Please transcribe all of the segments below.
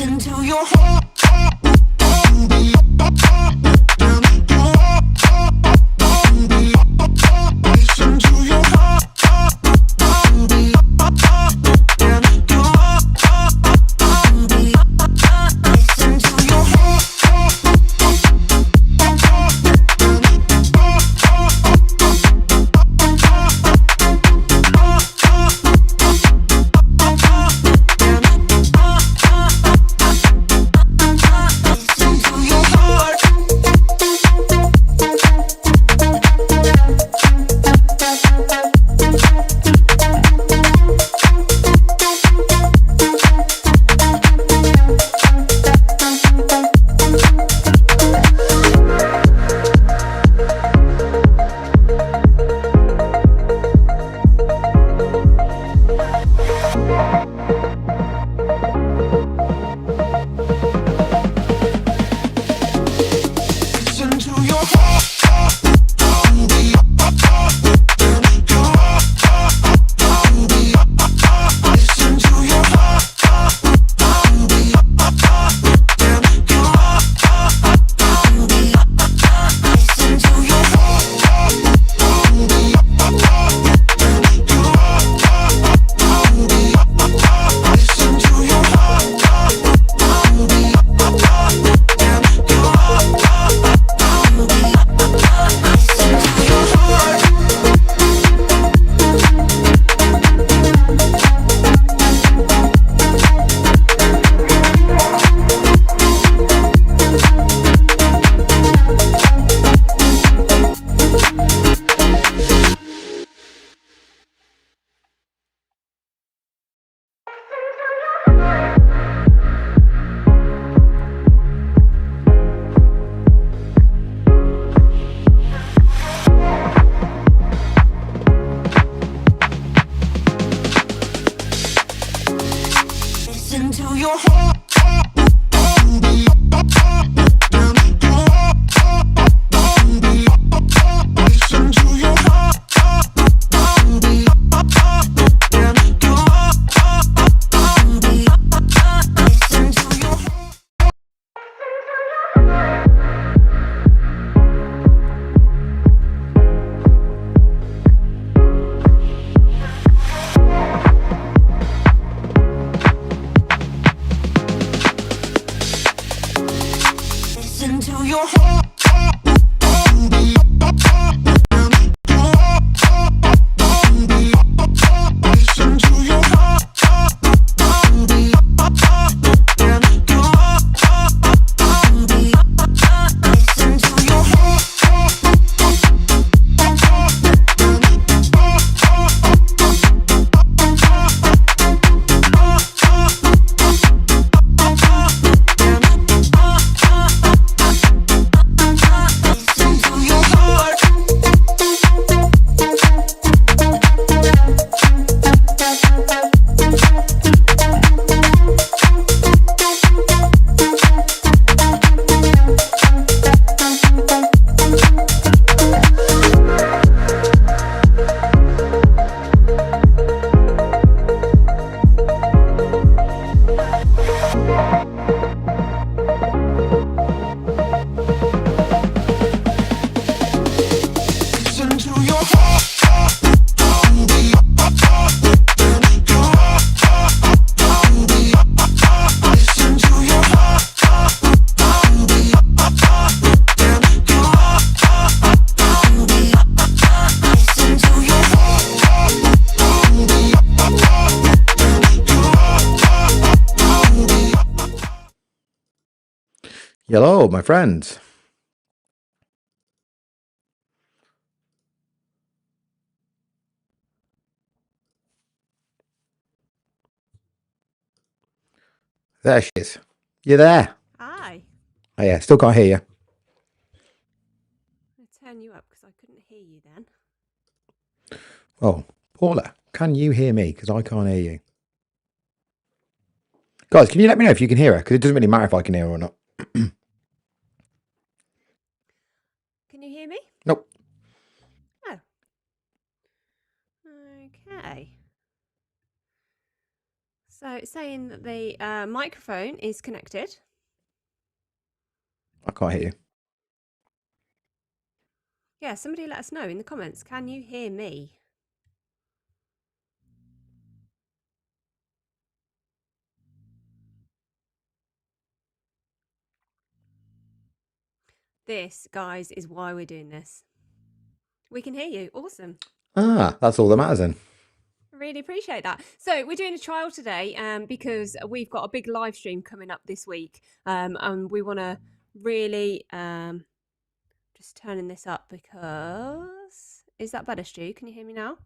Listen to your heart. Listen to your heart. Listen to your heart. Listen to your heart. Listen to your heart. Listen to your heart. Hello, my friends. There she is. You there? Hi. Oh, yeah, still can't hear you. I'll turn you up because I couldn't hear you then. Oh, Paula, can you hear me? Because I can't hear you. Guys, can you let me know if you can hear her? Because it doesn't really matter if I can hear her or not. Can you hear me? Nope. Oh. Okay. So it's saying that the microphone is connected. I can't hear you. Yeah, somebody let us know in the comments. Can you hear me? This, guys, is why we're doing this. We can hear you. Awesome. Ah, that's all that matters then. Really appreciate that. So we're doing a trial today because we've got a big live stream coming up this week, and we want to really just turning this up because is that better, Stu? Can you hear me now?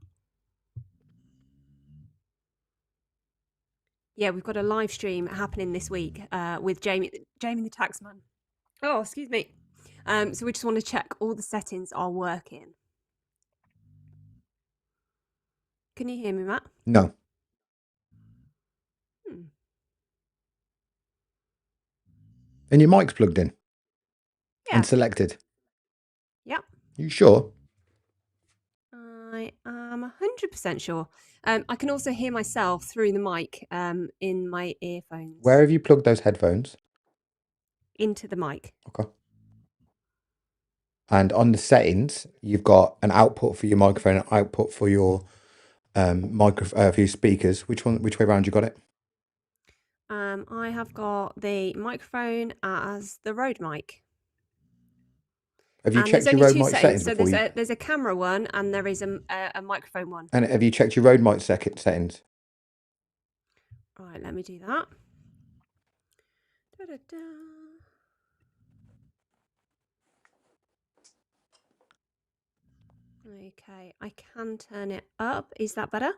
Yeah, we've got a live stream happening this week with Jamie the Taxman. Oh, excuse me. So we just want to check all the settings are working. Can you hear me, Matt? No. And your mic's plugged in Yeah. and selected. Yep. You sure? I am 100% sure. I can also hear myself through the mic in my earphones. Where have you plugged those headphones? Into the mic. Okay. And on the settings, you've got an output for your microphone, an output for your for your speakers. Which way around you got it? I have got the microphone as the Rode mic. Have you And checked there's your only Rode two mic settings. settings So before there's a camera one and there is a microphone one. And have you checked your Rode mic settings? Right, let me do that. Da-da-da. Okay, I can turn it up. Is that better?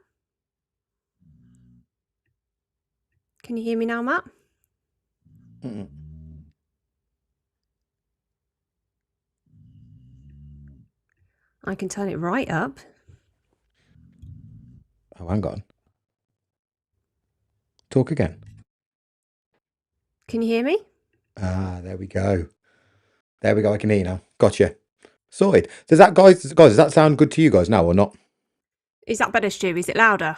Can you hear me now, Matt? Mm-mm. I can turn it right up. Oh, hang on. Talk again. Can you hear me? Ah, there we go. There we go. I can hear you now. Gotcha. Sorted. Does that guys? Does that sound good to you guys now or not? Is that better, Stu? Is it louder?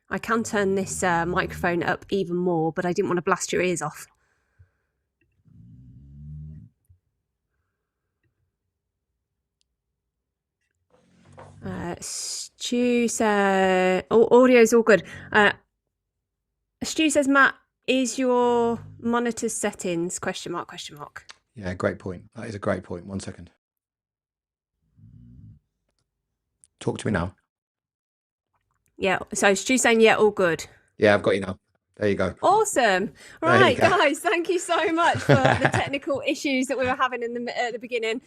I can turn this microphone up even more, but I didn't want to blast your ears off. Stu says, audio's all good. Stu says, Matt, is your monitor settings? ? Yeah, great point. That is a great point. 1 second. Talk to me now. Yeah, so Stu's saying, yeah, all good. Yeah, I've got you now. There you go. Awesome. There you Right, go. guys, thank you so much for the technical issues that we were having at the beginning.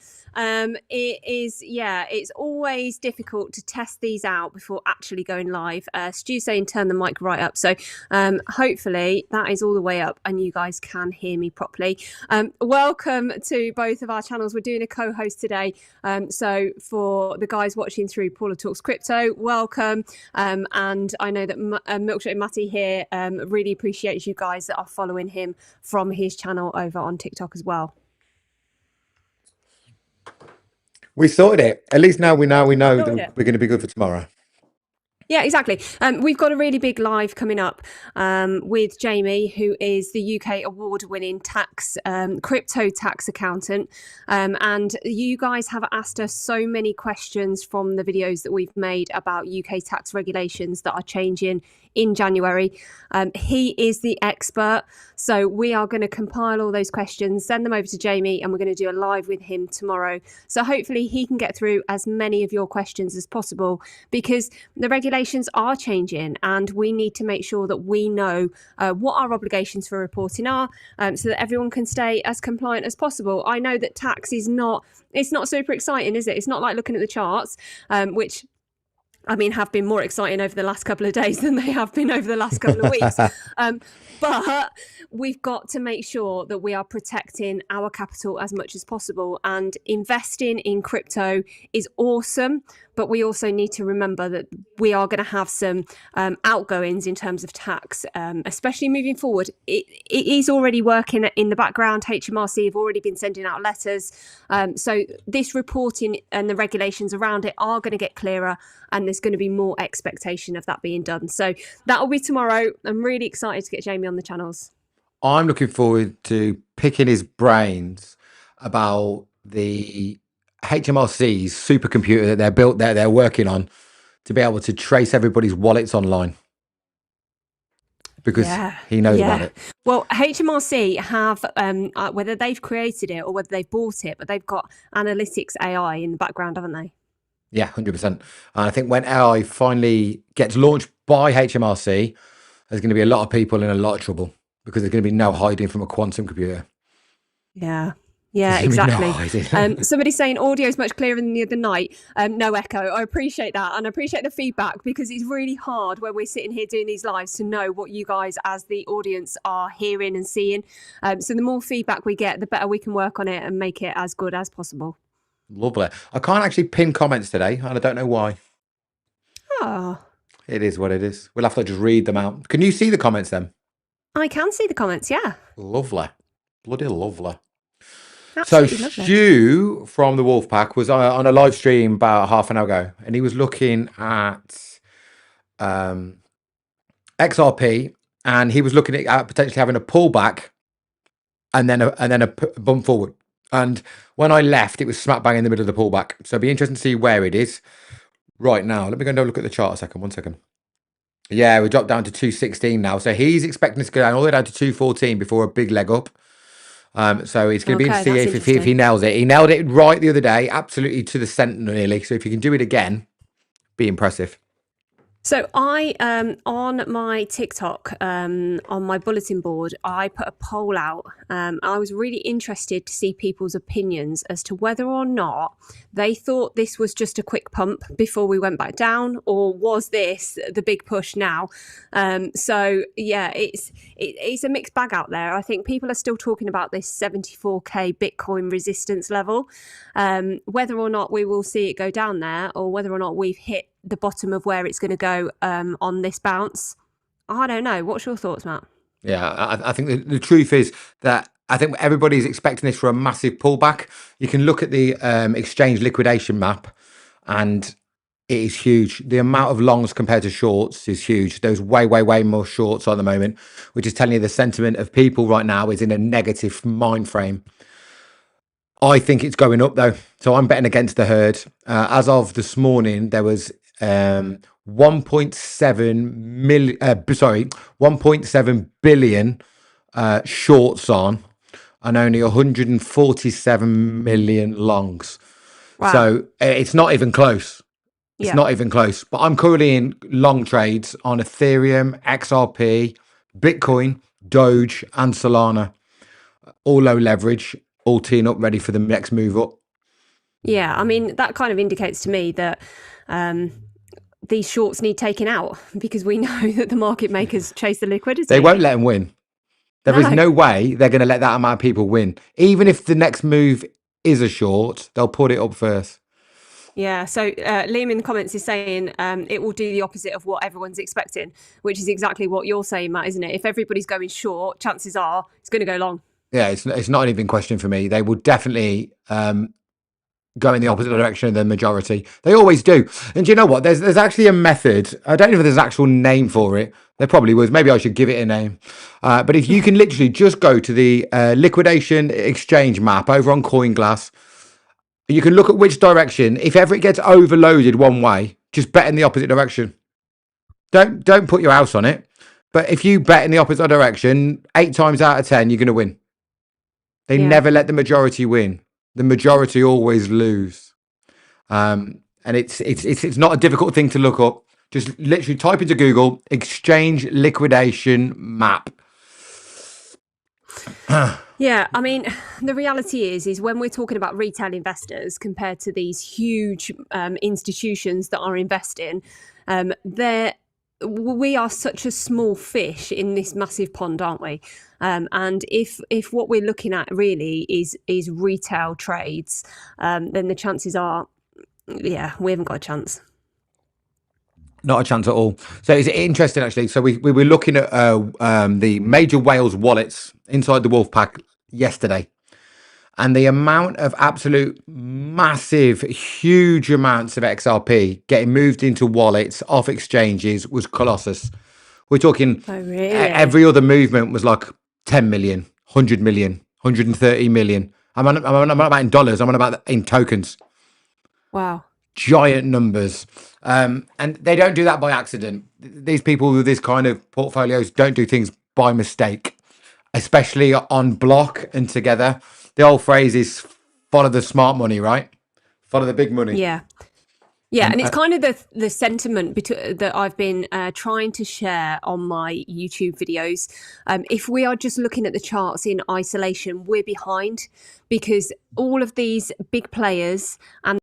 It's always difficult to test these out before actually going live. Stu's saying turn the mic right up. So hopefully that is all the way up and you guys can hear me properly. Welcome to both of our channels. We're doing a co-host today. So for the guys watching through Paula Talks Crypto, welcome. And I know that Milkshake Matty here really appreciates you guys that are following him from his channel over on TikTok as well. We sorted it. At least now we know that we're going to be good for tomorrow. Yeah, exactly. We've got a really big live coming up with Jamie, who is the UK award-winning crypto tax accountant. And you guys have asked us so many questions from the videos that we've made about UK tax regulations that are changing in January. He is the expert. So we are going to compile all those questions, send them over to Jamie, and we're going to do a live with him tomorrow. So hopefully he can get through as many of your questions as possible, because the regulations are changing and we need to make sure that we know what our obligations for reporting are, so that everyone can stay as compliant as possible. I know that tax is not super exciting, is it? It's not like looking at the charts, which have been more exciting over the last couple of days than they have been over the last couple of weeks. But we've got to make sure that we are protecting our capital as much as possible. And investing in crypto is awesome, but we also need to remember that we are going to have some outgoings in terms of tax, especially moving forward. It is already working in the background. HMRC have already been sending out letters. So this reporting and the regulations around it are going to get clearer, and there's going to be more expectation of that being done. So that will be tomorrow. I'm really excited to get Jamie on the channels. I'm looking forward to picking his brains about the HMRC's supercomputer that they're working on to be able to trace everybody's wallets online, because he knows about it. Well, HMRC have, whether they've created it or whether they've bought it, but they've got analytics AI in the background, haven't they? Yeah, 100%. And I think when AI finally gets launched by HMRC, there's going to be a lot of people in a lot of trouble, because there's going to be no hiding from a quantum computer. Yeah, There's gonna be no exactly. hiding. Somebody's saying audio is much clearer than the other night. No echo. I appreciate that, and I appreciate the feedback, because it's really hard when we're sitting here doing these lives to know what you guys as the audience are hearing and seeing. So the more feedback we get, the better we can work on it and make it as good as possible. Lovely. I can't actually pin comments today, and I don't know why. Oh, It is what it is. We'll have to just read them out. Can you see the comments then? I can see the comments. Yeah, Lovely. Bloody lovely. absolutely So lovely. Stu from the Wolfpack was on a live stream about half an hour ago, and he was looking at XRP, and he was looking at potentially having a pullback and then a bump forward. And when I left, it was smack bang in the middle of the pullback. So it'd be interesting to see where it is right now. Let me go and have a look at the chart a second. 1 second. Yeah, we dropped down to 216 now. So he's expecting us to go down all the way down to 214 before a big leg up. So it's going to be Okay, interesting to that's see if he nails it. He nailed it right the other day, absolutely to the cent nearly. So if you can do it again, be impressive. So I, on my TikTok, on my bulletin board, I put a poll out. I was really interested to see people's opinions as to whether or not they thought this was just a quick pump before we went back down, or was this the big push now? So yeah, it's a mixed bag out there. I think people are still talking about this 74k Bitcoin resistance level. Whether or not we will see it go down there, or whether or not we've hit the bottom of where it's going to go on this bounce, I don't know. What's your thoughts, Matt? Yeah, I think the truth is that I think everybody's expecting this for a massive pullback. You can look at the exchange liquidation map, and it is huge. The amount of longs compared to shorts is huge. There's way more shorts at the moment, which is telling you the sentiment of people right now is in a negative mind frame. I think it's going up though, so I'm betting against the herd. As of this morning, there was 1.7 billion shorts on, and only 147 million longs. Wow. So it's not even close. It's Yeah. not even close. But I'm currently in long trades on Ethereum, XRP, Bitcoin, Doge, and Solana. All low leverage, all teeing up, ready for the next move up. Yeah, I mean, that kind of indicates to me that these shorts need taken out, because we know that the market makers chase the liquidity. They won't let them win. There is no way they're going to let that amount of people win. Even if the next move is a short, they'll put it up first. Yeah, so Liam in the comments is saying it will do the opposite of what everyone's expecting, which is exactly what you're saying, Matt, isn't it? If everybody's going short, chances are it's going to go long. Yeah, it's not even a question for me. They will definitely go in the opposite direction of the majority. They always do. And do you know what? There's actually a method. I don't know if there's an actual name for it. There probably was. Maybe I should give it a name. But if you can literally just go to the liquidation exchange map over on CoinGlass, you can look at which direction. If ever it gets overloaded one way, just bet in the opposite direction. Don't put your house on it. But if you bet in the opposite direction, 8 times out of 10, you're going to win. They never let the majority win. The majority always lose. And it's not a difficult thing to look up. Just literally type into Google exchange liquidation map. Yeah, I mean, the reality is when we're talking about retail investors compared to these huge institutions that are investing, we are such a small fish in this massive pond, aren't we? And if what we're looking at really is retail trades, then the chances are yeah, we haven't got a chance. Not a chance at all. So it's interesting, actually. So we were looking at the major whales wallets inside the Wolfpack yesterday. And the amount of absolute massive, huge amounts of XRP getting moved into wallets off exchanges was colossus. We're talking Oh, really? every other movement was like 10 million, 100 million, 130 million. I'm not about in dollars, I'm on about in tokens. Wow. Giant numbers. And they don't do that by accident. These people with this kind of portfolios don't do things by mistake, especially on block and together. The old phrase is follow the smart money, right? Follow the big money. Yeah. Yeah, and it's kind of the sentiment that I've been trying to share on my YouTube videos. If we are just looking at the charts in isolation, we're behind, because all of these big players and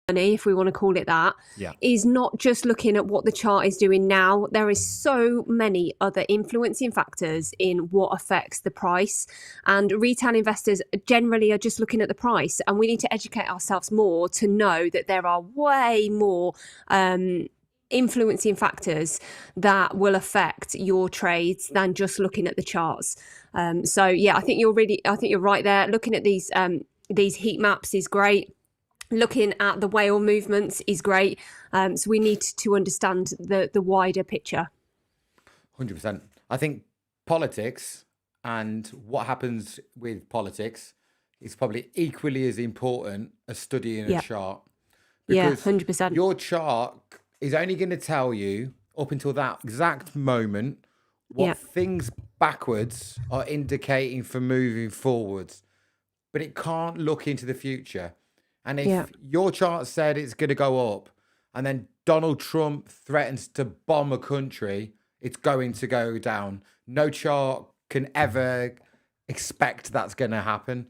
money, if we want to call it that, is not just looking at what the chart is doing now. There is so many other influencing factors in what affects the price, and retail investors generally are just looking at the price, and we need to educate ourselves more to know that there are way more influencing factors that will affect your trades than just looking at the charts. So yeah, I think you're right there. Looking at these heat maps is great. Looking at the whale movements is great. So we need to understand the wider picture. 100%. I think politics and what happens with politics is probably equally as important as studying a chart. Yeah, Because 100%. your chart is only going to tell you up until that exact moment what things backwards are indicating for moving forwards, but it can't look into the future. And if your chart said it's going to go up and then Donald Trump threatens to bomb a country, it's going to go down. No chart can ever expect that's going to happen.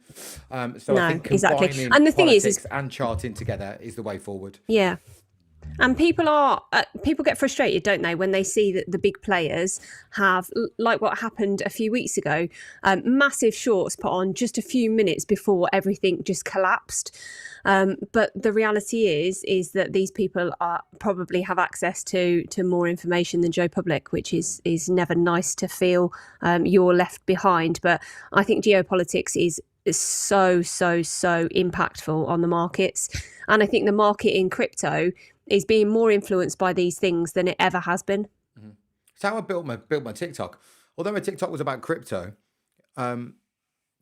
So I think combining And the thing politics and charting together is the way forward. Yeah. And people get frustrated, don't they, when they see that the big players have, like what happened a few weeks ago, massive shorts put on just a few minutes before everything just collapsed. But the reality is that these people probably have access to more information than Joe Public, which is never nice to feel you're left behind. But I think geopolitics is so impactful on the markets, and I think the market in crypto is being more influenced by these things than it ever has been. It's how I built my TikTok. Although my TikTok was about crypto, the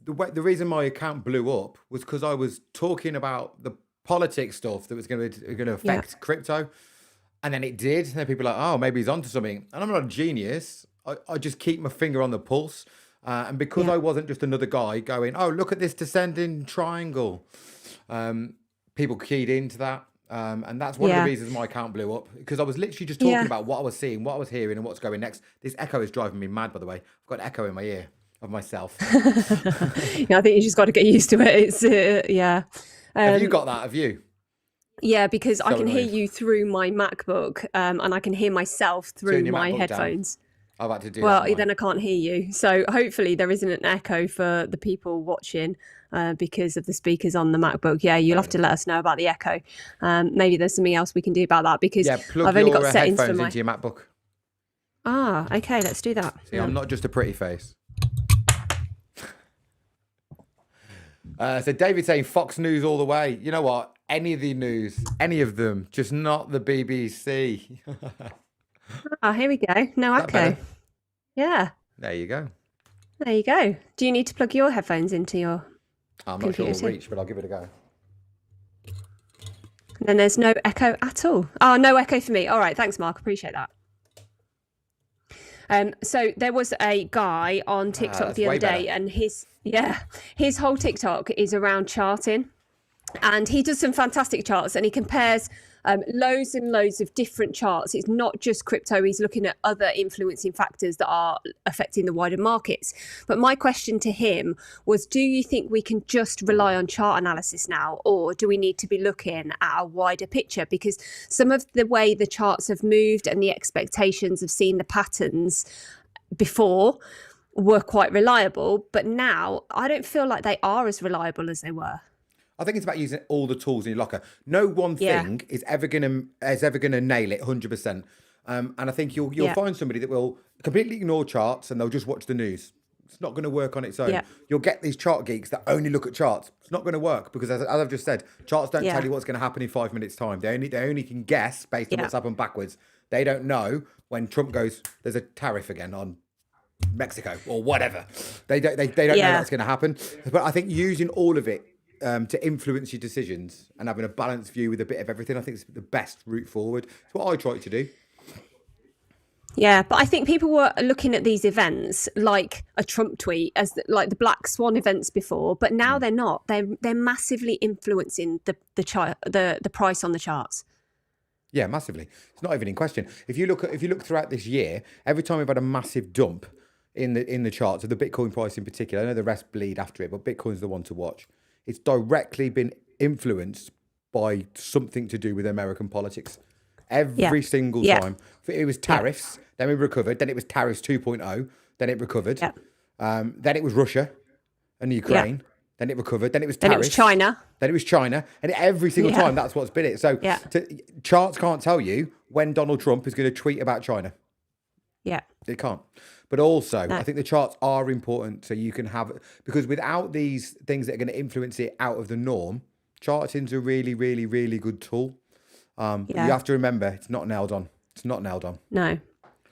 reason my account blew up was because I was talking about the politics stuff that was going to affect crypto, and then it did. And then people are like, oh, maybe he's onto something. And I'm not a genius. I just keep my finger on the pulse. And because I wasn't just another guy going, oh, look at this descending triangle, people keyed into that. And that's one of the reasons my account blew up, because I was literally just talking about what I was seeing, what I was hearing, and what's going next. This echo is driving me mad, by the way. I've got an echo in my ear of myself. I think you just got to get used to it. It's Have you got that? Have you? Yeah, because I can hear annoying. you through my MacBook, and I can hear myself through your my MacBook down. headphones. I've had to do Well, that. then I can't hear you. So hopefully there isn't an echo for the people watching because of the speakers on the MacBook. Yeah, you'll have to let us know about the echo. Maybe there's something else we can do about that, because plug I've only your got settings for headphones my... into your MacBook. Ah, okay, let's do that. See, I'm not just a pretty face. So David saying Fox News all the way. You know what? Any of the news, any of them, just not the BBC. Oh, here we go. No That echo. better? Yeah, There you go. there you go. Do you need to plug your headphones into your... I'm not sure Computer it'll too. reach, but I'll give it a go. Then there's no echo at all. Oh, no echo for me. All right, thanks, Mark. Appreciate that. So there was a guy on TikTok that's the other way better. day, and his whole TikTok is around charting, and he does some fantastic charts, and he compares loads and loads of different charts. It's not just crypto. He's looking at other influencing factors that are affecting the wider markets. But my question to him was, do you think we can just rely on chart analysis now, or do we need to be looking at a wider picture? Because some of the way the charts have moved and the expectations of seeing the patterns before were quite reliable, but now I don't feel like they are as reliable as they were. I think it's about using all the tools in your locker. No one Yeah. thing is ever gonna nail it 100%. And I think you'll Yeah. find somebody that will completely ignore charts and they'll just watch the news. It's not going to work on its own. Yeah. You'll get these chart geeks that only look at charts. It's not going to work because, as I've just said, charts don't Yeah. tell you what's going to happen in 5 minutes' time. They only can guess based on Yeah. what's happened backwards. They don't know when Trump goes, "There's a tariff again on Mexico" or whatever. They don't know Yeah. that's going to happen. But I think using all of it to influence your decisions and having a balanced view with a bit of everything, I think is the best route forward. It's what I try to do. Yeah, but I think people were looking at these events like a Trump tweet as like the Black Swan events before, but now they're not. They're massively influencing the price on the charts. Yeah, massively. It's not even in question. If you look throughout this year, every time we've had a massive dump in the charts of the Bitcoin price in particular, I know the rest bleed after it, but Bitcoin's the one to watch. It's directly been influenced by something to do with American politics. Every single Yeah. time. It was tariffs, then we recovered, then it was tariffs 2.0, then it recovered. Yeah. Then it was Russia and Ukraine, then it recovered, then it was Then tariffs. it was China. Then it was China, and every single Yeah. time that's what's been it. So Yeah. charts can't tell you when Donald Trump is going to tweet about China. Yeah. They can't. But also, No. I think the charts are important so you can have, because without these things that are going to influence it out of the norm, charting's a really, really, really good tool. But Yeah. you have to remember, it's not nailed on. It's not nailed on. No,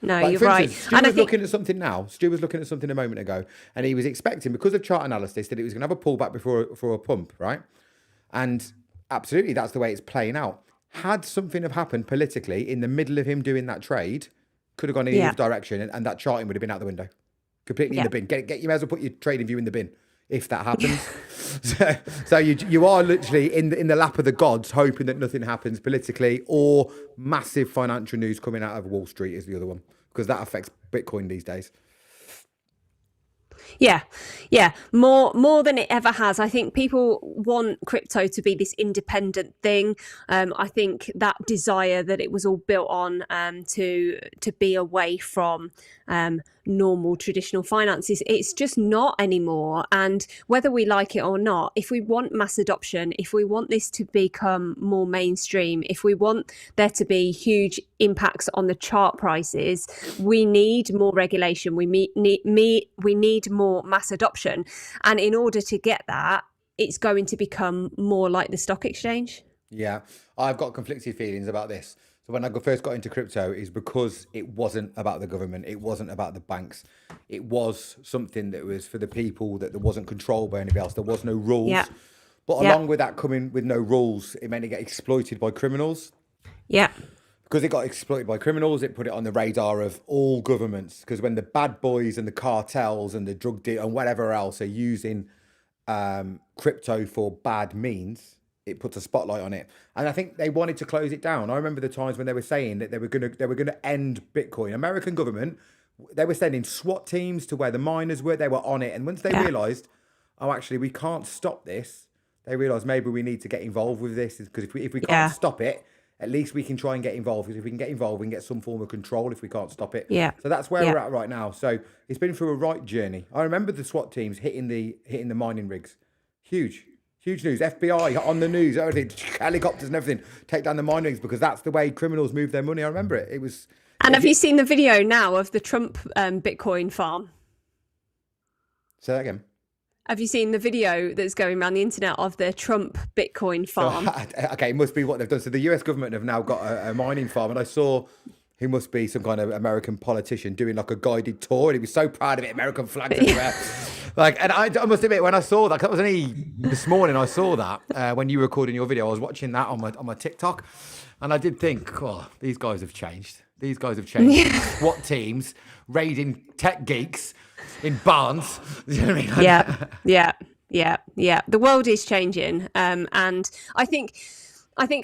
Like, you're for right. instance, Stu And I was think, looking at something now. Stu was looking at something a moment ago, and he was expecting, because of chart analysis, that it was going to have a pullback before a pump, right? And absolutely, that's the way it's playing out. Had something have happened politically in the middle of him doing that trade, could have gone in Yeah. either direction, and that charting would have been out the window, completely in Yeah. the bin. You may as well put your trading view in the bin if that happens. so you are literally in the lap of the gods, hoping that nothing happens politically, or massive financial news coming out of Wall Street is the other one, because that affects Bitcoin these days. yeah, more than it ever has. I think people want crypto to be this independent thing. I think that desire that it was all built on to be away from normal traditional finances, it's just not anymore. And whether we like it or not, if we want mass adoption, if we want this to become more mainstream, if we want there to be huge impacts on the chart prices, we need more regulation. We need more mass adoption. And in order to get that, it's going to become more like the stock exchange. Yeah, I've got conflicted feelings about this. So when I first got into crypto, is because it wasn't about the government, it wasn't about the banks, it was something that was for the people, that there wasn't controlled by anybody else. There was no rules. Yeah. But Yeah. along with that coming with no rules, it meant it get exploited by criminals. Yeah. Because it got exploited by criminals, it put it on the radar of all governments. Because when the bad boys and the cartels and the drug deal and whatever else are using crypto for bad means, it puts a spotlight on it. And I think they wanted to close it down. I remember the times when they were saying that they were gonna end Bitcoin. American government, they were sending SWAT teams to where the miners were. They were on it. And once they realised, oh, actually, we can't stop this, they realised maybe we need to get involved with this. Because if we can't stop it, at least we can try and get involved. Because if we can get involved, we can get some form of control if we can't stop it. Yeah. So that's where we're at right now. So it's been through a right journey. I remember the SWAT teams hitting the mining rigs. Huge news. FBI on the news, everything, helicopters and everything, take down the mining rigs, because that's the way criminals move their money. I remember it. It was. And have you seen the video now of the Trump Bitcoin farm? Say that again. Have you seen the video that's going around the internet of the Trump Bitcoin farm? Okay, it must be what they've done. So the US government have now got a mining farm, and I saw he must be some kind of American politician doing like a guided tour, and he was so proud of it, American flags everywhere. Like, and I must admit, when I saw that was only this morning, I saw that when you were recording your video, I was watching that on my TikTok, and I did think, oh, these guys have changed. These guys have changed. SWAT teams raiding tech geeks in barns. You know what I mean? Yeah. The world is changing, and I think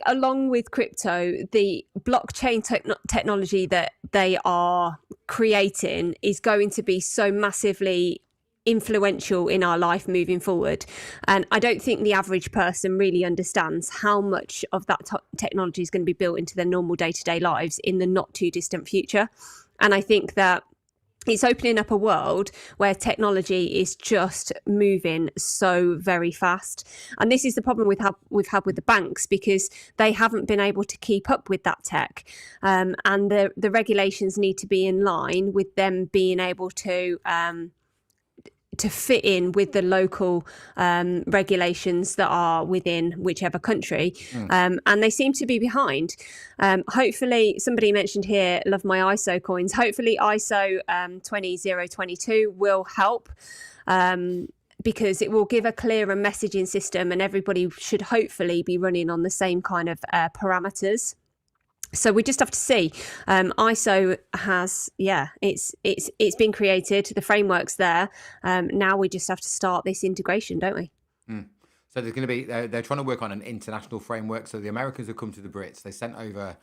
along with crypto, the blockchain technology that they are creating is going to be so massively influential in our life moving forward. And I don't think the average person really understands how much of that technology is going to be built into their normal day-to-day lives in the not too distant future. And I think that it's opening up a world where technology is just moving so very fast. And this is the problem we've had with the banks, because they haven't been able to keep up with that tech. And the regulations need to be in line with them being able to fit in with the local regulations that are within whichever country. And they seem to be behind. Hopefully, somebody mentioned here, love my ISO coins. Hopefully ISO 20022 will help, because it will give a clearer messaging system, and everybody should hopefully be running on the same kind of parameters. So we just have to see. ISO has, it's been created. The framework's there. Now we just have to start this integration, don't we? So there's going to be, they're trying to work on an international framework. So the Americans have come to the Brits. They sent over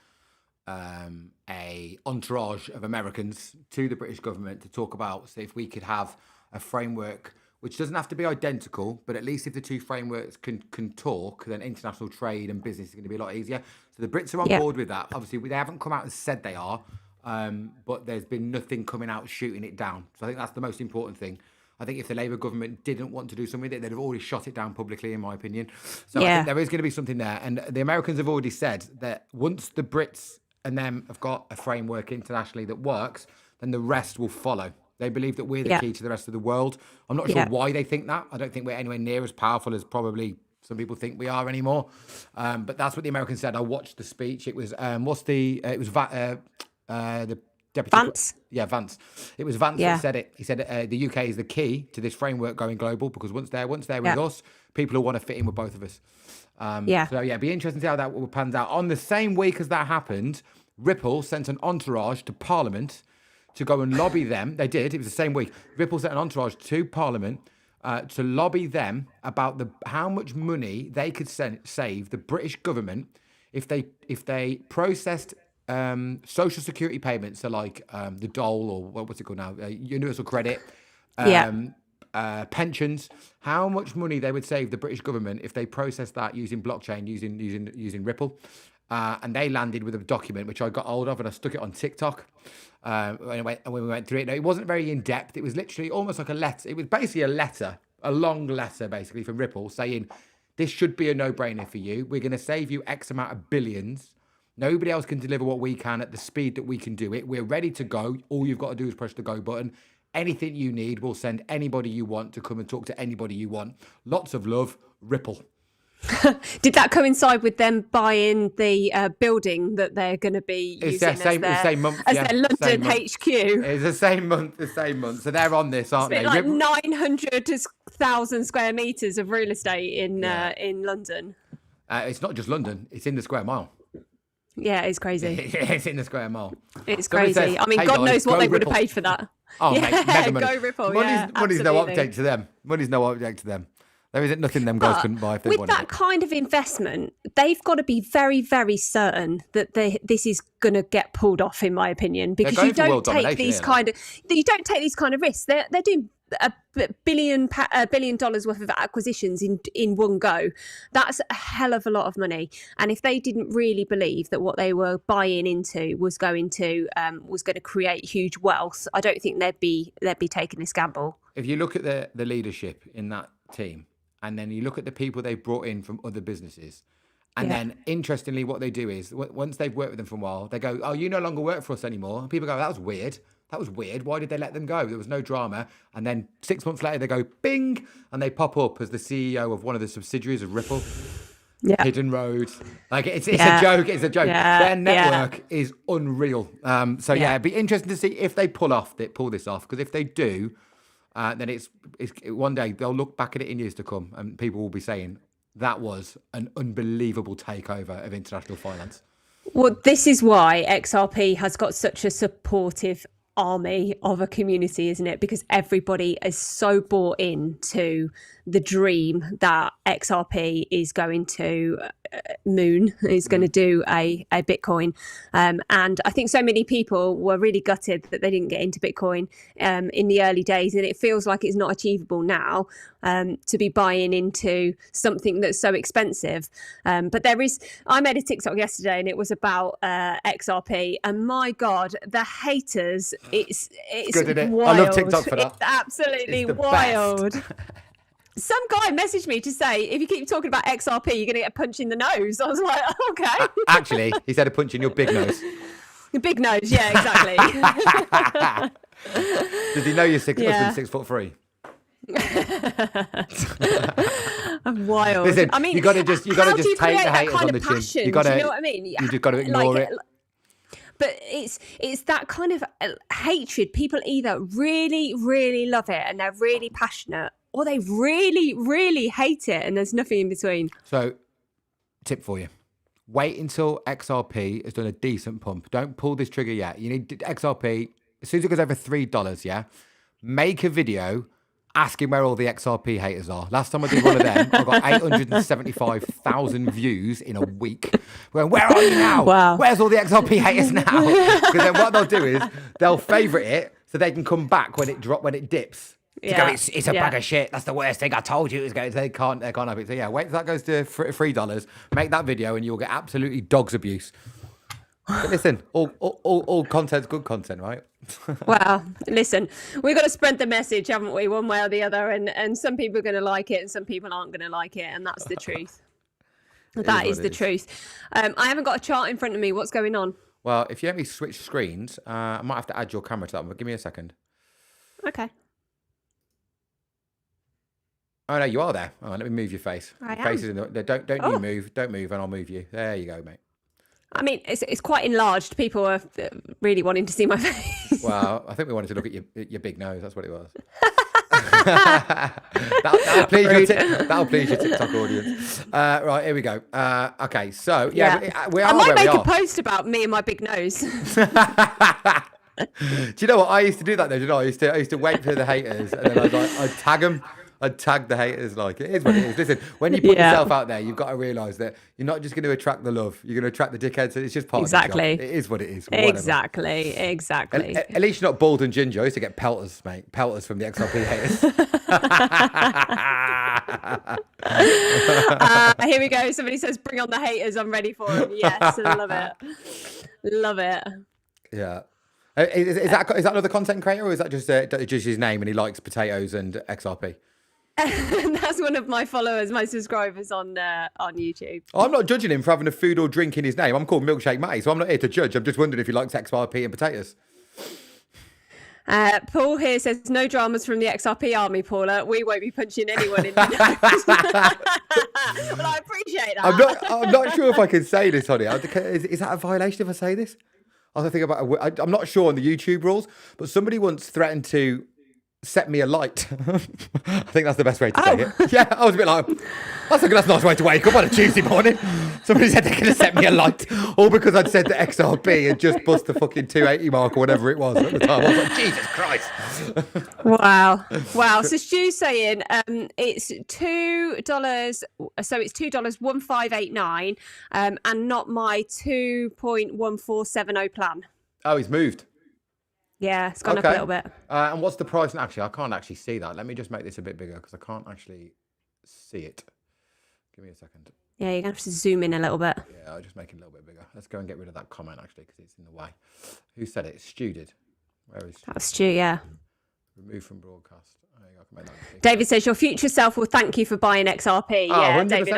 a entourage of Americans to the British government to talk about, see if we could have a framework which doesn't have to be identical, but at least if the two frameworks can talk, then international trade and business is going to be a lot easier. So the Brits are on board with that. Obviously, they haven't come out and said they are, but there's been nothing coming out shooting it down. So I think that's the most important thing. I think if the Labour government didn't want to do something with it, they'd have already shot it down publicly, in my opinion. So I think there is going to be something there. And the Americans have already said that once the Brits and them have got a framework internationally that works, then the rest will follow. They believe that we're the key to the rest of the world. I'm not sure why they think that. I don't think we're anywhere near as powerful as probably some people think we are anymore. But that's what the Americans said. I watched the speech. It was the deputy Vance. Vance. It was Vance that said it. He said the UK is the key to this framework going global, because once they're with us, people will want to fit in with both of us. So it'd be interesting to see how that pans out. On the same week as that happened, Ripple sent an entourage to Parliament to go and lobby them. They did. It was the same week. Ripple sent an entourage to Parliament to lobby them about how much money they could save the British government if they processed social security payments, so like the dole, or what's it called now, universal credit, pensions. How much money they would save the British government if they processed that using blockchain, using Ripple. And they landed with a document which I got hold of, and I stuck it on TikTok. When we went through it, no, it wasn't very in depth. It was literally almost like a letter. It was basically a long letter, basically from Ripple saying, this should be a no-brainer for you. We're going to save you X amount of billions. Nobody else can deliver what we can at the speed that we can do it. We're ready to go. All you've got to do is push the go button. Anything you need, we'll send anybody you want to come and talk to anybody you want. Lots of love, Ripple. Did that coincide with them buying the building that they're going to be using as their London HQ? It's the same month. So they're on this, aren't they? Like 900,000 square meters of real estate in London. It's not just London; it's in the square mile. Yeah, it's crazy. It's in the square mile. It's crazy. Says, I mean, God knows what they would have paid for that. Oh, mega money. Go Ripple. Money's no object to them. There isn't nothing them guys couldn't buy if they wanted. With that kind of investment, they've got to be very, very certain that this is going to get pulled off, in my opinion, because you don't take these kind of risks. They're doing $1 billion worth of acquisitions in one go. That's a hell of a lot of money. And if they didn't really believe that what they were buying into was going to create huge wealth, I don't think they'd be taking this gamble. If you look at the leadership in that team, and then you look at the people they've brought in from other businesses, and then interestingly, what they do is once they've worked with them for a while, they go, "Oh, you no longer work for us anymore." And people go, "That was weird. Why did they let them go? There was no drama." And then 6 months later, they go, bing, and they pop up as the CEO of one of the subsidiaries of Ripple. Hidden Road. Like it's a joke. It's a joke. Their network is unreal. It'd be interesting to see if they pull this off. Because if they do, then it's one day they'll look back at it in years to come, and people will be saying that was an unbelievable takeover of international finance. Well, this is why XRP has got such a supportive army of a community, isn't it? Because everybody is so bought into the dream that XRP is going to moon, is going to do a Bitcoin. And I think so many people were really gutted that they didn't get into Bitcoin in the early days. And it feels like it's not achievable now to be buying into something that's so expensive. But I made a TikTok yesterday and it was about XRP. And my God, the haters, it's good, isn't it? wild. I love TikTok for that. It's absolutely It's the wild. best. Some guy messaged me to say, if you keep talking about XRP, you're going to get a punch in the nose. I was like, okay. Actually, he said a punch in your big nose. The big nose, yeah, exactly. Does he know you're Yeah. 6'3"? I'm wild. Listen, I mean, you gotta just how do take you the create that haters kind on of the chin. passion? You gotta, do you know what I mean? you just gotta ignore it. But it's that kind of hatred. People either really, really love it and they're really passionate, or they really, really hate it, and there's nothing in between. So, tip for you: wait until XRP has done a decent pump. Don't pull this trigger yet. You need XRP as soon as it goes over $3. Yeah, make a video asking where all the XRP haters are. Last time I did one of them, I got 875,000 views in a week. Where are you now? Wow. Where's all the XRP haters now? Because then what they'll do is they'll favourite it so they can come back when it dips. To go, it's a bag of shit. That's the worst thing. I told you it was going. They can't have it. So yeah, wait till that goes to $3. Make that video, and you'll get absolutely dog's abuse. But listen, all content's good content, right? Well, listen, we've got to spread the message, haven't we? One way or the other, and some people are going to like it, and some people aren't going to like it, and that's the truth. That is the truth. I haven't got a chart in front of me. What's going on? Well, if you let me switch screens, I might have to add your camera to that one. But give me a second. Okay. Oh no, you are there. Oh, let me move your face. I Your face am. is in the, don't Oh. you move? Don't move, and I'll move you. There you go, mate. I mean, it's quite enlarged. People are really wanting to see my face. Well, I think we wanted to look at your big nose. That's what it was. that'll please your TikTok audience. Right, here we go. Okay, so we are I might where we make a are. post about me and my big nose. Do you know what? I used to do that though, didn't I? I used to wait for the haters, and then I'd tag them. I'd tag the haters. Like, it is what it is. Listen, when you put yourself out there, you've got to realise that you're not just going to attract the love. You're going to attract the dickheads. It's just part of the job. It is what it is. Whatever. Exactly. At least you're not bald and ginger. I used to get pelters, mate. Pelters from the XRP haters. Here we go. Somebody says, "Bring on the haters." I'm ready for it. Yes, love it. Love it. Yeah. Is that another content creator, or is that just his name and he likes potatoes and XRP? That's one of my followers, my subscribers on YouTube. I'm not judging him for having a food or drink in his name. I'm called Milkshake Matty, so I'm not here to judge. I'm just wondering if he likes XRP and potatoes. Paul here says, "No dramas from the XRP army, Paula. We won't be punching anyone in the nose." Well, I appreciate that. I'm not sure if I can say this, honey. Is that a violation if I say this? I was thinking about. I'm not sure on the YouTube rules, but somebody once threatened to set me alight. I think that's the best way to say it. Yeah, I was a bit like, that's a nice way to wake up on a Tuesday morning. Somebody said they're going to set me alight, all because I'd said the XRP had just bust the fucking 280 mark or whatever it was at the time. I was like, Jesus Christ. Wow. So Stu's saying it's $2. So it's $2.1589, and not my 2.1470 plan. Oh, he's moved. Yeah, it's gone up a little bit. And what's the price? Actually, I can't actually see that. Let me just make this a bit bigger because I can't actually see it. Give me a second. Yeah, you're going to have to zoom in a little bit. Yeah, I'll just make it a little bit bigger. Let's go and get rid of that comment, actually, because it's in the way. Who said it? Stu did. Where is That was Stu, yeah. remove from broadcast? There you go, I can make that big. David says, "Your future self will thank you for buying XRP." Oh, Yeah, 100%. David,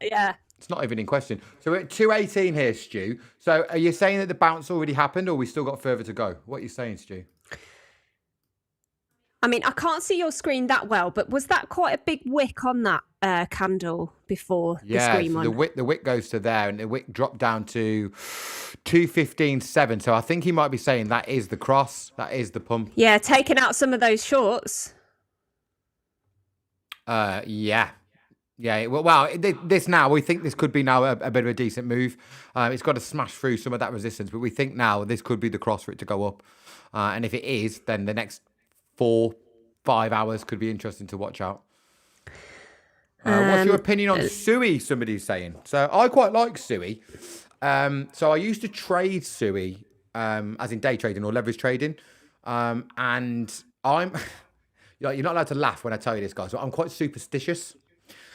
yeah. It's not even in question. So we're at 218 here, Stu. So are you saying that the bounce already happened, or we still got further to go? What are you saying, Stu? I mean, I can't see your screen that well, but was that quite a big wick on that candle before the screen so one? the wick goes to there, and the wick dropped down to 215.7. So I think he might be saying that is the cross, that is the pump. Yeah, taking out some of those shorts. Yeah. Well, this now, we think this could be now a bit of a decent move. It's got to smash through some of that resistance, but we think now this could be the cross for it to go up. And if it is, then the next 4-5 hours could be interesting to watch out. What's your opinion on Suey? Somebody's saying. So I quite like Suey. So I used to trade Suey, as in day trading or leverage trading, and I'm. You're not allowed to laugh when I tell you this, guys. But I'm quite superstitious.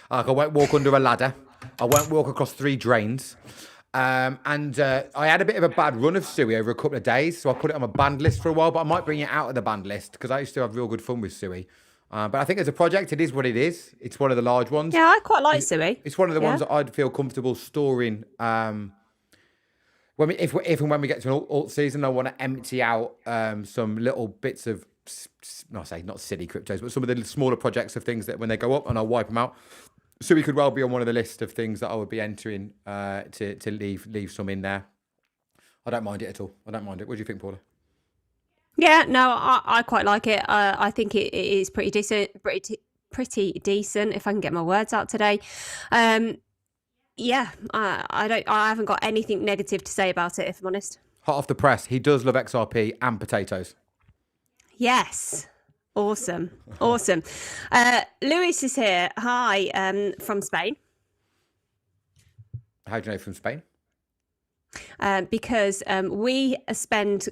Like I won't walk under a ladder. I won't walk across 3 drains. I had a bit of a bad run of Suey over a couple of days, so I put it on my banned list for a while. But I might bring it out of the banned list because I used to have real good fun with Suey. But I think as a project, it is what it is. It's one of the large ones. Yeah, I quite like Suey. It's one of the ones that I'd feel comfortable storing. If and when we get to an alt season, I want to empty out some little bits of, not silly cryptos, but some of the smaller projects of things that when they go up, and I'll wipe them out. So we could well be on one of the list of things that I would be entering to leave some in there. I don't mind it at all. I don't mind it. What do you think, Paula? Yeah, no, I quite like it. I think it is pretty decent, pretty decent if I can get my words out today. Yeah, I haven't got anything negative to say about it, if I'm honest. Hot off the press, he does love XRP and potatoes. Yes. Awesome. Luis is here. Hi, from Spain. How do you know from Spain? Because we spend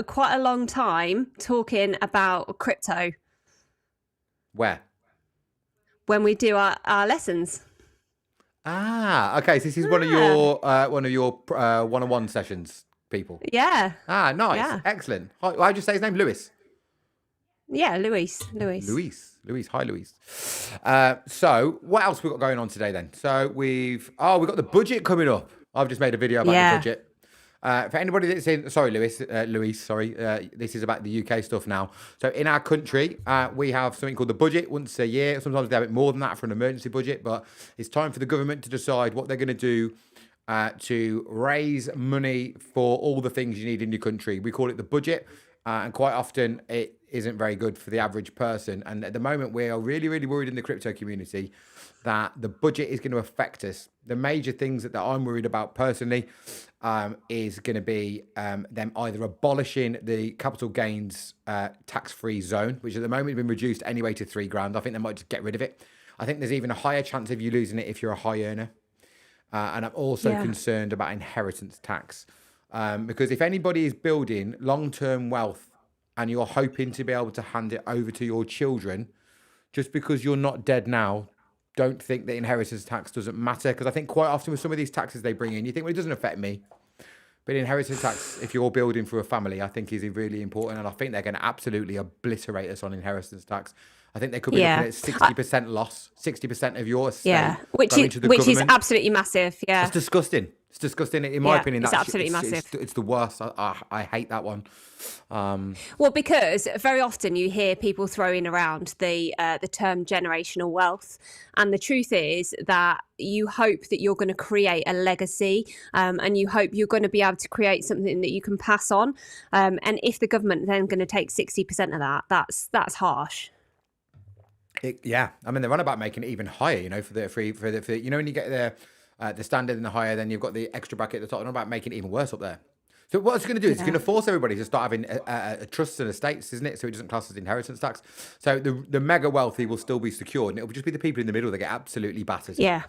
quite a long time talking about crypto Where? when we do our lessons. Ah, okay. So this is one of your one-on-one sessions, people. Yeah. Ah, nice. Yeah. Excellent. How'd you say his name? Lewis. Yeah, Luis. Hi, Luis. So what else we got going on today then? So we've got the budget coming up. I've just made a video about the budget. For anybody that's in, sorry, Luis, this is about the UK stuff now. So in our country, we have something called the budget once a year. Sometimes they have it more than that for an emergency budget, but it's time for the government to decide what they're going to do to raise money for all the things you need in your country. We call it the budget, and quite often it isn't very good for the average person. And at the moment, we are really, really worried in the crypto community that the budget is going to affect us. The major things that I'm worried about personally is going to be them either abolishing the capital gains tax-free zone, which at the moment has been reduced anyway to $3,000. I think they might just get rid of it. I think there's even a higher chance of you losing it if you're a high earner. And I'm also concerned about inheritance tax. Because if anybody is building long-term wealth and you're hoping to be able to hand it over to your children, just because you're not dead now, don't think that inheritance tax doesn't matter. Because I think quite often with some of these taxes they bring in, you think, well, it doesn't affect me. But inheritance tax, if you're building for a family, I think is really important. And I think they're going to absolutely obliterate us on inheritance tax. I think they could be looking at 60% loss, 60% of your estate which is absolutely massive. Yeah, it's disgusting. It's disgusting. In my opinion, it's absolutely massive. It's the worst. I hate that one. Well, because very often you hear people throwing around the term generational wealth, and the truth is that you hope that you're going to create a legacy, and you hope you're going to be able to create something that you can pass on. And if the government then going to take 60% of that, that's harsh. I mean, they're on about making it even higher. You know, for the when you get the standard and the higher, then you've got the extra bracket at the top. They're on about making it even worse up there. So what it's going to do is it's going to force everybody to start having trusts and estates, isn't it? So it doesn't class as inheritance tax. So the mega wealthy will still be secured, and it will just be the people in the middle that get absolutely battered. Yeah.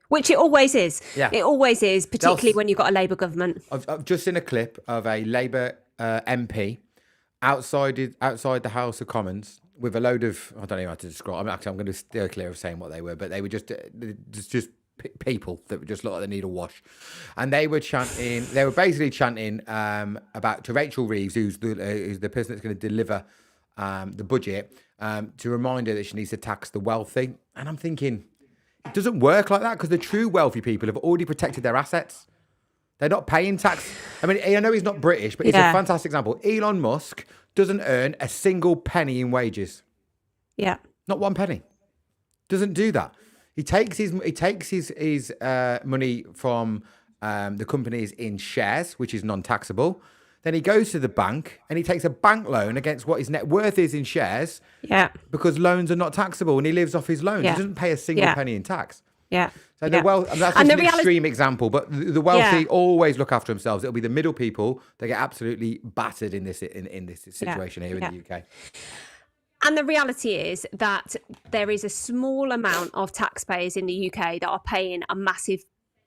Which it always is. Yeah. It always is, particularly when you've got a Labour government. I've just seen a clip of a Labour MP outside the House of Commons with a load of, I don't know how to describe. I'm going to steer clear of saying what they were, but they were just people that just look like they need a wash, and they were basically chanting about to Rachel Reeves, who's the person that's going to deliver the budget, to remind her that she needs to tax the wealthy. And I'm thinking, it doesn't work like that, because the true wealthy people have already protected their assets. They're not paying tax. I mean, I know he's not British, but he's a fantastic example. Elon Musk doesn't earn a single penny in wages. Yeah. Not one penny. Doesn't do that. He takes his money from the companies in shares, which is non-taxable. Then he goes to the bank and he takes a bank loan against what his net worth is in shares. Yeah. Because loans are not taxable, and he lives off his loans. Yeah. He doesn't pay a single penny in tax. Yeah. So that's just an extreme example, but the wealthy always look after themselves. It'll be the middle people that get absolutely battered in this situation here in the UK. And the reality is that there is a small amount of taxpayers in the UK that are paying a massive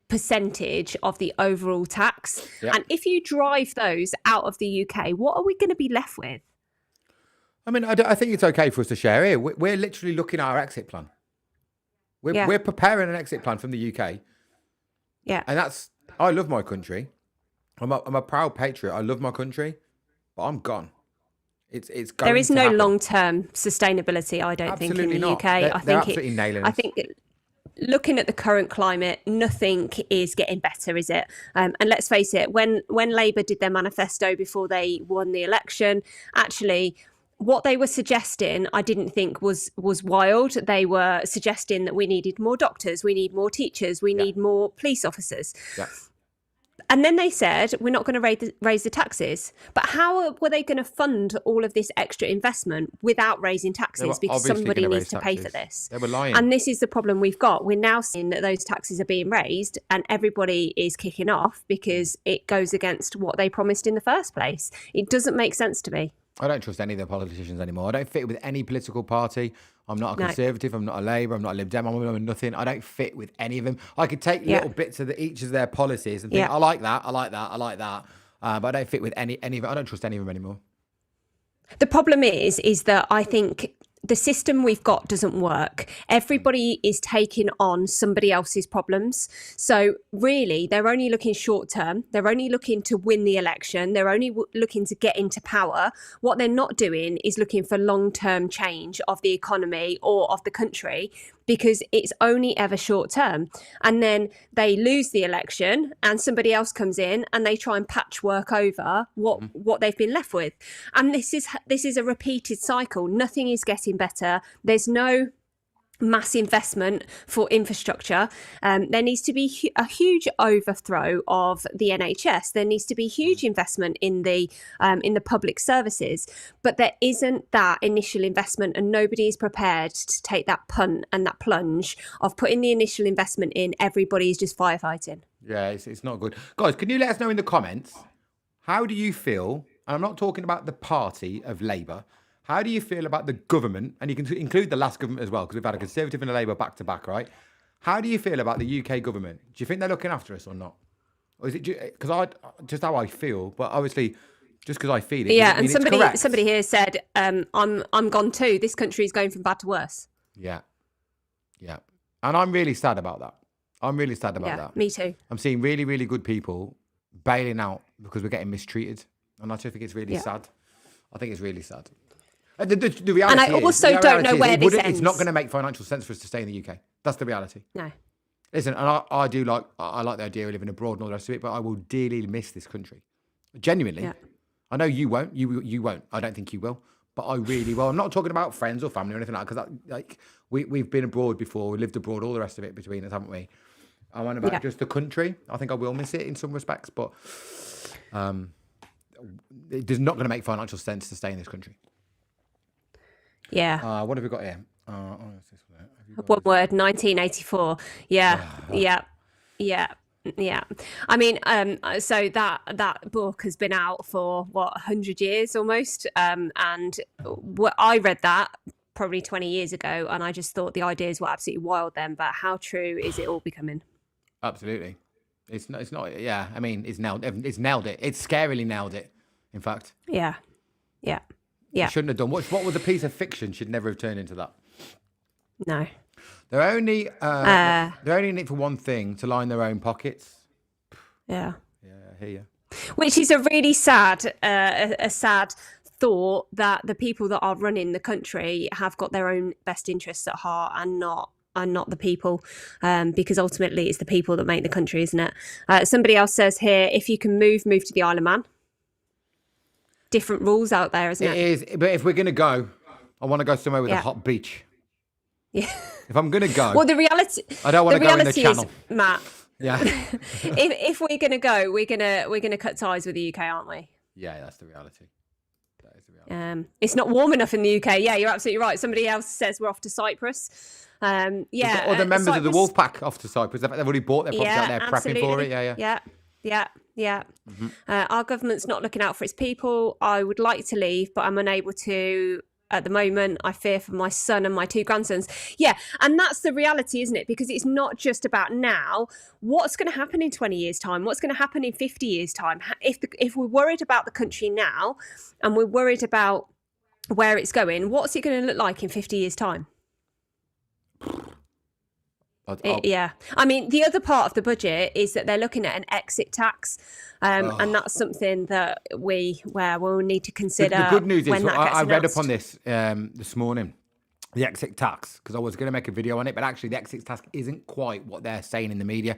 percentage of the overall tax. Yep. And if you drive those out of the UK, what are we going to be left with? I mean, I think it's okay for us to share here. We're literally looking at our exit plan. We're preparing an exit plan from the UK. Yeah. And I love my country. I'm a proud patriot. I love my country, but I'm gone. It's going There is to no happen. long-term sustainability, I don't think, in the Absolutely UK. not. They're absolutely nailing I us. think looking at the current climate, nothing is getting better, is it? And let's face it, when Labour did their manifesto before they won the election, actually, what they were suggesting, I didn't think was wild. They were suggesting that we needed more doctors, we need more teachers, we need more police officers. Yeah. And then they said, we're not going to raise the taxes. But how were they going to fund all of this extra investment without raising taxes? Because obviously somebody gonna needs raise to pay for taxes. this. They were lying. And this is the problem we've got. We're now seeing that those taxes are being raised and everybody is kicking off because it goes against what they promised in the first place. It doesn't make sense to me. I don't trust any of the politicians anymore. I don't fit with any political party. I'm not a No. Conservative. I'm not a Labour. I'm not a Lib Dem. I'm nothing. I don't fit with any of them. I could take Yeah. little bits of each of their policies and think, Yeah. I like that. I like that. I like that. But I don't fit with any of them. I don't trust any of them anymore. The problem is that I think the system we've got doesn't work. Everybody is taking on somebody else's problems. So really, they're only looking short term. They're only looking to win the election. They're only looking to get into power. What they're not doing is looking for long-term change of the economy or of the country, because it's only ever short term. And then they lose the election and somebody else comes in and they try and patchwork over what they've been left with. And this is a repeated cycle. Nothing is getting better. There's no mass investment for infrastructure. There needs to be a huge overthrow of the NHS. There needs to be huge investment in the public services, but there isn't that initial investment, and nobody is prepared to take that punt and that plunge of putting the initial investment in. Everybody is just firefighting. Yeah, it's not good. Guys, can you let us know in the comments, how do you feel, and I'm not talking about the party of Labour, how do you feel about the government, and you can include the last government as well, because we've had a Conservative and a Labour back to back, right? How do you feel about the UK government? Do you think they're looking after us or not? Or is it because just how I feel, but obviously just because I feel it. Yeah, doesn't and mean it's correct. somebody here said, I'm gone too. This country is going from bad to worse. Yeah. And I'm really sad about that. I'm really sad about that. Me too. I'm seeing really, really good people bailing out because we're getting mistreated. And I just think it's really sad. I think it's really sad. The reality And I also don't know where this ends. It's not going to make financial sense for us to stay in the UK. That's the reality. No. Listen, and I do like the idea of living abroad and all the rest of it, but I will dearly miss this country. Genuinely. Yeah. I know you won't. You won't. I don't think you will. But I really will. I'm not talking about friends or family or anything like that, because we've been abroad before, we lived abroad, all the rest of it between us, haven't we? I want about just the country. I think I will miss it in some respects, but it is not going to make financial sense to stay in this country. Yeah. What have we got here? One word, 1984. Yeah. I mean, so that book has been out for 100 years almost, and I read that probably 20 years ago, and I just thought the ideas were absolutely wild then. But how true is it all becoming? Absolutely, it's not. Yeah, I mean, it's nailed it. It's scarily nailed it. In fact. Yeah. It shouldn't have done. What was a piece of fiction should never have turned into that. No. They're only in it for one thing, to line their own pockets. Yeah. Yeah, I hear you. Which is a really sad, a sad thought, that the people that are running the country have got their own best interests at heart and not the people, because ultimately it's the people that make the country, isn't it? Somebody else says here, if you can move to the Isle of Man. Different rules out there, isn't it? It is, but if we're going to go, I want to go somewhere with a hot beach. Yeah. If I'm going to go, well, the reality, I don't want to go in the channel. Is, Matt. Yeah. if we're going to go, we're gonna cut ties with the UK, aren't we? Yeah, that's the reality. That is the reality. It's not warm enough in the UK. Yeah, you're absolutely right. Somebody else says we're off to Cyprus. Yeah. Or the members of the Wolfpack off to Cyprus. They've already bought their property out there, absolutely. prepping for it. Yeah. Mm-hmm. Our government's not looking out for its people. I would like to leave, but I'm unable to at the moment. I fear for my son and my 2 grandsons. Yeah, and that's the reality, isn't it? Because it's not just about now. What's going to happen in 20 years' time? What's going to happen in 50 years' time? If we're worried about the country now and we're worried about where it's going, what's it going to look like in 50 years' time? Yeah. I mean, the other part of the budget is that they're looking at an exit tax. And that's something that we'll need to consider. The good news when is, that gets I read announced. up on this morning, the exit tax, because I was going to make a video on it, but actually the exit tax isn't quite what they're saying in the media.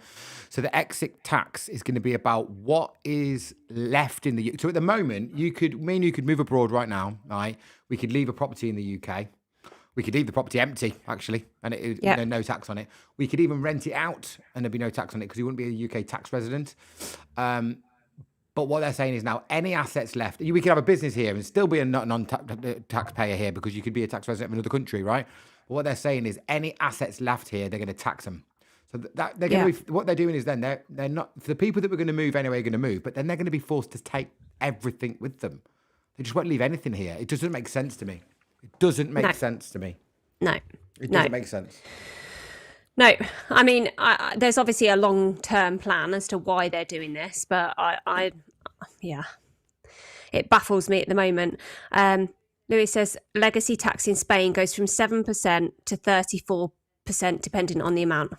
So the exit tax is going to be about what is left in the... So at the moment, me and you could move abroad right now, right? We could leave a property in the UK. We could leave the property empty, actually, and no tax on it. We could even rent it out, and there'd be no tax on it because you wouldn't be a UK tax resident. But what they're saying is now any assets left, we could have a business here and still be a non-taxpayer here because you could be a tax resident of another country, right? But what they're saying is any assets left here, they're going to tax them. So they're going to be, what they're doing is then they're not, for the people that were going to move anyway, are going to move, but then they're going to be forced to take everything with them. They just won't leave anything here. It doesn't make sense to me. It doesn't make sense to me. No. It doesn't make sense. No, I mean, there's obviously a long-term plan as to why they're doing this, but yeah, it baffles me at the moment. Louis says legacy tax in Spain goes from 7% to 34%, depending on the amount.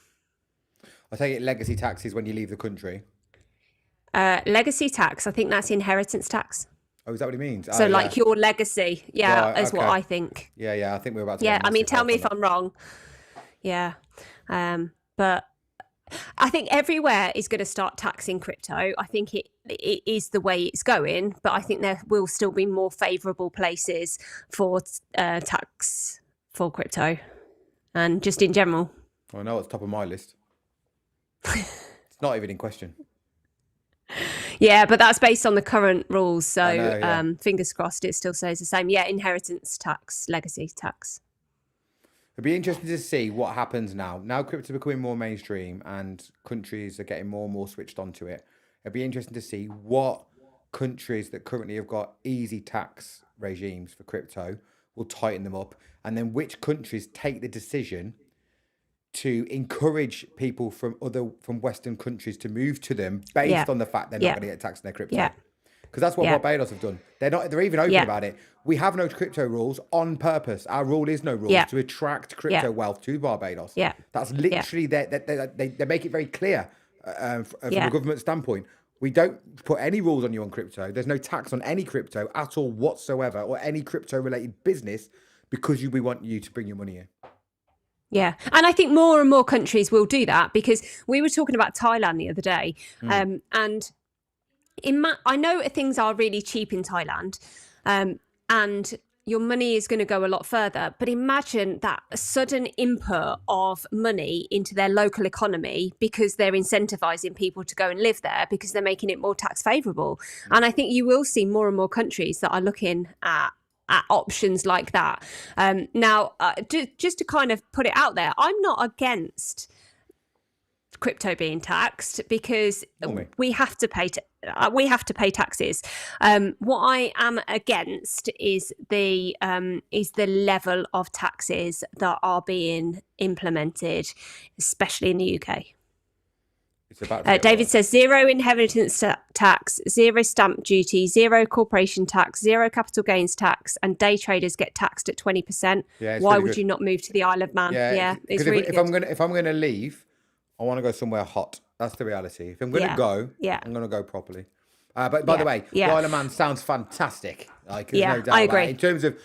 I take it legacy tax is when you leave the country. Legacy tax, I think that's inheritance tax. Oh, is that what he means? So like your legacy, is what I think. Yeah, I think we're about to... Yeah, I mean, tell me if I'm wrong. Yeah. But I think everywhere is going to start taxing crypto. I think it is the way it's going, but I think there will still be more favourable places for tax for crypto and just in general. I know it's top of my list. It's not even in question. Yeah, but that's based on the current rules. So I know, fingers crossed it still stays the same. Yeah, inheritance tax, legacy tax. It'd be interesting to see what happens now. Now crypto becoming more mainstream and countries are getting more and more switched onto it. It'd be interesting to see what countries that currently have got easy tax regimes for crypto will tighten them up. And then which countries take the decision to encourage people from Western countries to move to them based on the fact they're not going to get taxed on their crypto. Yeah. Because that's what Barbados have done. They're even open about it. We have no crypto rules on purpose. Our rule is no rules to attract crypto wealth to Barbados. Yeah. That's literally they make it very clear from a government standpoint. We don't put any rules on you on crypto. There's no tax on any crypto at all whatsoever, or any crypto related business, because we want you to bring your money in. Yeah. And I think more and more countries will do that, because we were talking about Thailand the other day. And I know things are really cheap in Thailand, and your money is going to go a lot further. But imagine that sudden input of money into their local economy because they're incentivizing people to go and live there because they're making it more tax favorable. And I think you will see more and more countries that are looking at options like that. Now, just to kind of put it out there, I'm not against crypto being taxed, because we have to pay taxes. What I am against is the level of taxes that are being implemented, especially in the UK. It's about David says 0 inheritance tax, 0 stamp duty, 0 corporation tax, 0 capital gains tax, and day traders get taxed at 20%. Why would you not move to the Isle of Man? It's really good. If I'm gonna leave, I want to go somewhere hot. That's the reality. If I'm going to go, I'm going to go properly. But by the way, the Isle of Man sounds fantastic. Like, there's no doubt I agree. In terms of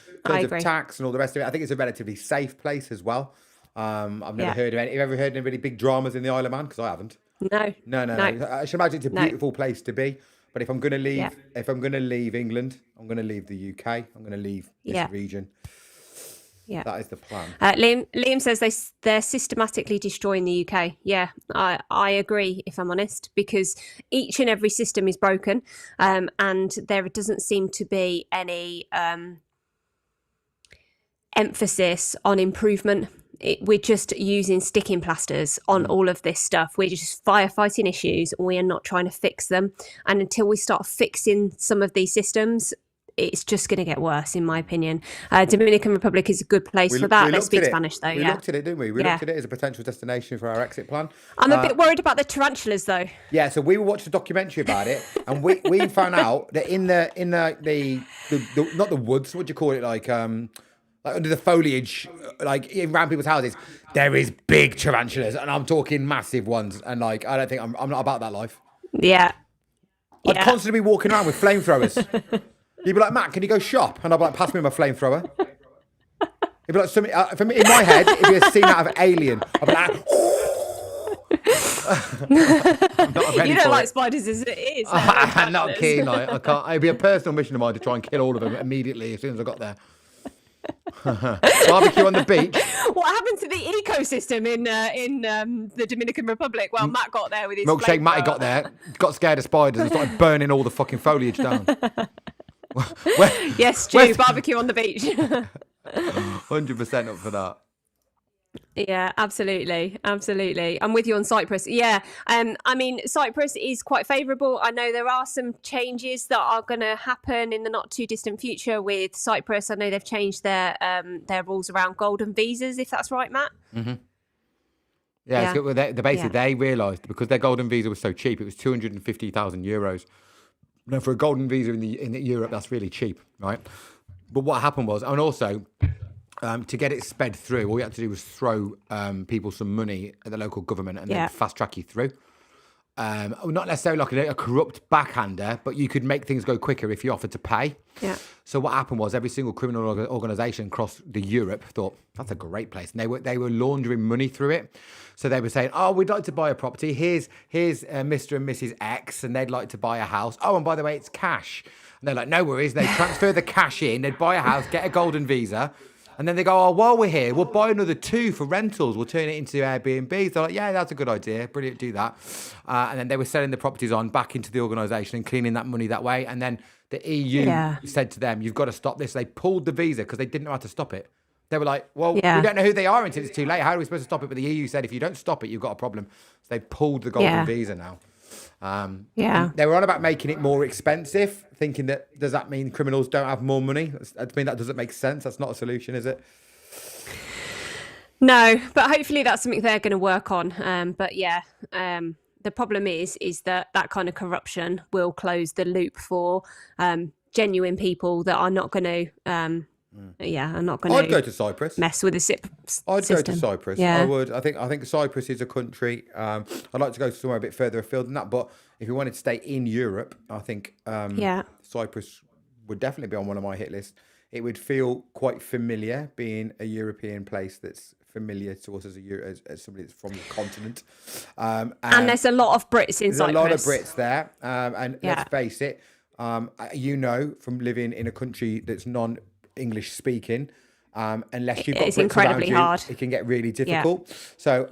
tax and all the rest of it, I think it's a relatively safe place as well. I've never heard of any. Have you ever heard of any really big dramas in the Isle of Man? Because I haven't. No. I should imagine it's a beautiful place to be. But if I'm going to leave, England, I'm going to leave the UK. I'm going to leave this region. Yeah, that is the plan. Liam says they're systematically destroying the UK. Yeah, I agree, if I'm honest, because each and every system is broken, and there doesn't seem to be any emphasis on improvement. We're just using sticking plasters on all of this stuff. We're just firefighting issues. We are not trying to fix them. And until we start fixing some of these systems, it's just going to get worse, in my opinion. Dominican Republic is a good place for that. Let's speak Spanish, though. We looked at it, didn't we? We looked at it as a potential destination for our exit plan. I'm a bit worried about the tarantulas, though. Yeah, so we watched a documentary about it, and we found out that in the not the woods, what do you call it, like under the foliage, like around people's houses, there is big tarantulas, and I'm talking massive ones. And like, I don't think I'm not about that life. Yeah. I'd constantly be walking around with flamethrowers. You'd be like, Matt, can you go shop? And I'd be like, pass me my flamethrower. It'd be like something for me in my head. It'd be a scene out of Alien. I'd be like, you don't like spiders as it is. I'm not keen. Like, I can't. It'd be a personal mission of mine to try and kill all of them immediately as soon as I got there. Barbecue on the beach. What happened to the ecosystem in the Dominican Republic? Well, Matt got there with his milkshake. Matty got there, got scared of spiders, and started burning all the fucking foliage down. Yes, Stu, barbecue on the beach. 100% up for that. Yeah, absolutely. I'm with you on Cyprus. Yeah, I mean, Cyprus is quite favourable. I know there are some changes that are going to happen in the not too distant future with Cyprus. I know they've changed their rules around golden visas, if that's right, Matt. Mm-hmm. Yeah, it's good. They realised because their golden visa was so cheap, it was 250,000 euros. Now, for a golden visa in Europe, that's really cheap, right? But what happened was, and also, to get it sped through, all you had to do was throw people some money at the local government and then fast track you through. Not necessarily like a corrupt backhander, but you could make things go quicker if you offered to pay. Yeah. So what happened was every single criminal organisation across the Europe thought, that's a great place. And they were laundering money through it. So they were saying, oh, we'd like to buy a property. Here's Mr. and Mrs. X, and they'd like to buy a house. Oh, and by the way, it's cash. And they're like, no worries. They transfer the cash in. They'd buy a house, get a golden visa. And then they go, oh, while we're here, we'll buy another 2 for rentals. We'll turn it into Airbnb. They're like, yeah, that's a good idea. Brilliant, do that. And then they were selling the properties on back into the organisation and cleaning that money that way. And then the EU said to them, you've got to stop this. They pulled the visa because they didn't know how to stop it. They were like, well, we don't know who they are until it's too late. How are we supposed to stop it? But the EU said, if you don't stop it, you've got a problem. So they pulled the golden visa now. They were on about making it more expensive, thinking that, does that mean criminals don't have more money? I mean, that doesn't make sense. That's not a solution, is it? No, but hopefully that's something they're going to work on. But yeah, the problem is that kind of corruption will close the loop for genuine people that are not going to I'd go to Cyprus. Mess with the system. I'd go to Cyprus. Yeah. I would. I think Cyprus is a country. I'd like to go somewhere a bit further afield than that. But if you wanted to stay in Europe, I think Cyprus would definitely be on one of my hit lists. It would feel quite familiar being a European place that's familiar to us as somebody that's from the continent. And there's a lot of Brits in Cyprus. There's a lot of Brits there. And let's face it, from living in a country that's non-English speaking, unless you've got it's Brits incredibly around you, hard. it can get really difficult. So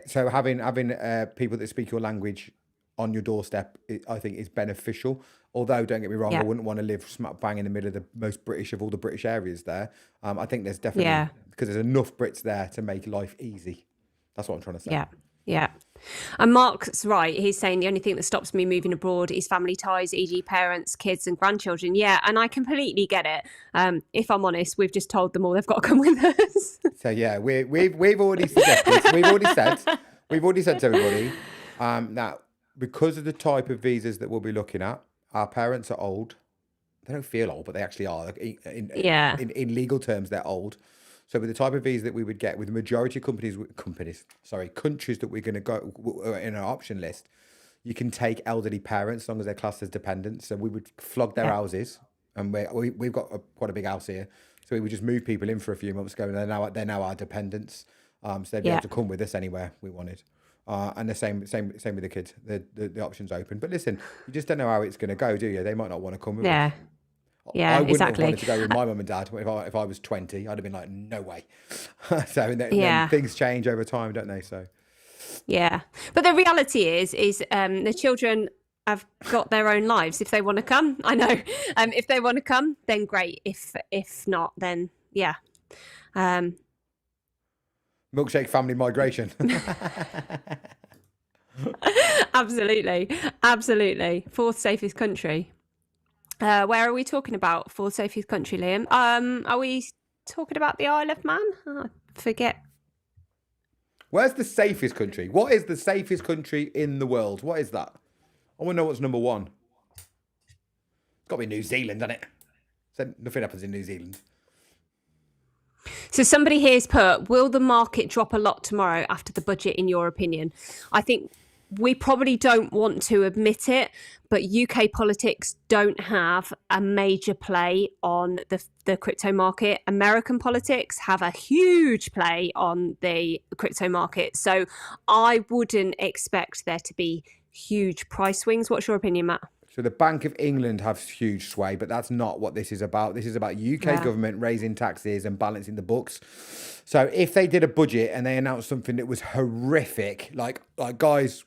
so having people that speak your language on your doorstep, I think is beneficial. Although, don't get me wrong, I wouldn't want to live smack bang in the middle of the most British of all the British areas there. I think there's definitely, because there's enough Brits there to make life easy. That's what I'm trying to say. Yeah. And Mark's right. He's saying the only thing that stops me moving abroad is family ties, e.g. parents, kids and grandchildren. Yeah, and I completely get it. If I'm honest, we've just told them all they've got to come with us. So yeah, we've already suggested, we've already said to everybody that because of the type of visas that we'll be looking at, our parents are old. They don't feel old, but they actually are. In legal terms, they're old. So with the type of visa that we would get with the majority of countries that we're going to go in our option list, you can take elderly parents as long as they're classed as dependents. So we would flog their houses, and we've got quite a big house here. So we would just move people in for a few months ago, and they're now our dependents. So they'd be able to come with us anywhere we wanted. And the same with the kids. The option's open. But listen, you just don't know how it's going to go, do you? They might not want to come with us. Yeah, I wouldn't exactly. have wanted to go with my mum and dad if I was 20. I'd have been like, no way. So then things change over time, don't they? So yeah, but the reality is the children have got their own lives. If they want to come, I know. If they want to come, then great. If not, then yeah. Milkshake family migration. Absolutely. Fourth safest country. Where are we talking about for safest country, Liam? Are we talking about the Isle of Man? Oh, I forget. Where's the safest country? What is the safest country in the world? What is that? I want to know what's number one. It's got to be New Zealand, hasn't it? So nothing happens in New Zealand. So somebody here's put, will the market drop a lot tomorrow after the budget, in your opinion? I think we probably don't want to admit it, but UK politics don't have a major play on the crypto market. American politics have a huge play on the crypto market. So I wouldn't expect there to be huge price swings. What's your opinion, Matt? So the Bank of England has huge sway, but that's not what this is about. This is about UK government raising taxes and balancing the books. So if they did a budget and they announced something that was horrific, like guys,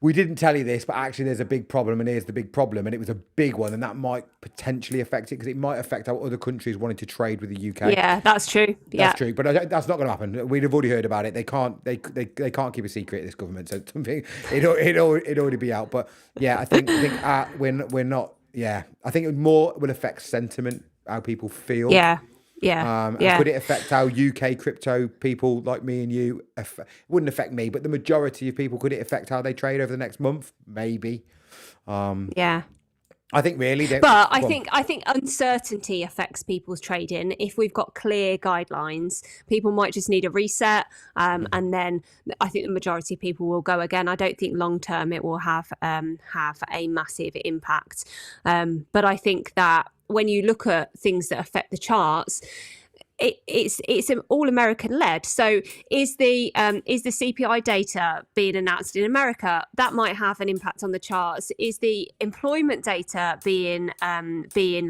we didn't tell you this, but actually there's a big problem, and here's the big problem, and it was a big one, and that might potentially affect it, because it might affect how other countries wanted to trade with the UK. Yeah, that's true. That's true, but that's not going to happen. We'd have already heard about it. They can't. They can't keep a secret. This government, so something it'd already be out. But yeah, I think we're not. Yeah, I think it more will affect sentiment, how people feel. Yeah. And could it affect how UK crypto people like me and you? It wouldn't affect me, but the majority of people, could it affect how they trade over the next month? Maybe. Yeah. I think really. But I think uncertainty affects people's trading. If we've got clear guidelines, people might just need a reset, and then I think the majority of people will go again. I don't think long term it will have a massive impact. But I think that when you look at things that affect the charts, it's all American led. So is the CPI data being announced in America? That might have an impact on the charts. Is the employment data being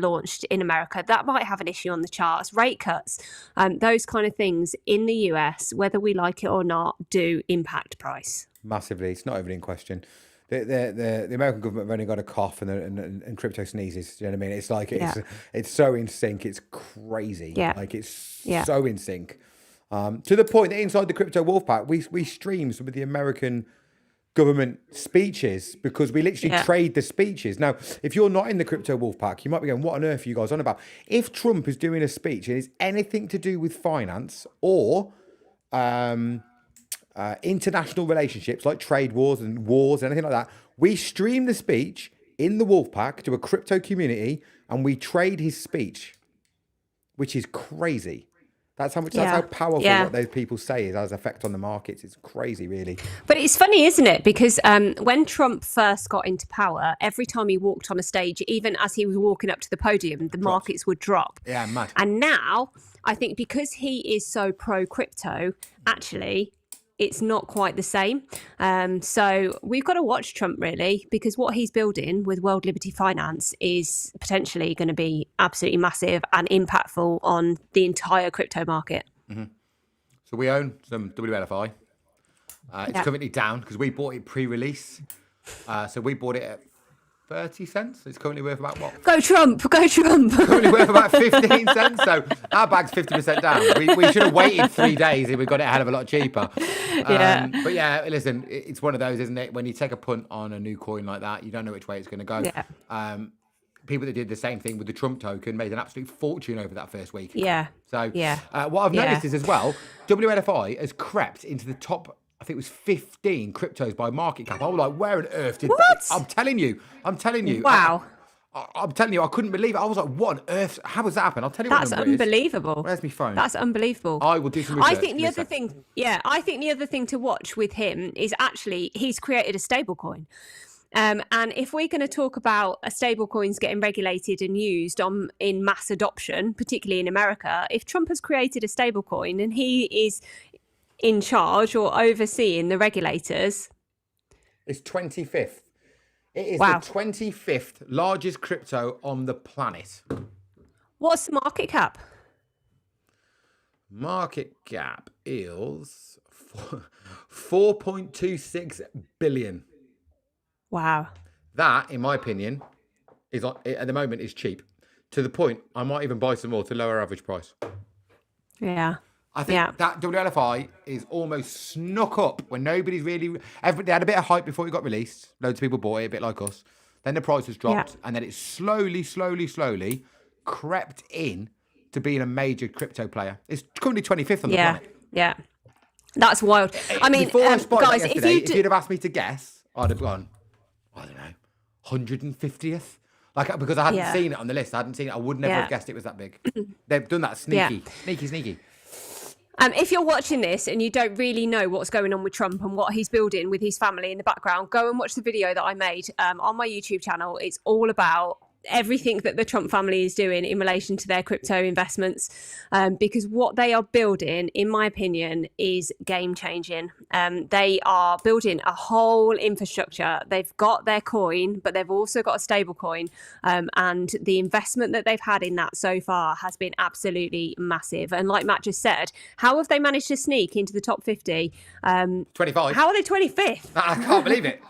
launched in America? That might have an issue on the charts. Rate cuts, those kind of things in the US, whether we like it or not, do impact price massively. It's not even in question. The American government have only got a cough and crypto sneezes. Do you know what I mean? It's like it's so in sync. It's crazy. Yeah. Like it's so in sync. To the point that inside the Crypto Wolf Pack, we stream some of the American government speeches, because we literally trade the speeches. Now, if you're not in the Crypto Wolf Pack, you might be going, what on earth are you guys on about? If Trump is doing a speech and it's anything to do with finance or international relationships like trade wars and anything like that, we stream the speech in the Wolfpack to a crypto community, and we trade his speech, which is crazy. That's how powerful what those people say has effect on the markets. It's crazy, really. But it's funny, isn't it? Because when Trump first got into power, every time he walked on a stage, even as he was walking up to the podium, the markets would drop. Yeah, mad. And now, I think because he is so pro crypto, actually, it's not quite the same. So we've got to watch Trump, really, because what he's building with World Liberty Finance is potentially going to be absolutely massive and impactful on the entire crypto market. Mm-hmm. So we own some WLFI. It's currently down because we bought it pre-release. So we bought it at 30 cents. It's currently worth about what? Go Trump! Go Trump! Currently worth about 15 cents. So our bag's 50% down. We should have waited 3 days if we got it a hell of a lot cheaper. But yeah, listen, it's one of those, isn't it? When you take a punt on a new coin like that, you don't know which way it's going to go. Yeah. People that did the same thing with the Trump token made an absolute fortune over that first week. Yeah. So what I've noticed is as well, WLFI has crept into the top, I think it was 15 cryptos by market cap. I was like, where on earth did that? I'm telling you. Wow. I'm telling you, I couldn't believe it. I was like, what on earth? How has that happened? I'll tell you That's what number unbelievable. It is. Where's my phone? That's unbelievable. I will do some research. I think the other thing to watch with him is actually he's created a stable coin. And if we're going to talk about stable coins getting regulated and used in mass adoption, particularly in America, if Trump has created a stable coin and he is in charge or overseeing the regulators. It's 25th. It is Wow. the 25th largest crypto on the planet. What's the market cap? Market cap is 4.26 billion. Wow. That, in my opinion, is at the moment is cheap. To the point, I might even buy some more to lower average price. Yeah. I think that WLFI is almost snuck up when nobody's really... They had a bit of hype before it got released. Loads of people bought it, a bit like us. then the price has dropped, and then it slowly crept in to being a major crypto player. It's currently 25th on the planet. Yeah. That's wild. I mean, Before I spotted guys, that yesterday, if you'd have asked me to guess, I'd have gone, I don't know, 150th. Like, because I hadn't seen it on the list. I hadn't seen it. I would never have guessed it was that big. They've done that sneaky. If you're watching this and you don't really know what's going on with Trump and what he's building with his family in the background, go and watch the video that I made on my YouTube channel. It's all about everything that the Trump family is doing in relation to their crypto investments, because what they are building, in my opinion, is game changing. They are building a whole infrastructure. They've got their coin, but they've also got a stable coin, and the investment that they've had in that so far has been absolutely massive. And like Matt just said, how have they managed to sneak into the top 50? 25. How are they 25th? I can't believe it.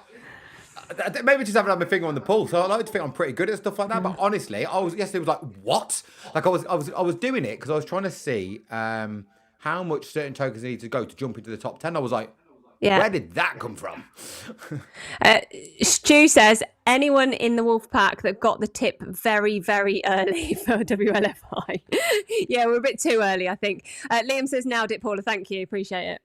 Maybe just haven't had my finger on the pulse. So I like to think I'm pretty good at stuff like that. But honestly, yesterday was like, what? Like I was doing it because I was trying to see how much certain tokens need to go to jump into the top 10. I was like, where did that come from? Stu says, anyone in the Wolf Pack that got the tip very, very early for WLFI? Yeah, we're a bit too early, I think. Liam says, nailed it, Paula. Thank you. Appreciate it.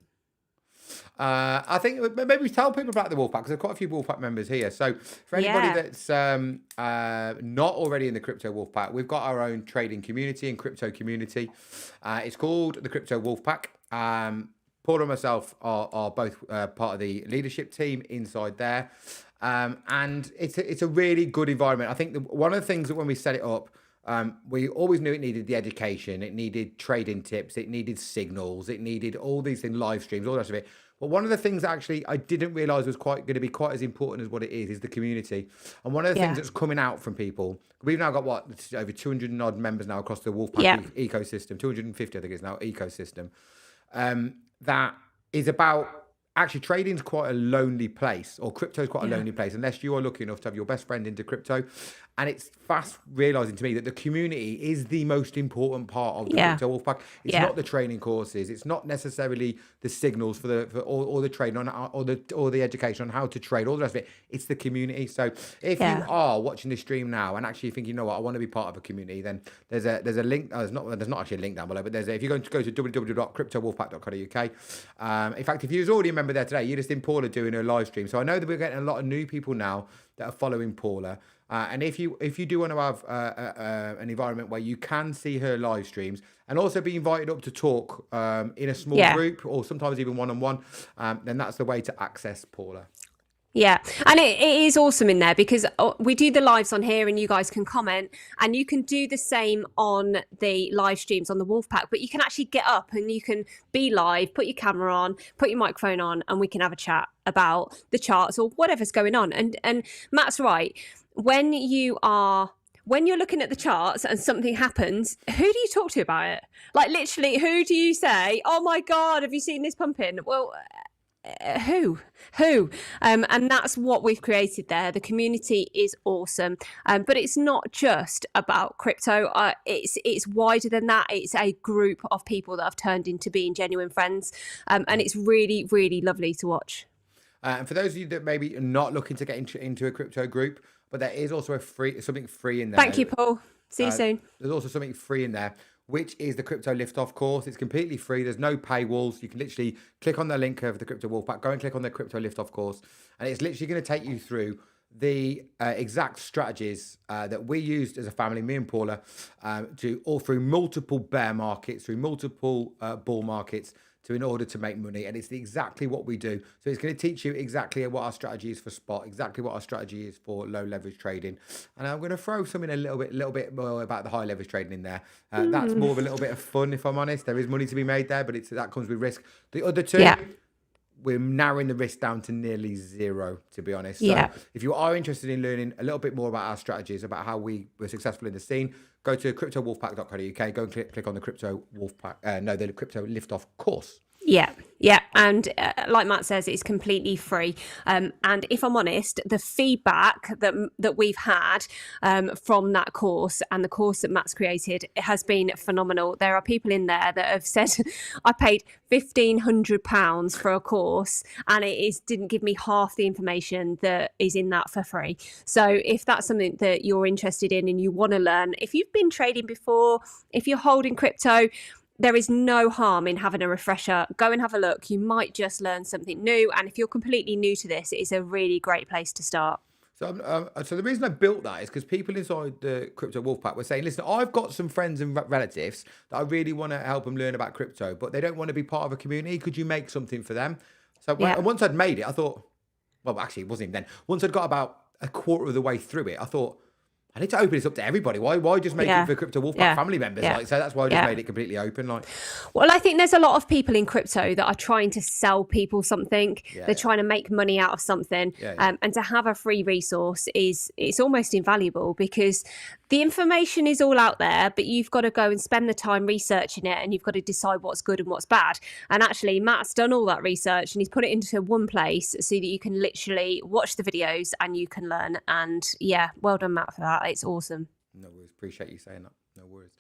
I think maybe we tell people about the Wolfpack because there's quite a few Wolfpack members here. So for anybody that's not already in the Crypto Wolfpack, we've got our own trading community and crypto community. It's called the Crypto Wolfpack. Paul and myself are both part of the leadership team inside there. And it's a really good environment. I think one of the things that when we set it up, we always knew it needed the education, it needed trading tips, it needed signals, it needed all these things, live streams, all the rest of it. But one of the things that actually I didn't realize was going to be quite as important as what it is the community. And one of the things that's coming out from people, we've now got over 200 and odd members now across the Wolfpack ecosystem, 250 I think it's now ecosystem. That is about actually trading is quite a lonely place, or crypto is quite a lonely place, unless you are lucky enough to have your best friend into crypto. And it's fast realizing to me that the community is the most important part of the Crypto Wolfpack. It's not the training courses. It's not necessarily the signals for all the training on or the education on how to trade, all the rest of it. It's the community. So if you are watching this stream now and actually think, you know what, I want to be part of a community, then there's a link. There's not actually a link down below, but if you're going to go to www.cryptowolfpack.co.uk. In fact, if you was already a member there today, you just seen Paula doing a live stream. So I know that we're getting a lot of new people now that are following Paula. And if you do want to have an environment where you can see her live streams and also be invited up to talk in a small group or sometimes even one-on-one, then that's the way to access Paula. Yeah, and it is awesome in there because we do the lives on here and you guys can comment, and you can do the same on the live streams on the Wolfpack, but you can actually get up and you can be live, put your camera on, put your microphone on, and we can have a chat about the charts or whatever's going on. And Matt's right. When you're looking at the charts and something happens, who do you talk to about it? Like literally, who do you say, oh my God, have you seen this pumping? Well, who? And that's what we've created there. The community is awesome. But it's not just about crypto. It's wider than that. It's a group of people that have turned into being genuine friends. And it's really, really lovely to watch. And for those of you that maybe are not looking to get into a crypto group, but there is also something free in there. Thank you, Paul. See you soon. There's also something free in there, which is the Crypto Liftoff course. It's completely free. There's no paywalls. You can literally click on the link of the Crypto Wolfpack, go and click on the Crypto Liftoff course, and it's literally going to take you through the exact strategies that we used as a family, me and Paula, through multiple bear markets, through multiple bull markets, in order to make money. And it's exactly what we do. So it's going to teach you exactly what our strategy is for spot, exactly what our strategy is for low leverage trading. And I'm going to throw something a little bit more about the high leverage trading in there. That's more of a little bit of fun, if I'm honest. There is money to be made there, but that comes with risk. The other two, we're narrowing the risk down to nearly zero, to be honest. So if you are interested in learning a little bit more about our strategies, about how we were successful in the scene, go to cryptowolfpack.co.uk, go and click on the Crypto Wolfpack, the Crypto Liftoff course. Yeah, and like Matt says, it's completely free. And if I'm honest, the feedback that we've had from that course and the course that Matt's created has been phenomenal. There are people in there that have said, "I paid £1,500 for a course, and didn't give me half the information that is in that for free." So if that's something that you're interested in and you want to learn, if you've been trading before, if you're holding crypto, there is no harm in having a refresher. Go and have a look. You might just learn something new. And if you're completely new to this, it is a really great place to start. So the reason I built that is because people inside the Crypto Wolf Pack were saying, listen, I've got some friends and relatives that I really want to help them learn about crypto, but they don't want to be part of a community. Could you make something for them? So once I'd made it, I thought, well, actually, it wasn't even then. Once I'd got about a quarter of the way through it, I thought, I need to open this up to everybody. Why just make it for Crypto Wolf Pack family members? Like, so that's why I just made it completely open. Like, well, I think there's a lot of people in crypto that are trying to sell people something. They're trying to make money out of something, and to have a free resource it's almost invaluable, because the information is all out there, but you've got to go and spend the time researching it, and you've got to decide what's good and what's bad. And actually, Matt's done all that research and he's put it into one place so that you can literally watch the videos and you can learn. And well done, Matt, for that. It's awesome. No worries. Appreciate you saying that. No worries.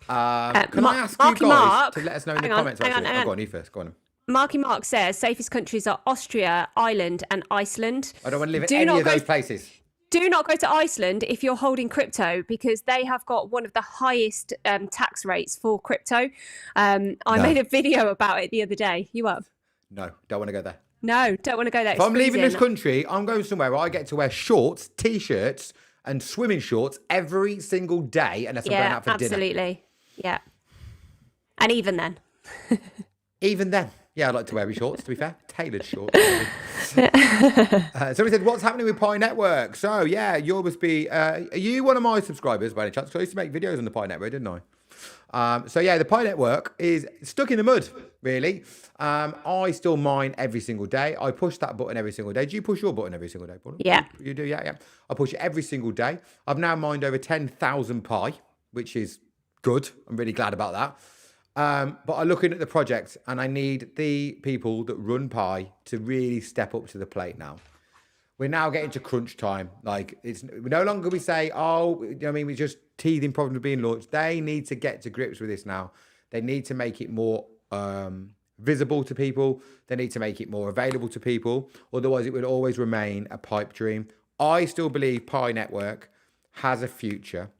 Can I ask Marky you guys Mark, to let us know in the comments? Go on, you first. Go on. Marky Mark says safest countries are Austria, Ireland, and Iceland. I don't want to live in any of those places. Do not go to Iceland if you're holding crypto, because they have got one of the highest tax rates for crypto. I made a video about it the other day. You up? No, don't want to go there. No, don't want to go there. If I'm leaving this country, I'm going somewhere where I get to wear shorts, t-shirts, and swimming shorts every single day, unless I'm going out for dinner. Absolutely. Yeah. And even then. Even then. Yeah, I'd like to wear my shorts, to be fair. Tailored shorts. Somebody said, what's happening with Pi Network? So, yeah, you must be... are you one of my subscribers, by any chance? Because I used to make videos on the Pi Network, didn't I? So, yeah, the Pi Network is stuck in the mud, really. I still mine every single day. I push that button every single day. Do you push your button every single day, Paul? Yeah. You do, yeah. I push it every single day. I've now mined over 10,000 Pi, which is good. I'm really glad about that. But I'm looking at the project, and I need the people that run Pi to really step up to the plate now. We're now getting to crunch time. Like, it's no longer we say, we're just teething problems being launched. They need to get to grips with this now. They need to make it more visible to people. They need to make it more available to people. Otherwise, it would always remain a pipe dream. I still believe Pi Network has a future,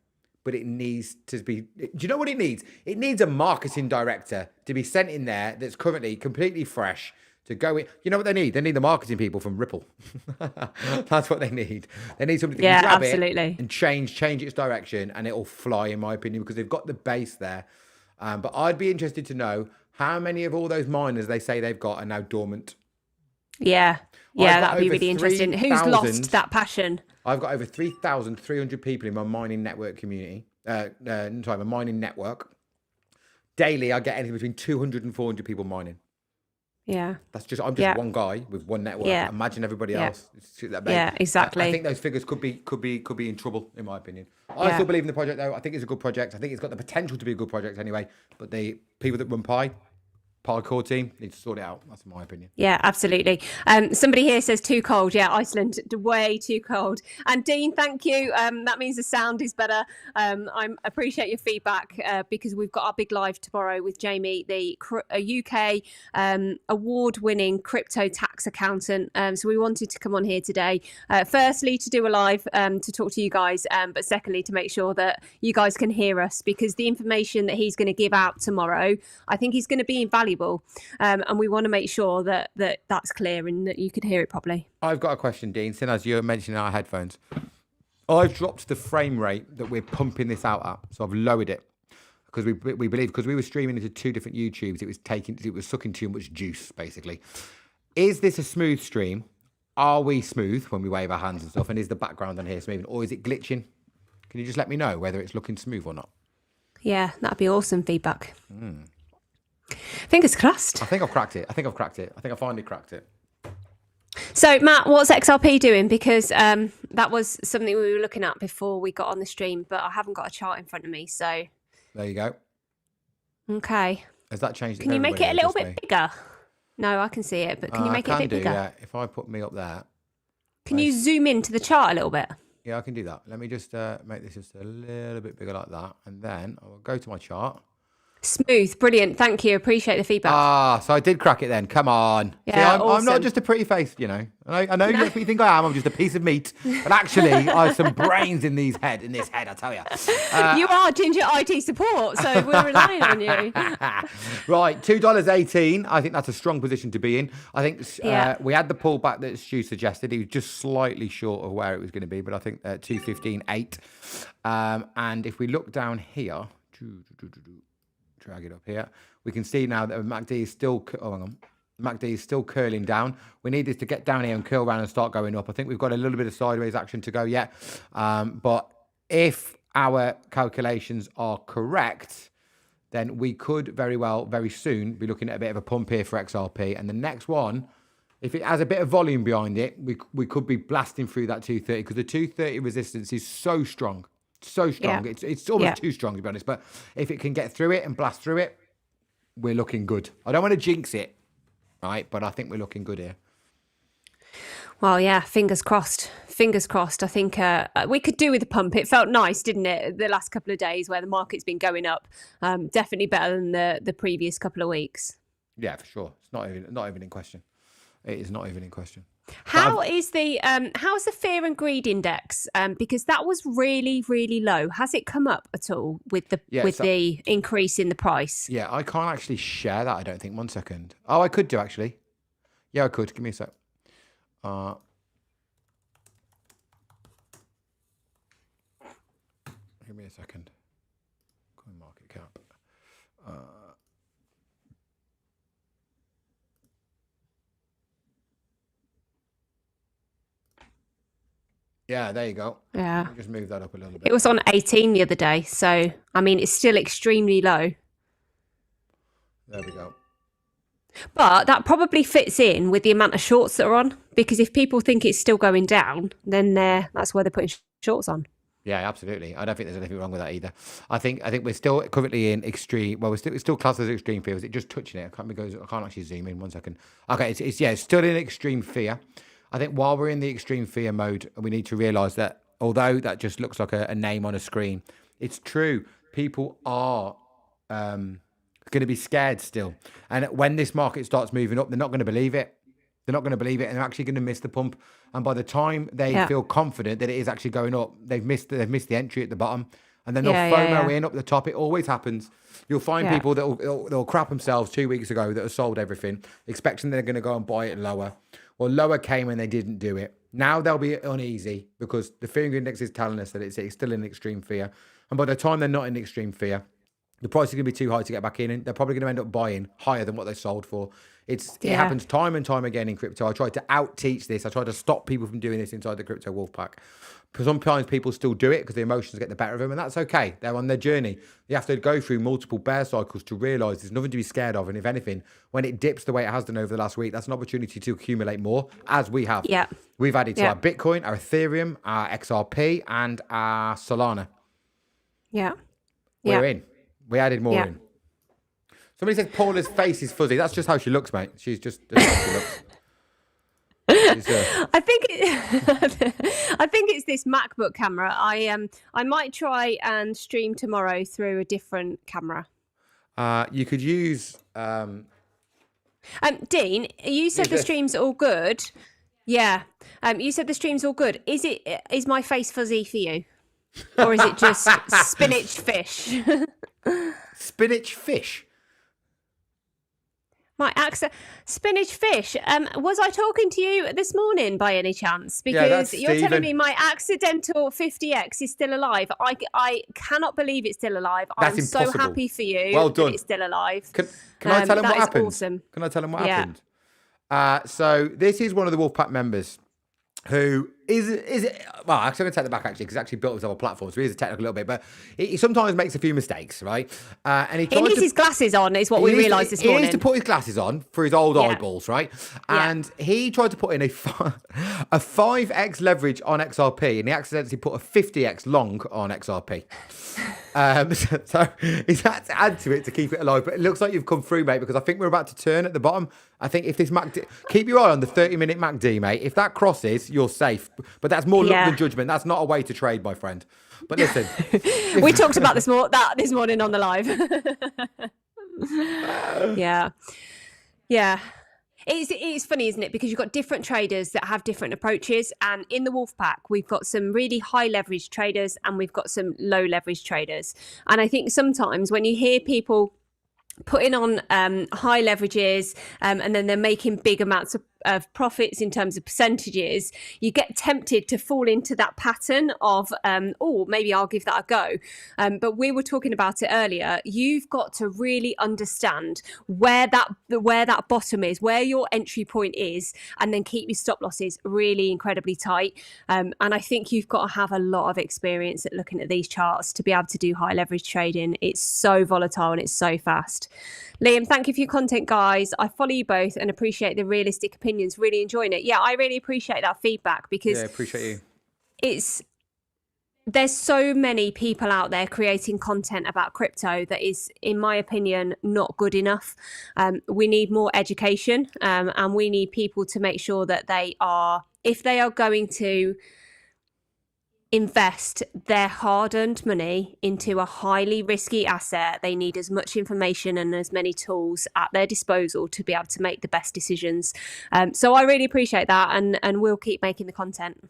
but it needs to be... Do you know what it needs? It needs a marketing director to be sent in there that's currently completely fresh to go in. You know what they need? They need the marketing people from Ripple. That's what they need. They need somebody that can grab it and change its direction, and it'll fly, in my opinion, because they've got the base there. But I'd be interested to know how many of all those miners they say they've got are now dormant. Yeah, that'd be really interesting. Who's lost that passion? I've got over 3,300 people in my mining network community. My mining network. Daily, I get anything between 200 and 400 people mining. Yeah. I'm just one guy with one network. Yeah. Imagine everybody else. Yeah, exactly. I think those figures could be in trouble, in my opinion. I still believe in the project, though. I think it's a good project. I think it's got the potential to be a good project anyway. But the people that run Pi core team need to sort it out. That's my opinion. Yeah, absolutely. Somebody here says too cold. Yeah, Iceland, way too cold. And Dean, thank you. That means the sound is better. I appreciate your feedback because we've got our big live tomorrow with Jamie, the UK award-winning crypto tax accountant. So we wanted to come on here today, firstly to do a live to talk to you guys, but secondly to make sure that you guys can hear us, because the information that he's going to give out tomorrow, I think is going to be invaluable. And we want to make sure that that's clear and that you can hear it properly. I've got a question, Dean, since as you're mentioning our headphones. I've dropped the frame rate that we're pumping this out at, so I've lowered it because we believe, because we were streaming into two different YouTubes, it was sucking too much juice, basically. Is this a smooth stream? Are we smooth when we wave our hands and stuff? And is the background on here smooth, or is it glitching? Can you just let me know whether it's looking smooth or not? Yeah, that'd be awesome feedback. Fingers crossed. I think I've cracked it. I think I finally cracked it. So, Matt, what's XRP doing? Because that was something we were looking at before we got on the stream, but I haven't got a chart in front of me. So there you go. Okay. Has that changed? Can you make it a little bit bigger? No, I can see it, but can you make it a bit bigger? Yeah. If I put me up there. Can you zoom into the chart a little bit? Yeah, I can do that. Let me just make this just a little bit bigger like that. And then I will go to my chart. Smooth, brilliant. Thank you. Appreciate the feedback. Ah, so I did crack it then. Come on. Yeah, See, I'm awesome. not just a pretty face, you know. I know you think I am. I'm just a piece of meat. But actually, I have some brains in this head, I tell you. You are Ginger IT support, so we're relying on you. Right, $2.18. I think that's a strong position to be in. I think we had the pullback that Stu suggested. He was just slightly short of where it was going to be, but I think 215.8. And if we look down here, drag it up here, we can see now that MACD is still, MACD is still curling down. We need this to get down here and curl around and start going up. I think we've got a little bit of sideways action to go yet. But if our calculations are correct, then we could very well, very soon, be looking at a bit of a pump here for XRP. And the next one, if it has a bit of volume behind it, we could be blasting through that 230 because the 230 resistance is so strong. So strong. Yeah. It's almost too strong, to be honest. But if it can get through it and blast through it, we're looking good. I don't want to jinx it, right? But I think we're looking good here. Well, yeah, fingers crossed. Fingers crossed. I think we could do with a pump. It felt nice, didn't it, the last couple of days where the market's been going up. Definitely better than the previous couple of weeks. Yeah, for sure. It's not even in question. It is not even in question. How's the fear and greed index? Because that was really, really low. Has it come up at all with the increase in the price? Yeah, I can't actually share that. I don't think. 1 second. Oh, I could do actually. Yeah, I could. Give me a sec. Give me a second. Coin market cap. Yeah, there you go. Yeah. Just move that up a little bit. It was on 18 the other day. So, I mean, it's still extremely low. There we go. But that probably fits in with the amount of shorts that are on. Because if people think it's still going down, then that's where they're putting shorts on. Yeah, absolutely. I don't think there's anything wrong with that either. I think we're still currently in extreme. Well, we're still classed as extreme fear. Is it just touching it? I can't actually zoom in. 1 second. Okay, it's still in extreme fear. I think while we're in the extreme fear mode, we need to realise that although that just looks like a name on a screen, it's true. People are going to be scared still. And when this market starts moving up, they're not going to believe it. They're not going to believe it, and they're actually going to miss the pump. And by the time they feel confident that it is actually going up, they've missed the entry at the bottom. And then they'll FOMO in up the top. It always happens. You'll find people that'll crap themselves 2 weeks ago that have sold everything, expecting they're going to go and buy it lower. Well, lower came and they didn't do it. Now they'll be uneasy because the fear index is telling us that it's still in extreme fear. And by the time they're not in extreme fear, the price is going to be too high to get back in, and they're probably going to end up buying higher than what they sold for. It happens time and time again in crypto. I tried to out-teach this. I tried to stop people from doing this inside the Crypto Wolf Pack. Sometimes people still do it because the emotions get the better of them, and that's okay. They're on their journey. You have to go through multiple bear cycles to realise there's nothing to be scared of. And if anything, when it dips the way it has done over the last week, that's an opportunity to accumulate more, as we have. Yeah. We've added to our Bitcoin, our Ethereum, our XRP, and our Solana. Yeah. We're in. We added more in. Somebody says Paula's face is fuzzy. That's just how she looks, mate. She's just how she looks. I think it's this MacBook camera. I might try and stream tomorrow through a different camera. You could use Dean, you said the stream's all good. Yeah. You said the stream's all good. Is my face fuzzy for you? Or is it just spinach fish? Spinach fish? My accent, spinach fish. Was I talking to you this morning by any chance? Because you're telling me my accidental 50x is still alive. I cannot believe it's still alive. That's I'm impossible. So happy for you. Well done. That it's still alive. Can I tell him what happened? Awesome. Can I tell him what happened? So this is one of the Wolfpack members who is it? Well, actually, I'm going to take that back actually because actually built himself a platform, so he is a technical a little bit, but he sometimes makes a few mistakes, right? And he He tries needs to. his glasses on, is what we realised this He morning. needs to put his glasses on for his old Yeah. eyeballs, right? Yeah. And he tried to put in a 5x leverage on XRP, and he accidentally put a 50x long on XRP. So he's had to add to it to keep it alive. But it looks like you've come through, mate, because I think we're about to turn at the bottom. I think if this MACD, keep your eye on the 30-minute MACD, mate. If that crosses, you're safe. But that's more luck Yeah. than judgment. That's not a way to trade, my friend. But listen, We talked about this morning on the live. Yeah. Yeah. It's funny, isn't it? Because you've got different traders that have different approaches. And in the Wolf Pack, we've got some really high leverage traders and we've got some low leverage traders. And I think sometimes when you hear people putting on high leverages and then they're making big amounts of profits in terms of percentages, you get tempted to fall into that pattern of maybe I'll give that a go. But we were talking about it earlier. You've got to really understand where that bottom is, where your entry point is, and then keep your stop losses really incredibly tight. And I think you've got to have a lot of experience at looking at these charts to be able to do high leverage trading. It's so volatile and it's so fast. Liam, thank you for your content, guys. I follow you both and appreciate the realistic opinions. Really enjoying it. Yeah, I really appreciate that feedback because appreciate you. There's so many people out there creating content about crypto that is, in my opinion, not good enough. We need more education and we need people to make sure that if they are going to invest their hard-earned money into a highly risky asset, they need as much information and as many tools at their disposal to be able to make the best decisions. So I really appreciate that, and we'll keep making the content.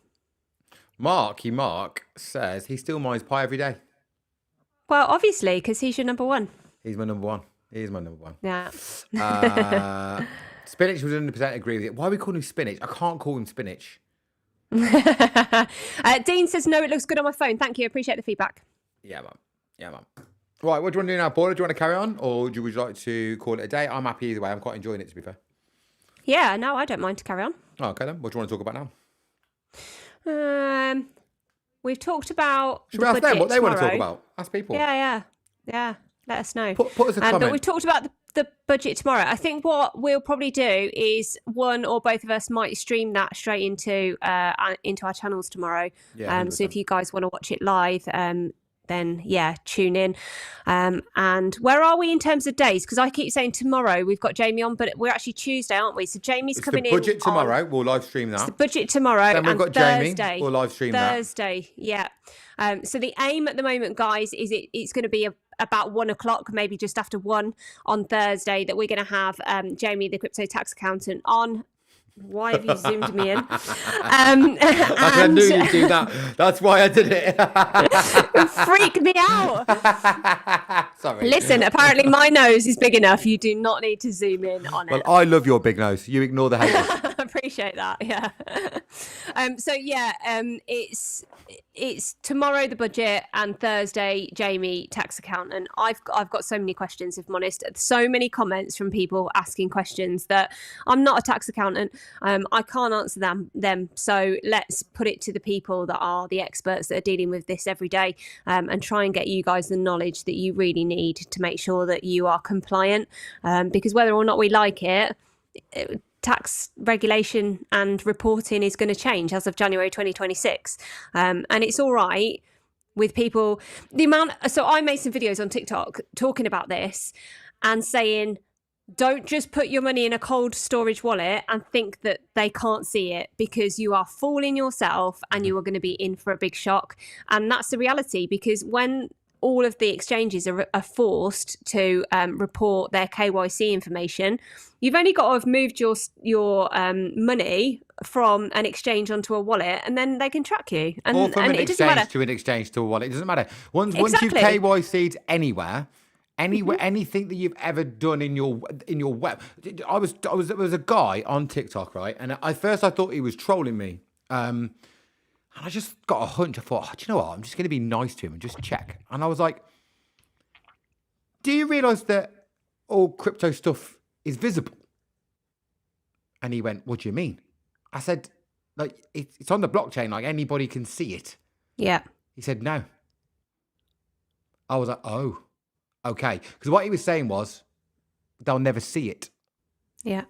Mark says he still mines pie every day. Well, obviously, because he's your number one. He's my number one. He is my number one. Yeah. Spinach was 100% agree with it. Why are we calling him Spinach? I can't call him Spinach. Dean says, no, it looks good on my phone. Thank you. Appreciate the feedback. Yeah, man. Right, what do you want to do now, Paula? Do you want to carry on or would you like to call it a day? I'm happy either way. I'm quite enjoying it, to be fair. Yeah, no, I don't mind to carry on. Oh, okay, then. What do you want to talk about now? We've talked about Should we ask them what they want to talk tomorrow. about? Ask people. Yeah. Let us know. Put us a comment. But we've talked about the budget tomorrow. I think what we'll probably do is one or both of us might stream that straight into our channels tomorrow. Yeah, so if you guys want to watch it live, then yeah, tune in. And where are we in terms of days? Because I keep saying tomorrow we've got Jamie on, but we're actually Tuesday, aren't we? So Jamie's It's coming the in. budget tomorrow. We'll live stream that. It's the budget tomorrow. Then we've and got Thursday, Jamie. We'll live stream that. Thursday, yeah. So the aim at the moment, guys, is it's going to be about 1 o'clock, maybe just after 1 on Thursday, that we're going to have Jamie, the crypto tax accountant, on. Why have you zoomed me in? I knew you'd do that. That's why I did it. Freak me out. Sorry. Listen, apparently my nose is big enough. You do not need to zoom in on it. Well, I love your big nose. You ignore the haters. I appreciate that. Yeah. It's tomorrow the budget and Thursday Jamie tax accountant. I've got so many questions, if I'm honest. So many comments from people asking questions that I'm not a tax accountant. I can't answer them. So let's put it to the people that are the experts that are dealing with this every day, and try and get you guys the knowledge that you really need to make sure that you are compliant. Because whether or not we like it, tax regulation and reporting is going to change as of January 2026. And it's all right with people. So I made some videos on TikTok talking about this and saying, don't just put your money in a cold storage wallet and think that they can't see it, because you are fooling yourself and you are going to be in for a big shock. And that's the reality, because when all of the exchanges are forced to report their KYC information, you've only got to have moved your money from an exchange onto a wallet, and then they can track you. And, Or from and an it doesn't matter. exchange to an exchange to a wallet. It doesn't matter. Once Exactly. you've KYC'd anywhere, anything that you've ever done in your web. There was a guy on TikTok, right? And at first I thought he was trolling me. And I just got a hunch. I thought, do you know what? I'm just going to be nice to him and just check. And I was like, do you realise that all crypto stuff is visible? And he went, what do you mean? I said, like it's on the blockchain, like anybody can see it. Yeah. He said, no. I was like, oh, okay. Because what he was saying was, they'll never see it. Yeah.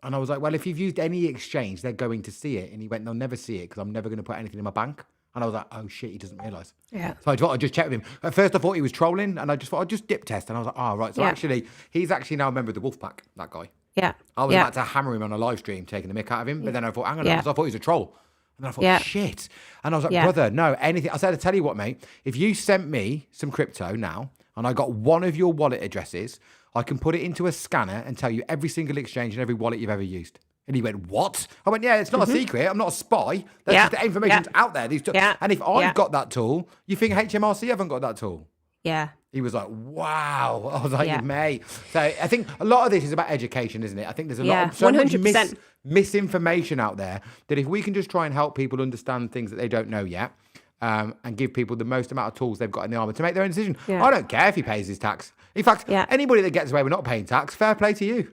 And I was like, well, if you've used any exchange, they're going to see it. And he went, they'll never see it because I'm never going to put anything in my bank. And I was like, oh shit, he doesn't realise. Yeah. So I thought I'd just check with him. At first I thought he was trolling and I just thought I'd just dip test. And I was like, oh, right. So Yeah. actually, he's actually now a member of the Wolfpack, that guy. Yeah. I was Yeah. about to hammer him on a live stream, taking the mick out of him. But then I thought, hang on, Yeah. because I thought he was a troll. And then I thought, Yeah. shit. And I was like, Yeah. brother, no, anything. I said, I tell you what, mate, if you sent me some crypto now and I got one of your wallet addresses, I can put it into a scanner and tell you every single exchange and every wallet you've ever used. And he went, what? I went, yeah, it's not a secret. I'm not a spy. That's Yeah. just the information's out there. Yeah. And if I've Yeah. got that tool, you think HMRC haven't got that tool? Yeah. He was like, wow. I was like, Yeah. mate. So I think a lot of this is about education, isn't it? I think there's a Yeah, lot of so much 100%. misinformation out there that if we can just try and help people understand things that they don't know yet, and give people the most amount of tools they've got in the armor to make their own decision. Yeah. I don't care if he pays his tax. In fact, Yeah. anybody that gets away with not paying tax, fair play to you.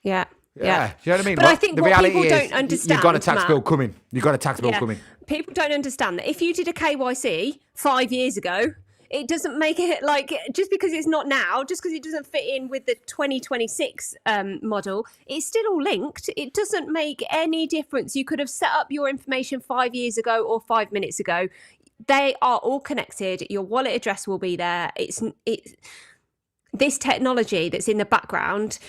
Yeah. Yeah. Do you know what I mean? But I think the what reality people is don't understand, you've got a tax Matt, bill coming. You've got a tax bill coming. People don't understand that if you did a KYC 5 years ago, it doesn't make it like just because it's not now, just because it doesn't fit in with the 2026 model, it's still all linked. It doesn't make any difference. You could have set up your information 5 years ago or 5 minutes ago. They are all connected. Your wallet address will be there. It's this technology that's in the background,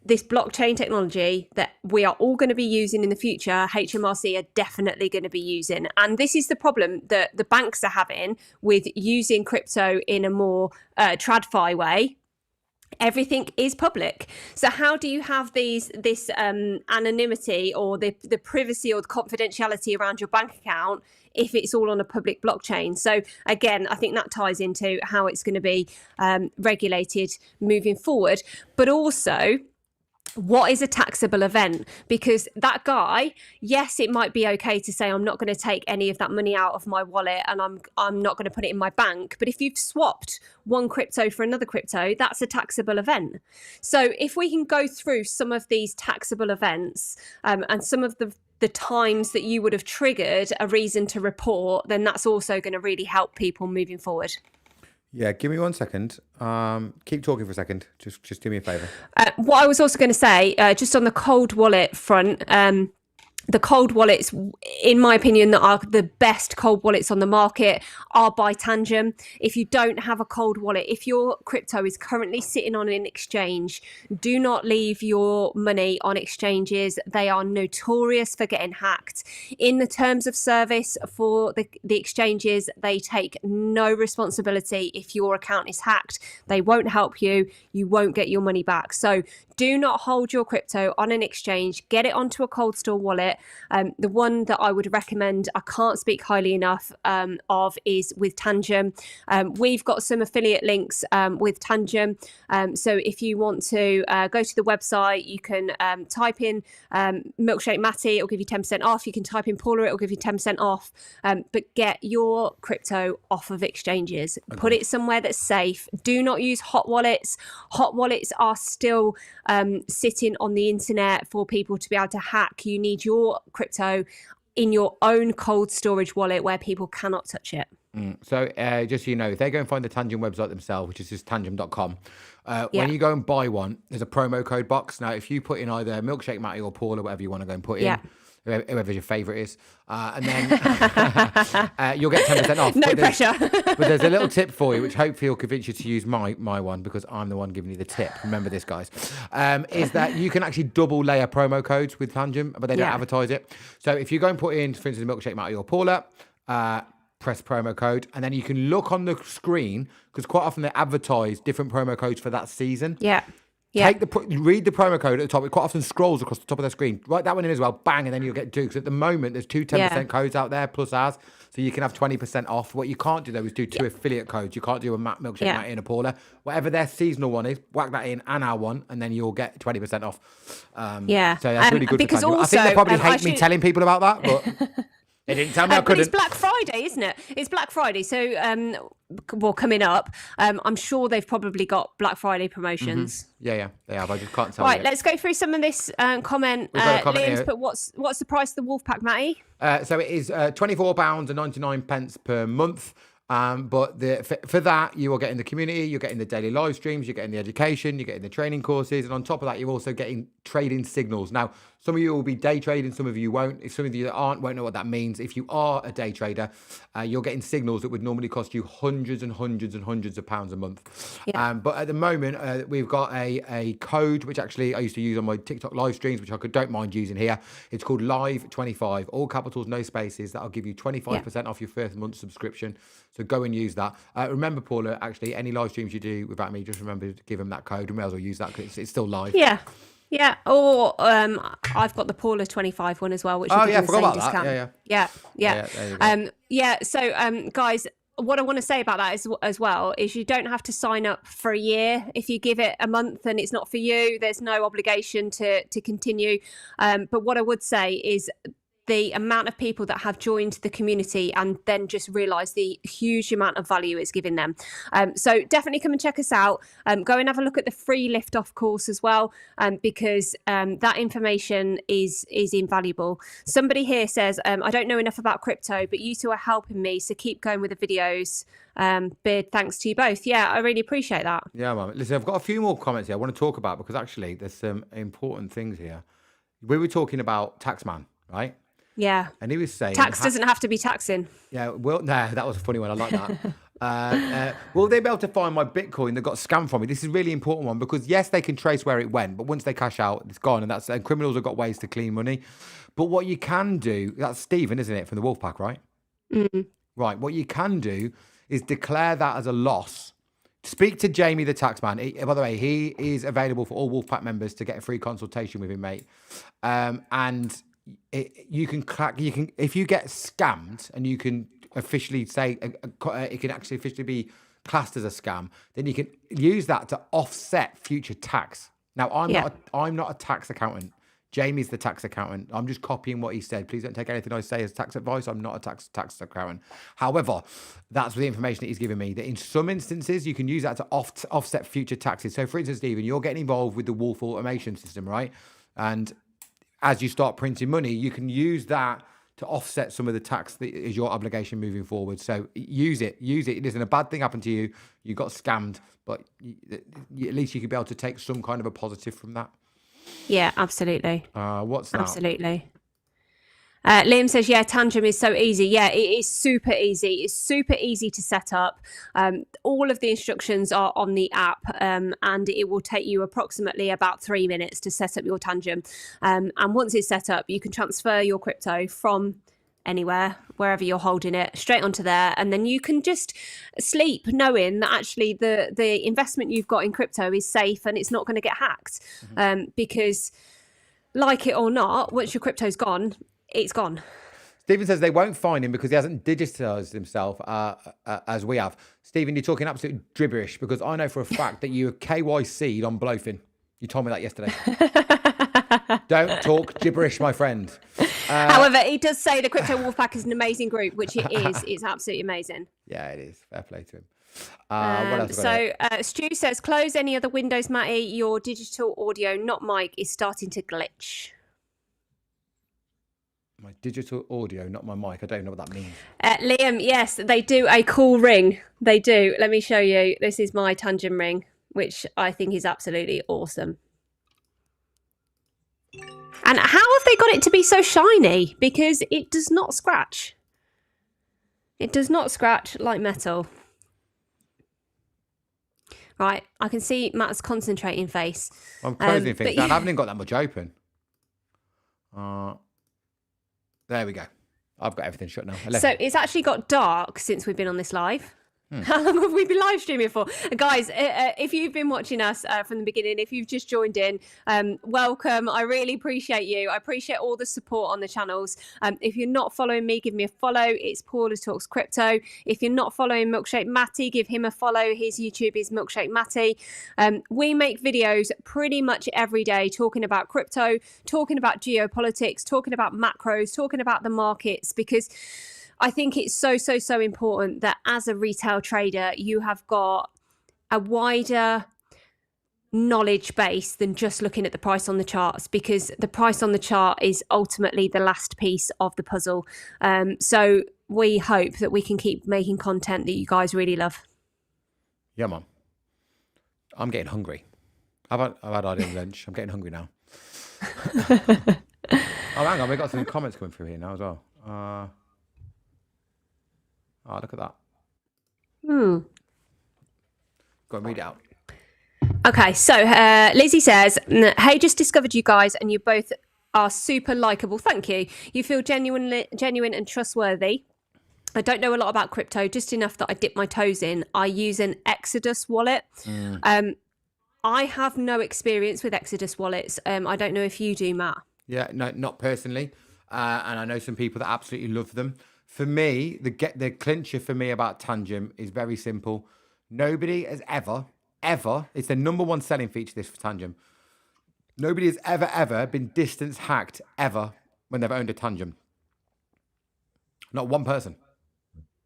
this blockchain technology that we are all going to be using in the future, HMRC are definitely going to be using. And this is the problem that the banks are having with using crypto in a more TradFi way. Everything is public. So how do you have this anonymity or the privacy or the confidentiality around your bank account if it's all on a public blockchain? So again, I think that ties into how it's going to be regulated moving forward. But also, what is a taxable event? Because that guy, yes, it might be okay to say I'm not going to take any of that money out of my wallet and I'm not going to put it in my bank. But if you've swapped one crypto for another crypto, that's a taxable event. So if we can go through some of these taxable events and some of the times that you would have triggered a reason to report, then that's also going to really help people moving forward. Yeah, give me 1 second. Keep talking for a second. Just do me a favour. What I was also going to say, just on the cold wallet front, the cold wallets, in my opinion, that are the best cold wallets on the market are by Tangem. If you don't have a cold wallet, if your crypto is currently sitting on an exchange, do not leave your money on exchanges. They are notorious for getting hacked. In the terms of service for the exchanges, they take no responsibility if your account is hacked. They won't help you. You won't get your money back. So do not hold your crypto on an exchange. Get it onto a cold store wallet. The one that I would recommend, I can't speak highly enough of, is with Tangem. We've got some affiliate links with Tangem. So if you want to go to the website, you can type in Milkshake Matty, it'll give you 10% off. You can type in Paula, it'll give you 10% off. But get your crypto off of exchanges. Okay. Put it somewhere that's safe. Do not use hot wallets. Hot wallets are still sitting on the internet for people to be able to hack. You need your crypto in your own cold storage wallet where people cannot touch it. So just so you know, if they go and find the Tangem website themselves, which is just tangem.com, when you go and buy one, there's a promo code box. Now, if you put in either Milkshake Matty or Paul or whatever you want to go and put in, whoever your favourite is, and then you'll get 10% off. No pressure. But there's a little tip for you, which hopefully will convince you to use my one, because I'm the one giving you the tip. Remember this, guys. Is that you can actually double layer promo codes with Tangem, but they don't advertise it. So if you go and put in, for instance, Milkshake Matty or Paula, press promo code, and then you can look on the screen, because quite often they advertise different promo codes for that season. Read the promo code at the top. It quite often scrolls across the top of the screen. Write that one in as well. Bang, and then you'll get two. Because at the moment, there's two 10% codes out there plus ours, so you can have 20% off. What you can't do though is do two affiliate codes. You can't do a Milkshake Matty and a Paula. Whatever their seasonal one is, whack that in and our one, and then you'll get 20% off. So that's really good. Because for also, I think they probably hate me telling people about that, but. They didn't tell me I But it's couldn't. Black Friday, isn't it? It's Black Friday, so well, coming up, I'm sure they've probably got Black Friday promotions. Yeah, they have. I just can't tell Right, you. let's go through some of this comment. We've got a comment Liam's here. put what's the price of the Wolfpack, Matty? So it is £24.99 per month. But for that, you are getting the community, you're getting the daily live streams, you're getting the education, you're getting the training courses, and on top of that, you're also getting trading signals. Now, some of you will be day trading, some of you won't. If some of you that aren't won't know what that means. If you are a day trader, you're getting signals that would normally cost you hundreds and hundreds and hundreds of pounds a month. Yeah. But at the moment, we've got a code, which actually I used to use on my TikTok live streams, which I don't mind using here. It's called Live25, all capitals, no spaces. That'll give you 25% off your first month's subscription. So go and use that. Remember, Paula, actually, any live streams you do without me, just remember to give them that code. We may as well use that because it's still live. Yeah. Yeah. Or I've got the Paula 25 one as well, which will give you the forgot same about that. discount. Yeah. Yeah. there you go. So guys, what I want to say about that as well is you don't have to sign up for a year. If you give it a month and it's not for you, there's no obligation to continue. But what I would say is the amount of people that have joined the community and then just realize the huge amount of value it's giving them. So definitely come and check us out. Go and have a look at the free lift off course as well, because that information is invaluable. Somebody here says, I don't know enough about crypto, but you two are helping me. So keep going with the videos. Big thanks to you both. Yeah, I really appreciate that. Yeah, man. Listen, I've got a few more comments here I want to talk about because actually there's some important things here. We were talking about Taxman, right? Yeah. And he was saying Tax doesn't have to be taxing. Yeah, well, no, that was a funny one. I like that. Will they be able to find my Bitcoin that got scammed from me? This is a really important one because yes, they can trace where it went, but once they cash out, it's gone, and criminals have got ways to clean money. But what you can do, that's Stephen, isn't it, from the Wolfpack, right? Right. What you can do is declare that as a loss. Speak to Jamie, the taxman. By the way, he is available for all Wolfpack members to get a free consultation with him, mate. And you can if you get scammed and you can officially say it can actually officially be classed as a scam, then you can use that to offset future tax. Now I'm not a tax accountant. Jamie's the tax accountant. I'm just copying what he said. Please don't take anything I say as tax advice. I'm not a tax accountant. However, that's the information that he's given me, that in some instances you can use that to offset future taxes. So for instance, Stephen, you're getting involved with the Wolf automation system, right? And as you start printing money, you can use that to offset some of the tax that is your obligation moving forward. So use it. It isn't a bad thing happened to you. You got scammed, but at least you could be able to take some kind of a positive from that. Yeah, absolutely. What's that? Absolutely. Liam says, yeah, Tangent is so easy. Yeah, it is super easy. It's super easy to set up. All of the instructions are on the app, and it will take you approximately about 3 minutes to set up your Tangent. And once it's set up, you can transfer your crypto from anywhere, wherever you're holding it, straight onto there. And then you can just sleep knowing that actually the investment you've got in crypto is safe and it's not going to get hacked. Because like it or not, once your crypto's gone, it's gone. Stephen says they won't find him because he hasn't digitized himself as we have. Stephen, you're talking absolute gibberish because I know for a fact that you were KYC'd on Blowfin. You told me that yesterday. Don't talk gibberish, my friend. However, he does say the Crypto Wolfpack is an amazing group, which it is. It's absolutely amazing. Yeah, it is. Fair play to him. What else have I got Stu says, close any other windows, Matty. Your digital audio, not mic, is starting to glitch. My digital audio, not my mic. I don't even know what that means. Liam, yes, they do a cool ring. They do. Let me show you. This is my Tangent ring, which I think is absolutely awesome. And how have they got it to be so shiny? Because it does not scratch. It does not scratch like metal. Right, I can see Matt's concentrating face. I'm closing things down. I haven't even got that much open. There we go. I've got everything shut now. So it's actually got dark since we've been on this live. How long have we been live streaming for? Guys, if you've been watching us from the beginning, if you've just joined in, welcome. I really appreciate you. I appreciate all the support on the channels. If you're not following me, give me a follow. It's Paula Talks Crypto. If you're not following Milkshake Matty, give him a follow. His YouTube is Milkshake Matty. We make videos pretty much every day talking about crypto, talking about geopolitics, talking about macros, talking about the markets, because I think it's so important that as a retail trader, you have got a wider knowledge base than just looking at the price on the charts, because the price on the chart is ultimately the last piece of the puzzle. So we hope that we can keep making content that you guys really love. Yeah, man. I'm getting hungry. I've had early lunch. I'm getting hungry now. Oh, hang on. We've got some comments coming through here now as well. Oh, look at that. Go and read it out. Okay, so Lizzie says, hey, just discovered you guys and you both are super likable. Thank you. You feel genuine and trustworthy. I don't know a lot about crypto, just enough that I dip my toes in. I use an Exodus wallet. I have no experience with Exodus wallets. I don't know if you do, Matt. Yeah, no, not personally. And I know some people that absolutely love them. For me, the clincher for me about Tangem is very simple. Nobody has ever, it's the number one selling feature, this for Tangem. Nobody has ever been distance hacked ever when they've owned a Tangem. Not one person.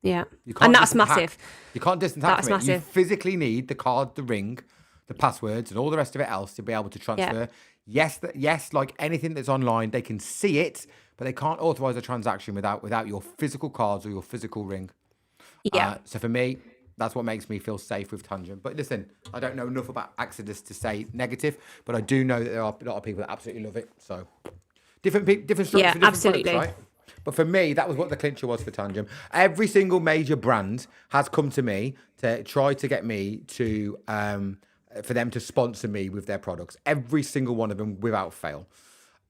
Yeah. And that's massive. You can't distance hack from it. Massive. You physically need the card, the ring, the passwords, and all the rest of it else to be able to transfer. Yeah. Yes, like anything that's online, they can see it, but they can't authorize a transaction without your physical cards or your physical ring. Yeah. So for me, that's what makes me feel safe with Tangem. But listen, I don't know enough about Exodus to say negative, but I do know that there are a lot of people that absolutely love it. So different structures for different absolutely. products, right? But for me, that was what the clincher was for Tangem. Every single major brand has come to me to try to get me to for them to sponsor me with their products. Every single one of them without fail,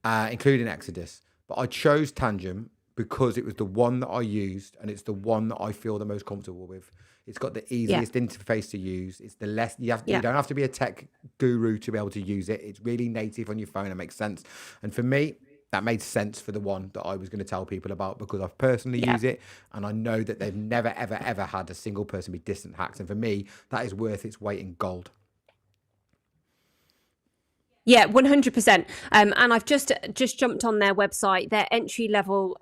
including Exodus. But I chose Tangem because it was the one that I used, and it's the one that I feel the most comfortable with. It's got the easiest interface to use. It's the less you don't have to be a tech guru to be able to use it. It's really native on your phone. It makes sense. And for me, that made sense for the one that I was going to tell people about, because I've personally used it, and I know that they've never ever had a single person be distant hacked. And for me, that is worth its weight in gold. Yeah, 100%. And I've just jumped on their website. Their entry level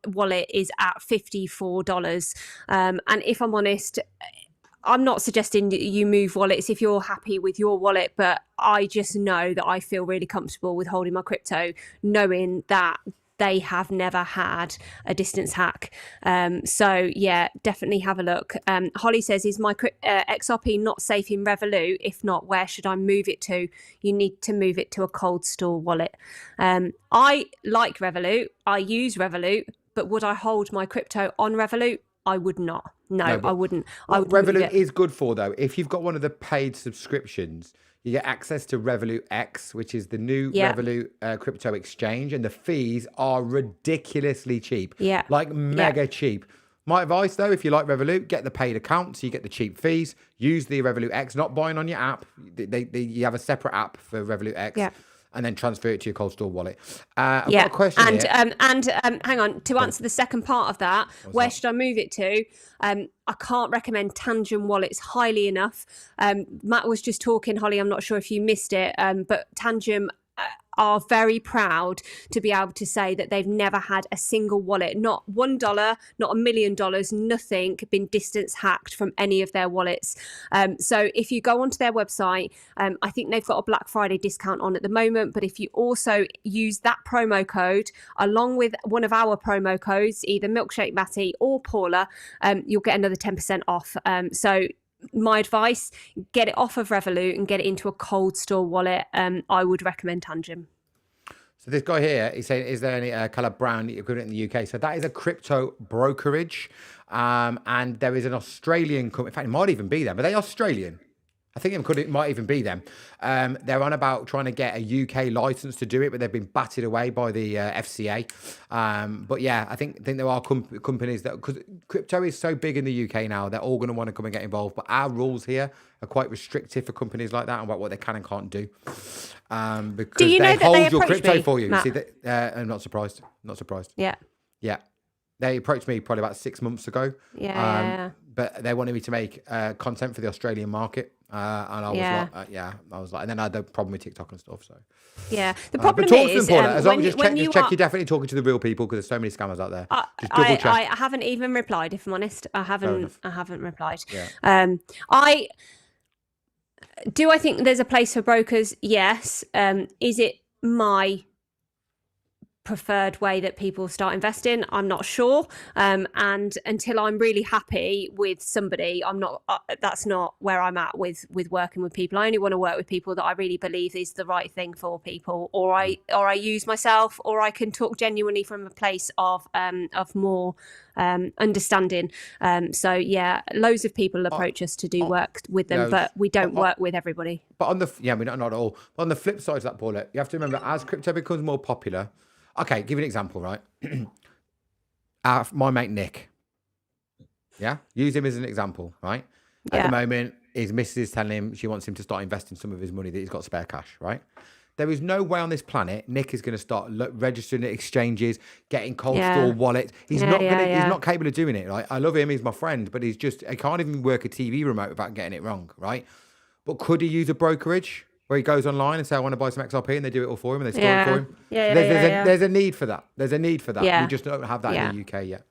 wallet is at $54. And if I'm honest, I'm not suggesting that you move wallets if you're happy with your wallet, but I just know that I feel really comfortable with holding my crypto, knowing that they have never had a distance hack. So yeah, definitely have a look. Holly says, is my XRP not safe in Revolut? If not, where should I move it to? You need to move it to a cold store wallet. I like Revolut. I use Revolut, but would I hold my crypto on Revolut? I would not. No, I wouldn't. What Revolut is good for, though, if you've got one of the paid subscriptions, you get access to Revolut X, which is the new Revolut crypto exchange, and the fees are ridiculously cheap. Yeah. Like mega cheap. My advice, though, if you like Revolut, get the paid account so you get the cheap fees. Use the Revolut X, not buying on your app. You have a separate app for Revolut X. Yeah. And then transfer it to your cold store wallet. I've got a question and here. Hang on, to answer the second part of that, where should I move it to? I can't recommend Tangem wallets highly enough. Matt was just talking, Holly, I'm not sure if you missed it, but Tangem are very proud to be able to say that they've never had a single wallet, not $1, not $1 million, nothing been distance hacked from any of their wallets. So if you go onto their website, I think they've got a Black Friday discount on at the moment, but if you also use that promo code along with one of our promo codes, either Milkshake Matty or Paula, you'll get another 10% off. So my advice, get it off of Revolut and get it into a cold store wallet. I would recommend Tangem. So this guy here, he's saying, is there any colour brown equivalent in the UK? So that is a crypto brokerage. And there is an Australian company. In fact, it might even be there, but they're Australian. I think it might even be them. They're on about trying to get a UK license to do it, but they've been batted away by the FCA. But yeah, I think there are companies that, because crypto is so big in the UK now, they're all going to want to come and get involved. But our rules here are quite restrictive for companies like that about what they can and can't do. Because Do you know they that they hold your approached crypto me, for you. Matt? See that? I'm not surprised. Not surprised. Yeah. Yeah. They approached me probably about 6 months ago. Yeah. But they wanted me to make content for the Australian market. And I was Yeah. like, I was like, and then I had the problem with TikTok and stuff. So, Yeah. The but problem talk to them, is, Paula. As long as just when check you're definitely talking to the real people, because there's so many scammers out there. Just double check. I haven't even replied, if I'm honest. I haven't replied. Yeah. I think there's a place for brokers. Yes. Is it my preferred way that people start investing? I'm not sure. And until I'm really happy with somebody, I'm not. That's not where I'm at with working with people. I only want to work with people that I really believe is the right thing for people, or I use myself, or I can talk genuinely from a place of more understanding. So yeah, loads of people approach us to do work with them, but we don't work with everybody. But on the we're not at all. But on the flip side of that, Paula, you have to remember, as crypto becomes more popular. Okay, give you an example, right? My mate Nick. Yeah, use him as an example, right? At the moment, his missus is telling him she wants him to start investing some of his money that he's got spare cash, right? There is no way on this planet Nick is going to start registering at exchanges, getting cold store wallets. He's not capable of doing it, right? I love him, he's my friend, but he can't even work a TV remote without getting it wrong, right? But could he use a brokerage where he goes online and say, I want to buy some XRP, and they do it all for him and they store it for him? There's a need for that. There's a need for that. We just don't have that in the UK yet.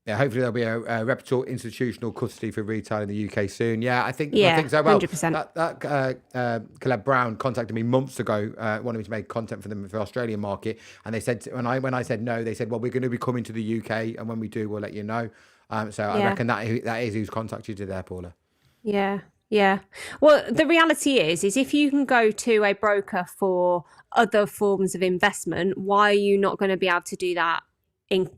Hopefully there'll be a reputable institutional custody for retail in the UK soon. I think so. Well, 100%. that Caleb Brown contacted me months ago, wanted me to make content for them for the Australian market, and they said, when I said no, they said, well, we're going to be coming to the UK, and when we do, we'll let you know. So I reckon that is who's contacted you there, Paula. Yeah. Well, the reality is if you can go to a broker for other forms of investment, why are you not going to be able to do that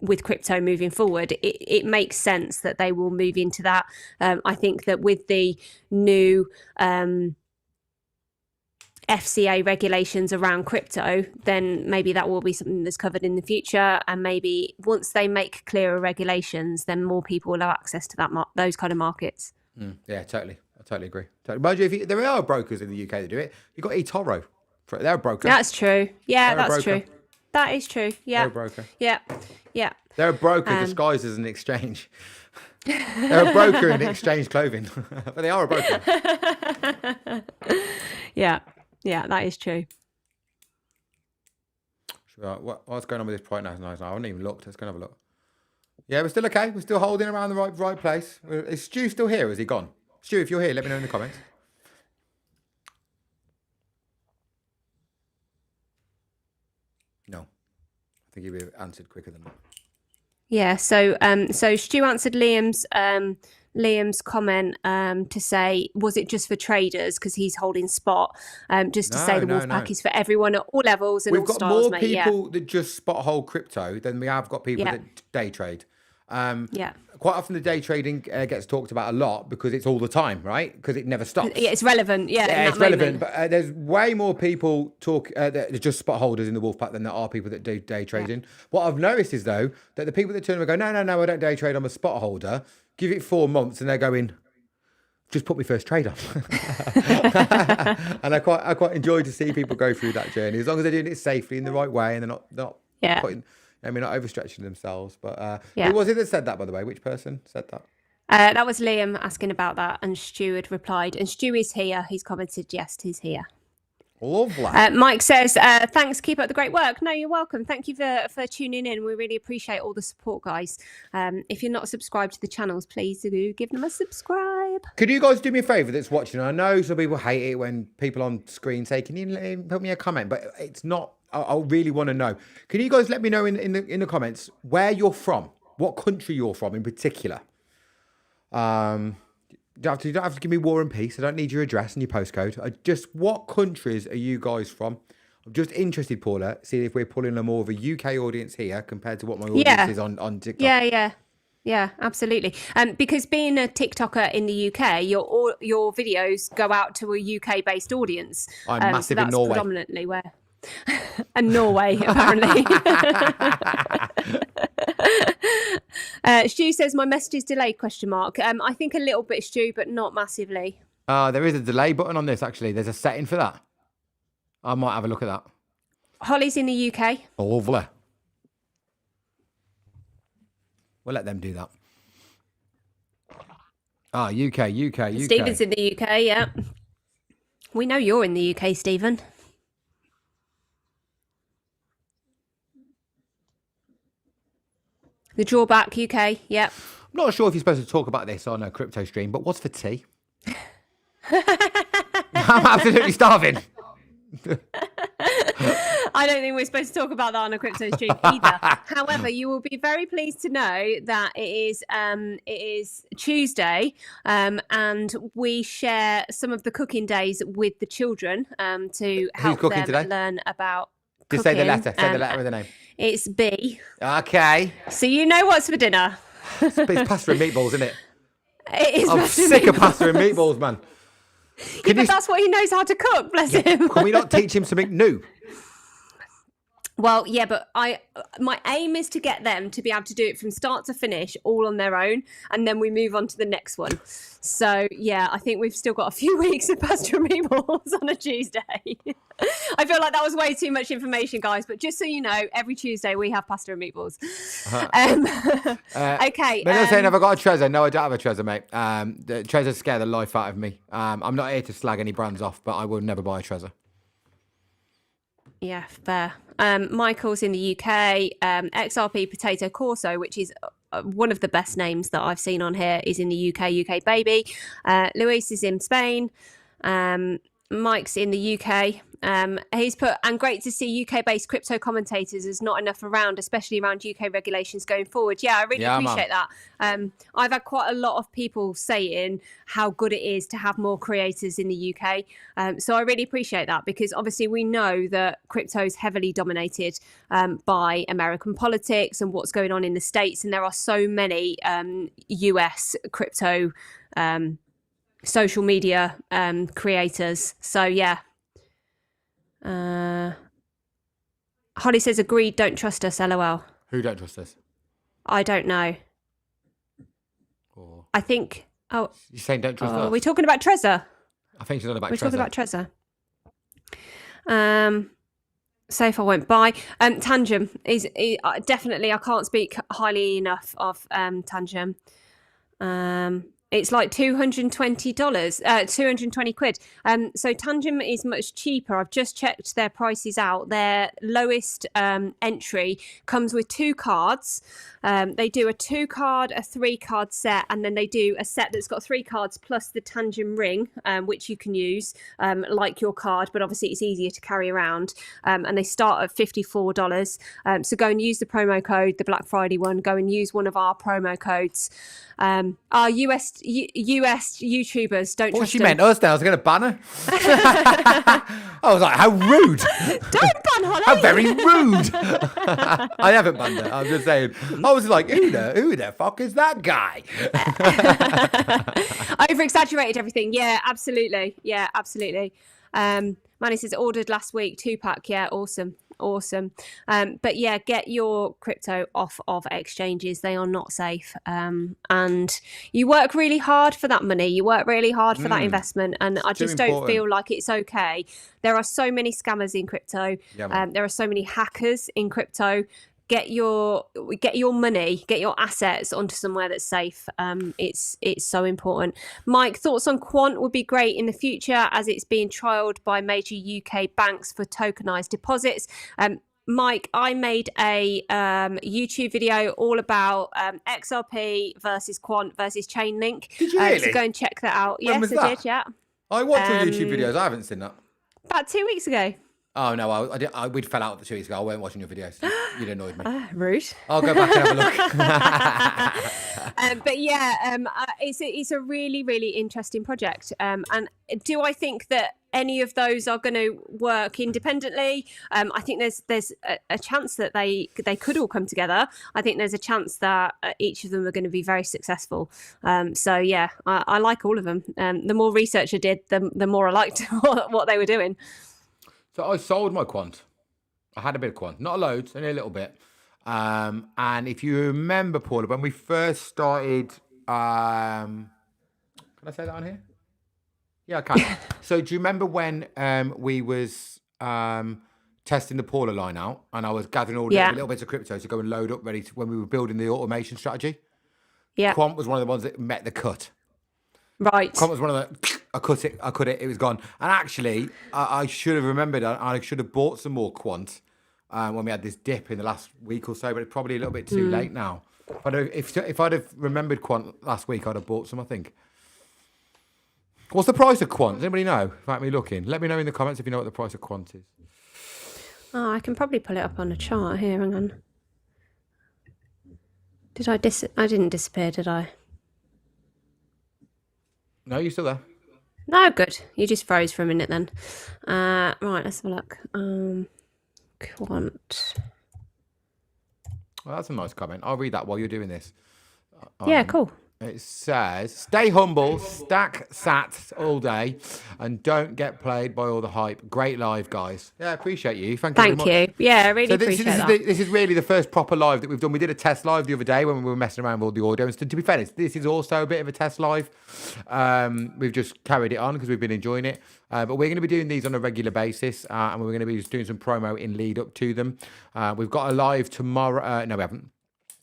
with crypto moving forward? It makes sense that they will move into that. I think that with the new FCA regulations around crypto, then maybe that will be something that's covered in the future. And maybe once they make clearer regulations, then more people will have access to those kind of markets. Yeah, totally. I totally agree. Mind you, there are brokers in the UK that do it. You've got eToro. They're a broker. That's true. Yeah, They're that's true. That is true. Yeah. They're a broker. Yeah. They're a broker disguised as an exchange. They're a broker in exchange clothing, but they are a broker. Yeah, that is true. What's going on with this price now? I haven't even looked. Let's go and have a look. Yeah, we're still okay. We're still holding around the right place. Is Stu still here, or has he gone? Stu, if you're here, let me know in the comments. No. I think he'll be answered quicker than that. Yeah, so Stu answered Liam's comment to say, was it just for traders because he's holding spot? Just to say the Wolfpack is for everyone at all levels and We've all got styles, more mate. people that just spot hold crypto than we have got people that day trade. Quite often the day trading gets talked about a lot because it's all the time, right? Because it never stops. Yeah, it's relevant. Yeah, it's relevant. But there's way more people that are just spot holders in the Wolfpack than there are people that do day trading. What I've noticed is, though, that the people that turn and go, no, I don't day trade, I'm a spot holder, give it 4 months and they're going, just put my first trade on. And I quite enjoy to see people go through that journey, as long as they're doing it safely in the right way and they're not putting... not overstretching themselves, but who was it that said that, by the way? Which person said that? That was Liam asking about that, and Stu had replied. And Stu is here. He's commented, yes, he's here. Lovely. Mike says, thanks, keep up the great work. No, you're welcome. Thank you for tuning in. We really appreciate all the support, guys. If you're not subscribed to the channels, please do give them a subscribe. Could you guys do me a favour that's watching? I know some people hate it when people on screen say, can you put me a comment? But it's not... I really want to know. Can you guys let me know in the comments where you're from? What country you're from in particular? You don't have to give me War and Peace. I don't need your address and your postcode. Just what countries are you guys from? I'm just interested, Paula, see if we're pulling a more of a UK audience here compared to what my audience is on TikTok. Yeah. Yeah, absolutely. Because being a TikToker in the UK, your videos go out to a UK based audience. I'm So massive in that's Norway. predominantly where. And Norway, apparently. Stu says my message is delayed, question mark. I think a little bit, Stu, but not massively. There is a delay button on this, actually. There's a setting for that. I might have a look at that. Holly's in the UK. Lovely. We'll let them do that. UK. Stephen's in the UK, yeah. We know you're in the UK, Stephen. The drawback, UK, yeah. I'm not sure if you're supposed to talk about this on a crypto stream, but what's for tea? I'm absolutely starving. I don't think we're supposed to talk about that on a crypto stream either. However, you will be very pleased to know that it is Tuesday, and we share some of the cooking days with the children to help them today? learn about Just cooking. say the letter. Say the letter with the name. It's B. Okay. So you know what's for dinner. It's pasta and meatballs, isn't it? It is I'm pasta and sick of meatballs. pasta and meatballs, man. Yeah, but that's what he knows how to cook, bless him. Can we not teach him something new? Well, yeah, but my aim is to get them to be able to do it from start to finish all on their own, and then we move on to the next one. So, yeah, I think we've still got a few weeks of pasta and meatballs on a Tuesday. I feel like that was way too much information, guys, but just so you know, every Tuesday we have pasta and meatballs. Okay. But saying, have I got a Trezor? No, I don't have a Trezor, mate. The Trezor scare the life out of me. I'm not here to slag any brands off, but I will never buy a Trezor. Yeah, fair. Michael's in the UK. XRP Potato Corso, which is one of the best names that I've seen on here, is in the UK baby. Luis is in Spain. Mike's in the UK. He's put, and great to see UK-based crypto commentators. There's not enough around, especially around UK regulations going forward. Yeah, I really appreciate that. I've had quite a lot of people saying how good it is to have more creators in the UK. So I really appreciate that, because obviously we know that crypto is heavily dominated by American politics and what's going on in the States. And there are so many US crypto social media creators. So yeah. Holly says agreed, don't trust us, lol. Who don't trust us? I don't know. Or I think you're saying don't trust us? are we talking about Trezor? I think she's on about We're Trezor. talking about Trezor. Safe I won't buy. Tangem is definitely, I can't speak highly enough of Tangem. It's like $220, 220 quid. So Tangem is much cheaper. I've just checked their prices out. Their lowest entry comes with 2 cards. They do a 2-card, a 3-card set, and then they do a set that's got 3 cards plus the Tangem ring, which you can use like your card, but obviously it's easier to carry around. And they start at $54. So go and use the promo code, the Black Friday one. Go and use one of our promo codes. Our US YouTubers don't What trust she them. meant us now? I was going to ban her. I was like, how rude. Don't ban Holly. How very rude. I haven't banned her. I'm just saying. I was like, who the fuck is that guy? Over exaggerated everything. Yeah, absolutely. Manny says ordered last week, 2-pack. Yeah, awesome. But yeah, get your crypto off of exchanges. They are not safe. And you work really hard for that money. You work really hard for that investment. And I just don't feel like it's okay. There are so many scammers in crypto. Yeah, there are so many hackers in crypto. Get your money, get your assets onto somewhere that's safe. It's so important. Mike, thoughts on Quant would be great in the future as it's being trialed by major UK banks for tokenized deposits. Mike, I made a YouTube video all about XRP versus Quant versus Chainlink. Did you really? So go and check that out. When was Yes, I that? did. Yeah, I watch your YouTube videos. I haven't seen that. about 2 weeks ago. Oh, no, we'd fell out 2 weeks ago. I weren't watching your videos. You'd annoyed me. Rude. I'll go back and have a look. But yeah, it's a really, really interesting project. And do I think that any of those are going to work independently. I think there's a chance that they could all come together. I think there's a chance that each of them are going to be very successful. So yeah, I like all of them. The more research I did, the more I liked what they were doing. So I sold my quant. I had a bit of quant, not loads, only a little bit. And if you remember, Paula, when we first started, can I say that on here? Yeah, I can. So do you remember when we was testing the Paula line out, and I was gathering all the little bits of crypto to go and load up ready to, when we were building the automation strategy? Yeah. Quant was one of the ones that met the cut. Right. Quant was one of the, I cut it, it was gone. And actually, I should have remembered, I should have bought some more quant when we had this dip in the last week or so, but it's probably a little bit too late now. But if I'd have remembered quant last week, I'd have bought some, I think. What's the price of quant? Does anybody know? Without me looking, let me know in the comments if you know what the price of quant is. Oh, I can probably pull it up on a chart here. Hang on. Did I I didn't disappear, did I? No, you're still there. No, good. You just froze for a minute then. Right, let's have a look. Quant. Well, that's a nice comment. I'll read that while you're doing this. Yeah, cool. It says, stay humble, stack sats all day, and don't get played by all the hype. Great live, guys. Yeah, appreciate you. Thank you very much. Thank you. Yeah, I really appreciate that. This is really the first proper live that we've done. We did a test live the other day when we were messing around with all the audio. And to be fair, this is also a bit of a test live. We've just carried it on because we've been enjoying it. But we're going to be doing these on a regular basis, and we're going to be just doing some promo in lead up to them. We've got a live tomorrow. No, we haven't.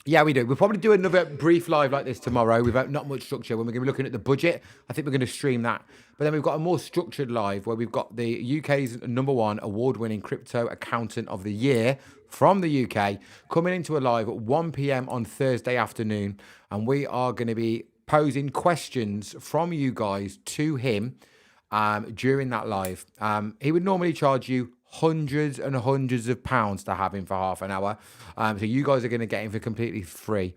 Yeah, we do. We'll probably do another brief live like this tomorrow without not much structure when we're going to be looking at the budget. I think we're going to stream that. But then we've got a more structured live where we've got the UK's #1 award-winning crypto accountant of the year from the UK coming into a live at 1 p.m. on Thursday afternoon. And we are going to be posing questions from you guys to him during that live. He would normally charge you hundreds and hundreds of pounds to have him for half an hour. So you guys are going to get him for completely free.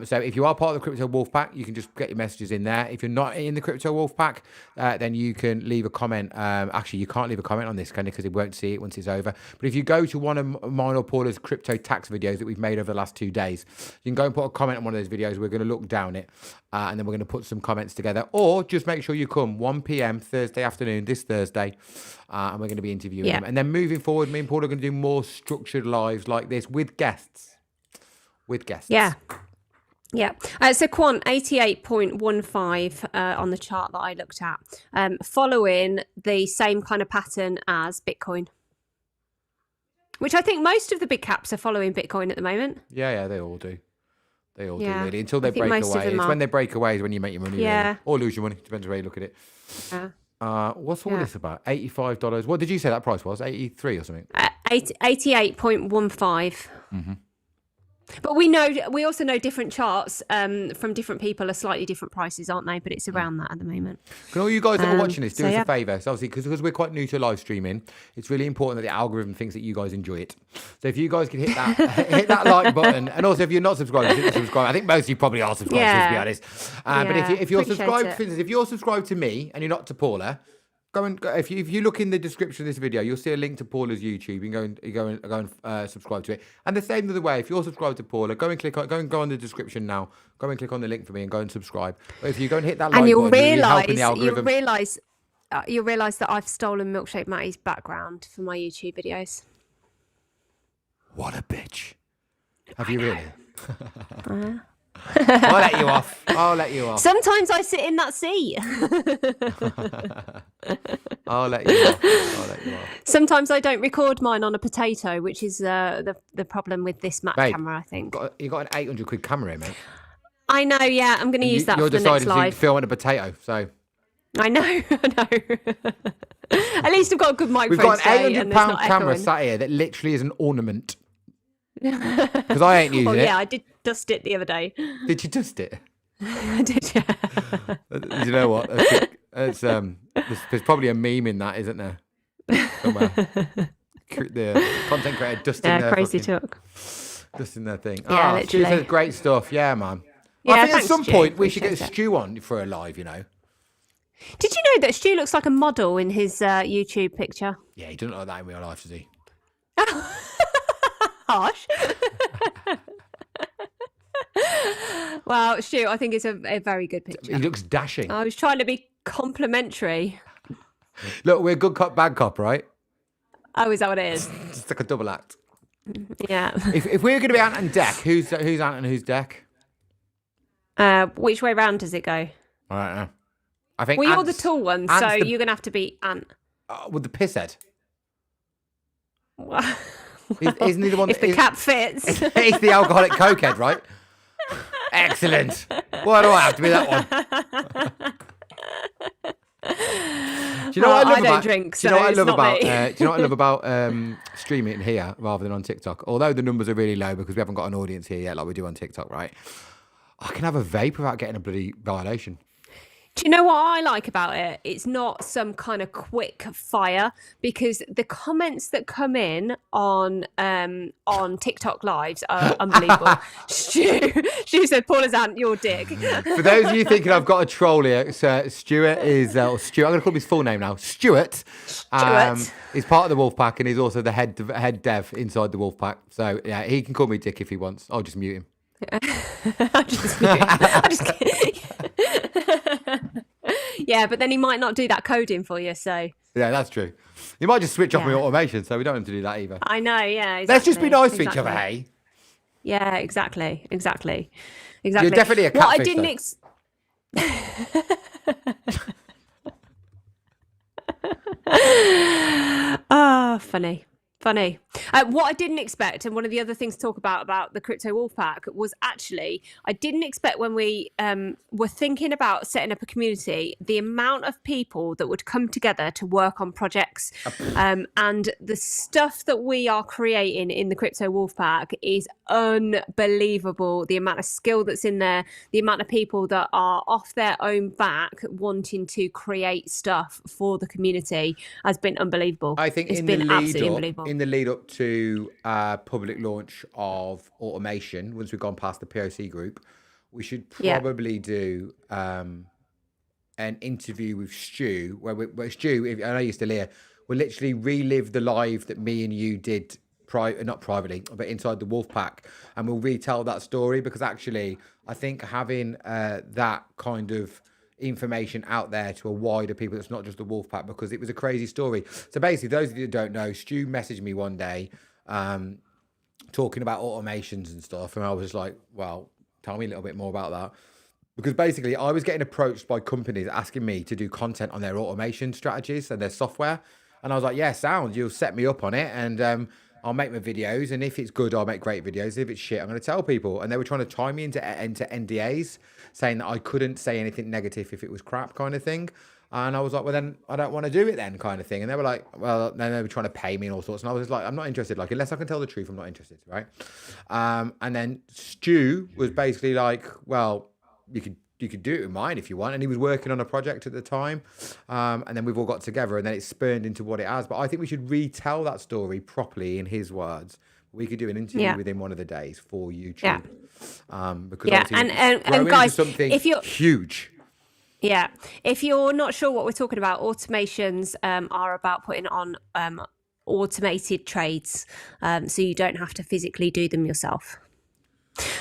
So if you are part of the Crypto Wolf Pack, you can just get your messages in there. If you're not in the Crypto Wolf Pack, then you can leave a comment. Actually, you can't leave a comment on this, can you? Because it won't see it once it's over. But if you go to one of mine or Paula's crypto tax videos that we've made over the last 2 days, you can go and put a comment on one of those videos. We're going to look down it. And then we're going to put some comments together. Or just make sure you come 1 p.m. Thursday afternoon, this Thursday. And we're going to be interviewing them. And then moving forward, me and Paul are going to do more structured lives like this with guests. Yeah. Yeah. So Quant 88.15 on the chart that I looked at, following the same kind of pattern as Bitcoin, which I think most of the big caps are following Bitcoin at the moment. Yeah, they all do. They all do, really. Until they break away. It's when they break away is when you make your money. Yeah. Really. Or lose your money. Depends on how you look at it. What's all this about? $85. What did you say that price was? 83 or something? 88.15. Mm-hmm. But we also know different charts from different people are slightly different prices, aren't they? But it's around that at the moment. Can all you guys that are watching this do us a favour? So obviously, because we're quite new to live streaming, it's really important that the algorithm thinks that you guys enjoy it. So if you guys can hit that hit that like button, and also if you're not subscribed, hit the subscribe. I think most of you probably are subscribed, to be honest. But if you're subscribed, for instance, if you're subscribed to me and you're not to Paula, if you look in the description of this video, you'll see a link to Paula's YouTube. You can go and subscribe to it. And the same other way, if you're subscribed to Paula, go on the description now. Go and click on the link for me and go and subscribe. But if you go and hit that like button, you'll realise that I've stolen Milkshake Matty's background for my YouTube videos. What a bitch! Have you really? I'll let you off. Sometimes I sit in that seat. I'll let you off. Sometimes I don't record mine on a potato, which is the problem with this Mac camera, I think. You got an 800 quid camera here, mate. I know, yeah. I'm going to use that for the next live. You're deciding to film on a potato, so... I know. At least I've got a good microphone. We've got an £800 camera sat here that literally is an ornament. Because I ain't using it. Yeah, I did dust it the other day. Did you dust it? I did, yeah. You know what? There's probably a meme in that, isn't there? Somewhere. The content creator dusting their crazy talk. Dusting their thing. Yeah, literally. Stu says great stuff. Yeah, man. Yeah, I think thanks, at some point Stu. we should get Stu on for a live, you know. Did you know that Stu looks like a model in his YouTube picture? Yeah, he doesn't look like that in real life, does he? Harsh. Well, Stu, I think it's a very good picture. He looks dashing. I was trying to be complimentary. Look, we're good cop, bad cop, right? Oh, is that what it is? It's like a double act. Yeah. If we're going to be Ant and Dec, who's Ant and who's Dec? Which way round does it go? I don't know. I think. Well, you're the Ant's- tall one, Ant's so the- you're going to have to be Ant. with the piss head. Well, Isn't he the one? if the cap fits. He's the alcoholic cokehead, right? Excellent. Why do I have to be that one? Do you know what I love I don't about? drink, do you know so what I it's love not about? me. Do you know what I love about streaming it here rather than on TikTok? Although the numbers are really low because we haven't got an audience here yet, like we do on TikTok, right? I can have a vape without getting a bloody violation. Do you know what I like about it? It's not some kind of quick fire, because the comments that come in on TikTok lives are unbelievable. Stu said, "Paul is Ant, your dick." For those of you thinking I've got a troll here, so Stuart is, or Stuart, I'm going to call him his full name now. Stuart. He's part of the Wolfpack and he's also the head dev inside the Wolfpack. So yeah, he can call me Dick if he wants. I'll just mute him. Yeah, but then he might not do that coding for you. So Yeah, that's true. You might just switch off my Yeah. automation, so we don't have to do that either. I know. Yeah, exactly, Let's just be nice to each other, exactly. hey? Yeah, exactly. You're definitely a What I catfish, didn't funny. What I didn't expect, and one of the other things to talk about the Crypto Wolfpack, was actually I didn't expect when we were thinking about setting up a community, the amount of people that would come together to work on projects, and the stuff that we are creating in the Crypto Wolfpack is unbelievable. The amount of skill that's in there, the amount of people that are off their own back wanting to create stuff for the community has been unbelievable. I think it's in been the absolutely lead up, unbelievable. in the lead up to public launch of automation, once we've gone past the POC group, we should Yeah. probably do an interview with Stu, where Stu, if I know you're still here, we'll literally relive the live that me and you did, not privately, but inside the Wolfpack, and we'll retell that story, because actually, I think having that kind of information out there to a wider people that's not just the Wolfpack, because it was a crazy story. So basically, those of you that don't know, Stu messaged me one day talking about automations and stuff, and I was just like, well, tell me a little bit more about that. Because basically I was getting approached by companies asking me to do content on their automation strategies and their software, and I was like, yeah, sound, you'll set me up on it, and I'll make my videos, and if it's good, I'll make great videos. If it's shit, I'm going to tell people. And they were trying to tie me into NDAs, saying that I couldn't say anything negative if it was crap, kind of thing. And I was like, well, then I don't want to do it then, kind of thing. And they were like, well, then they were trying to pay me and all sorts. And I was like, I'm not interested. Like, unless I can tell the truth, I'm not interested, right? And then Stu was basically like, well, you could do it with mine if you want. And he was working on a project at the time. And then we've all got together, and then it spurned into what it has. But I think we should retell that story properly in his words. We could do an interview with him one of the days for YouTube. Yeah. Because Yeah, obviously and growing into guys, something if you're- huge. Yeah. If you're not sure what we're talking about, automations are about putting on automated trades, so you don't have to physically do them yourself.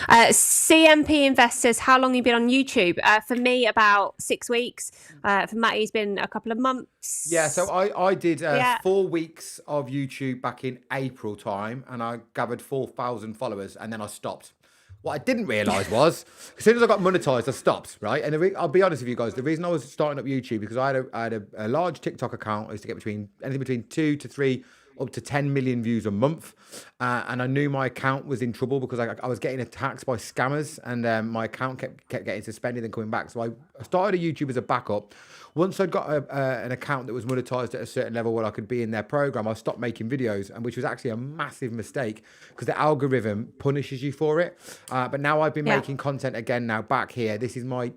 CMP Invest says, how long have you been on YouTube? For me, about 6 weeks. For Matty, it's been a couple of months. Yeah, so I did Yeah. 4 weeks of YouTube back in April time, and I gathered 4,000 followers, and then I stopped. What I didn't realise was, as soon as I got monetized, I stopped, right? And I'll be honest with you guys, the reason I was starting up YouTube, because I had a large TikTok account. I used to get anything between 2 to 3 up to 10 million views a month, and I knew my account was in trouble because I was getting attacked by scammers, and my account kept getting suspended and coming back. So I started a YouTube as a backup. Once I'd got an account that was monetized at a certain level where I could be in their program, I stopped making videos, and which was actually a massive mistake because the algorithm punishes you for it. But now I've been making content again now back here. This is my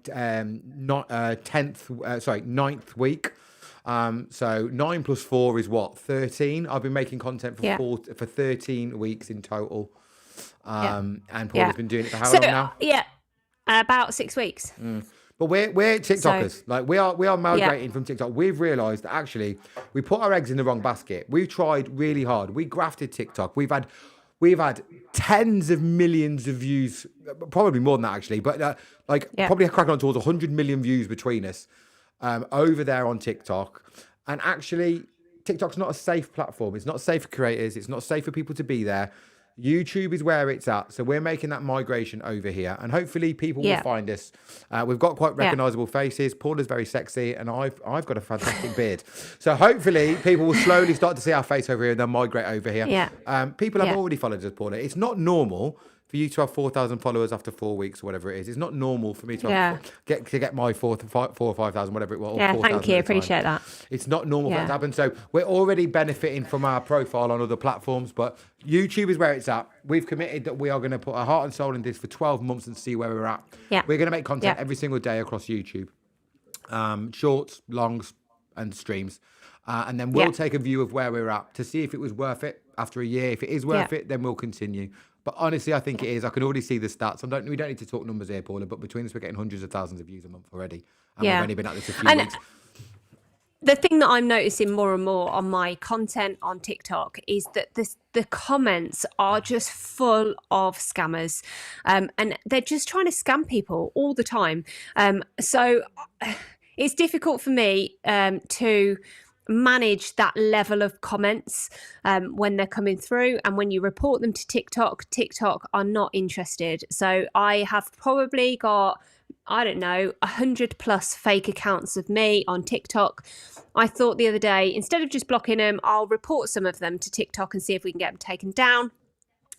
ninth week. So 9 plus 4 is what, 13? I've been making content for 13 weeks in total. And Paul has been doing it for how long now? Yeah, about 6 weeks. But we're TikTokers. Like we are migrating from TikTok. We've realised that actually we put our eggs in the wrong basket. We've tried really hard. We grafted TikTok. We've had tens of millions of views, probably more than that actually, but probably cracking on towards 100 million views between us over there on TikTok. And actually, TikTok's not a safe platform. It's not safe for creators. It's not safe for people to be there. YouTube is where it's at. So we're making that migration over here. And hopefully people will find us. We've got quite recognisable faces. Paula's very sexy. And I've got a fantastic beard. So hopefully people will slowly start to see our face over here and they'll migrate over here. People have already followed us, Paula. It's not normal for you to have 4,000 followers after 4 weeks or whatever it is. It's not normal for me to get my 4 or 5,000, whatever it was. Yeah, thank you. Appreciate that. It's not normal for that to happen. So we're already benefiting from our profile on other platforms, but YouTube is where it's at. We've committed that we are going to put our heart and soul into this for 12 months and see where we're at. Yeah. We're going to make content every single day across YouTube. Shorts, longs, and streams. And then we'll take a view of where we're at to see if it was worth it after a year. If it is worth it, then we'll continue. But honestly, I think it is. I can already see the stats. We don't need to talk numbers here, Paula, but between us, we're getting hundreds of thousands of views a month already. And we've only been at this a few weeks. The thing that I'm noticing more and more on my content on TikTok is that the comments are just full of scammers, and they're just trying to scam people all the time. So it's difficult for me to manage that level of comments when they're coming through, and when you report them to TikTok are not interested. So I have probably got, I don't know, 100+ fake accounts of me on TikTok. I thought the other day, instead of just blocking them, I'll report some of them to TikTok and see if we can get them taken down.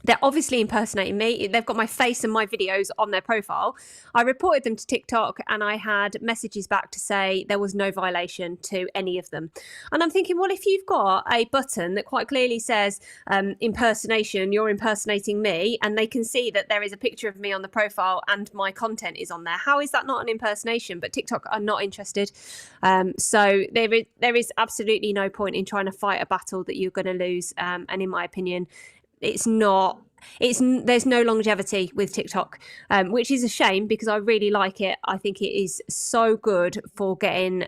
They're obviously impersonating me. They've got my face and my videos on their profile. I reported them to TikTok and I had messages back to say there was no violation to any of them. And I'm thinking, well, if you've got a button that quite clearly says impersonation, you're impersonating me, and they can see that there is a picture of me on the profile and my content is on there, how is that not an impersonation? But TikTok are not interested. So there is absolutely no point in trying to fight a battle that you're going to lose. And in my opinion, there's no longevity with TikTok, which is a shame because I really like it. I think it is so good for getting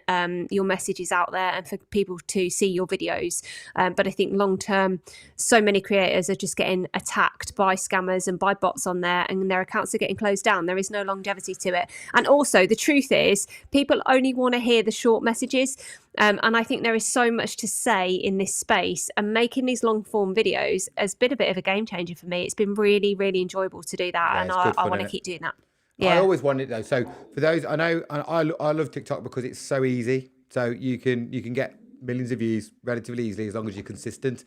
your messages out there and for people to see your videos. But I think long term, so many creators are just getting attacked by scammers and by bots on there, and their accounts are getting closed down. There is no longevity to it. And also, the truth is, people only want to hear the short messages. And I think there is so much to say in this space, and making these long form videos has been a bit of a game changer for me. It's been really, really enjoyable to do that. And I want to keep doing that. I always wanted though. So for those, I know, I love TikTok because it's so easy. So you can get millions of views relatively easily as long as you're consistent.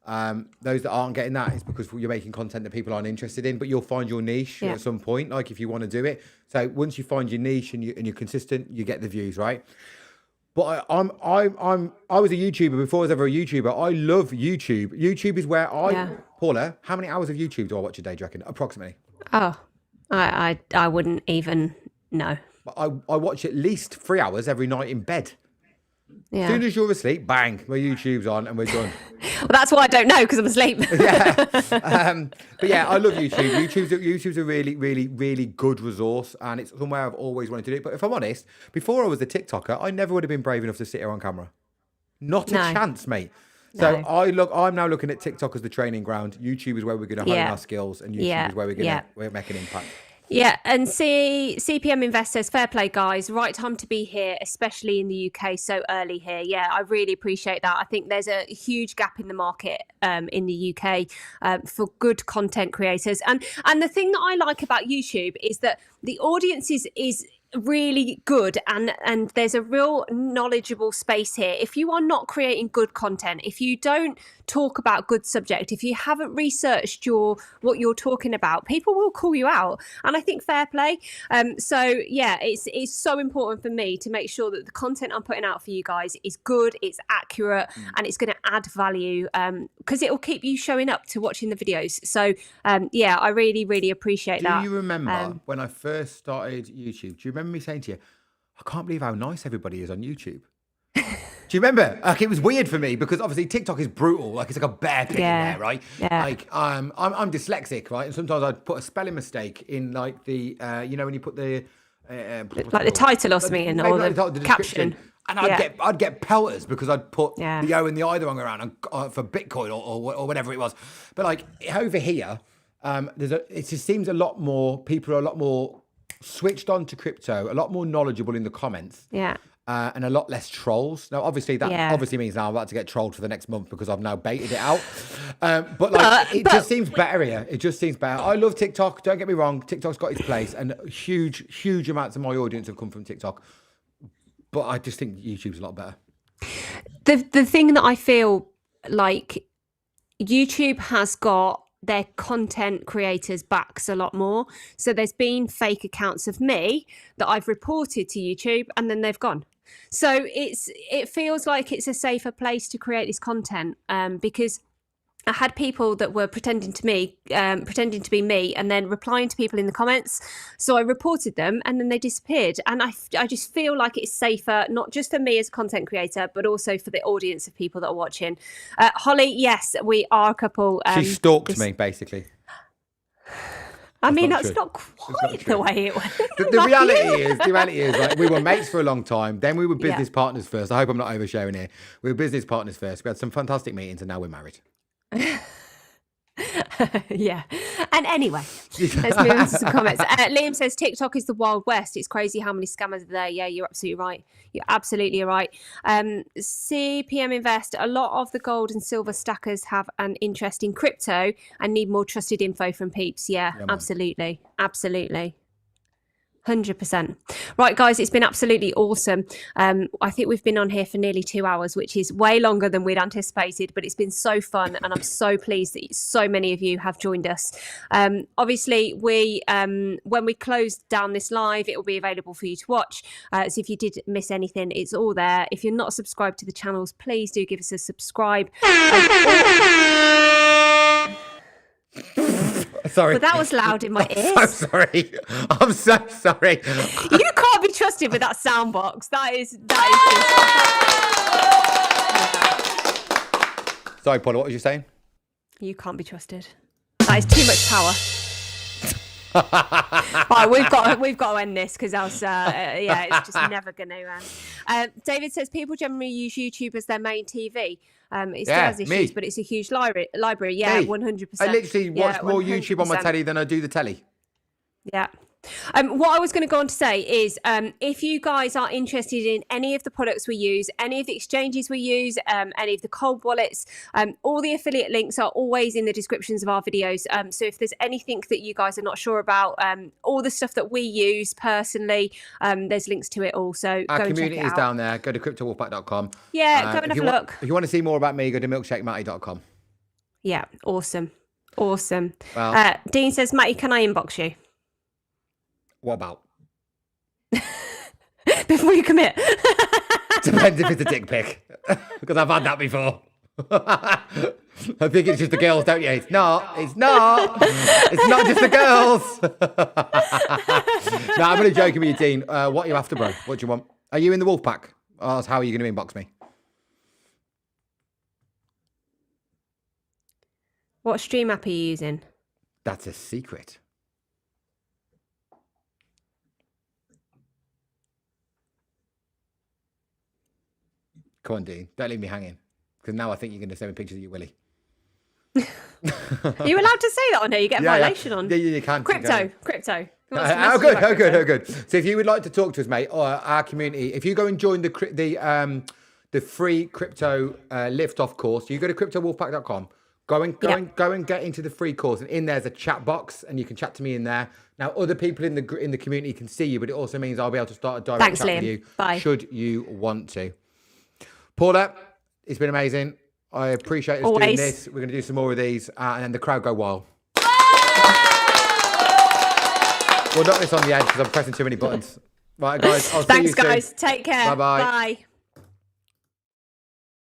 Those that aren't getting that is because you're making content that people aren't interested in, but you'll find your niche at some point, like if you want to do it. So once you find your niche and you're consistent, you get the views, right? But I was a YouTuber before I was ever a YouTuber. I love YouTube. YouTube is where Paula, how many hours of YouTube do I watch a day, do you reckon? Approximately. Oh, I wouldn't even know. I watch at least 3 hours every night in bed. Yeah. As soon as you're asleep, bang, my YouTube's on and we're done. Well, that's why I don't know, because I'm asleep. But yeah, I love YouTube. YouTube's a really, really, really good resource, and it's somewhere I've always wanted to do it. But if I'm honest, before I was a TikToker, I never would have been brave enough to sit here on camera. Not a chance, mate. So I'm now looking at TikTok as the training ground. YouTube is where we're going to hone our skills, and YouTube is where we're making an impact. Yeah, and CPM investors, fair play, guys. Right time to be here, especially in the UK so early here. Yeah, I really appreciate that. I think there's a huge gap in the market in the UK for good content creators. And the thing that I like about YouTube is that the audience is really good, and there's a real knowledgeable space here. If you are not creating good content, if you don't talk about good subject, if you haven't researched what you're talking about, people will call you out. And I think fair play. So yeah, it's so important for me to make sure that the content I'm putting out for you guys is good, it's accurate, and it's going to add value, because it will keep you showing up to watching the videos. So yeah, I really, really appreciate that. Do you remember when I first started YouTube? Do you remember me saying to you, I can't believe how nice everybody is on YouTube? Do you remember? Like, it was weird for me because obviously TikTok is brutal. Like, it's like a bear pit in there, right? Yeah. Like, I'm dyslexic, right? And sometimes I'd put a spelling mistake in, like, the, when you put the Like the title or something, Maybe or like the caption. And Yeah. I'd get pelters because I'd put Yeah. the O and the I the wrong around for Bitcoin or whatever it was. But like over here, it just seems a lot more people are a lot more switched on to crypto, a lot more knowledgeable in the comments. Yeah. And a lot less trolls. Now, obviously, that Yeah. obviously means now I'm about to get trolled for the next month because I've now baited it out. But like, it just seems better here. It just seems better. I love TikTok. Don't get me wrong. TikTok's got its place, and huge amounts of my audience have come from TikTok. But I just think YouTube's a lot better. The thing that I feel like YouTube has got their content creators' backs a lot more. So there's been fake accounts of me that I've reported to YouTube, and then they've gone. So it feels like it's a safer place to create this content, because I had people that were pretending to be me, and then replying to people in the comments. So I reported them, and then they disappeared. And I just feel like it's safer, not just for me as a content creator, but also for the audience of people that are watching. Holly, yes, we are a couple. She stalked me, basically. I mean, not that's true. not quite the way it went. The reality is, like, we were mates for a long time. Then we were business partners first. I hope I'm not oversharing here. We were business partners first. We had some fantastic meetings, and now we're married. Yeah. And anyway, let's move on to some comments. Liam says TikTok is the Wild West. It's crazy how many scammers are there. Yeah, you're absolutely right. You're absolutely right. CPM Invest, a lot of the gold and silver stackers have an interest in crypto and need more trusted info from peeps. Yeah, absolutely. Absolutely. 100%. Right, guys, it's been absolutely awesome. I think we've been on here for nearly 2 hours, which is way longer than we'd anticipated, but it's been so fun, and I'm so pleased that so many of you have joined us. Obviously, when we close down this live, it will be available for you to watch. So if you did miss anything, it's all there. If you're not subscribed to the channels, please do give us a subscribe. Sorry. But that was loud in my ears. I'm so sorry. I'm so sorry. You can't be trusted with that sound box. That is just... Sorry, Paula, what was you saying? You can't be trusted. That is too much power. Right, we've got to end this because else, it's just never going to end. David says people generally use YouTube as their main TV. It still has issues, me. but it's a huge library. Yeah, 100%. I literally watch more YouTube on my 100%. telly than I do the telly. Yeah. What I was going to go on to say is if you guys are interested in any of the products we use, any of the exchanges we use, any of the cold wallets, all the affiliate links are always in the descriptions of our videos. So if there's anything that you guys are not sure about, all the stuff that we use personally, there's links to it all. So Our go and check community it is out. down there. Go to cryptowolfpack.com. Yeah, go and have a look. If you want to see more about me, go to milkshakematty.com. Yeah, awesome. Awesome. Well, Dean says, Matty, can I inbox you? what about? Before you commit. Depends if it's a dick pic. Because I've had that before. I think it's just the girls, don't you? It's not. It's not. It's not just the girls. No, I'm only joking with you, Dean. What are you after, bro? What do you want? Are you in the wolf pack? Oh, how are you going to inbox me? What stream app are you using? That's a secret. Come on, Dean. Don't leave me hanging. Because now I think you're going to send me pictures of your willy. Are you allowed to say that on here? You get a violation on. Yeah, you can. Crypto. Oh, good. So if you would like to talk to us, mate, or our community, if you go and join the free crypto lift-off course, you go to cryptowolfpack.com. Go and get into the free course, and in there's a chat box, and you can chat to me in there. Now, other people in the community can see you, but it also means I'll be able to start a direct chat with you. Bye. Should you want to. Paula, it's been amazing. I appreciate us doing Always. this. We're going to do some more of these, and then the crowd go wild. We'll knock this on the edge because I'm pressing too many buttons. Right, guys. I'll see you soon. Thanks, guys. Take care. Bye-bye. Bye.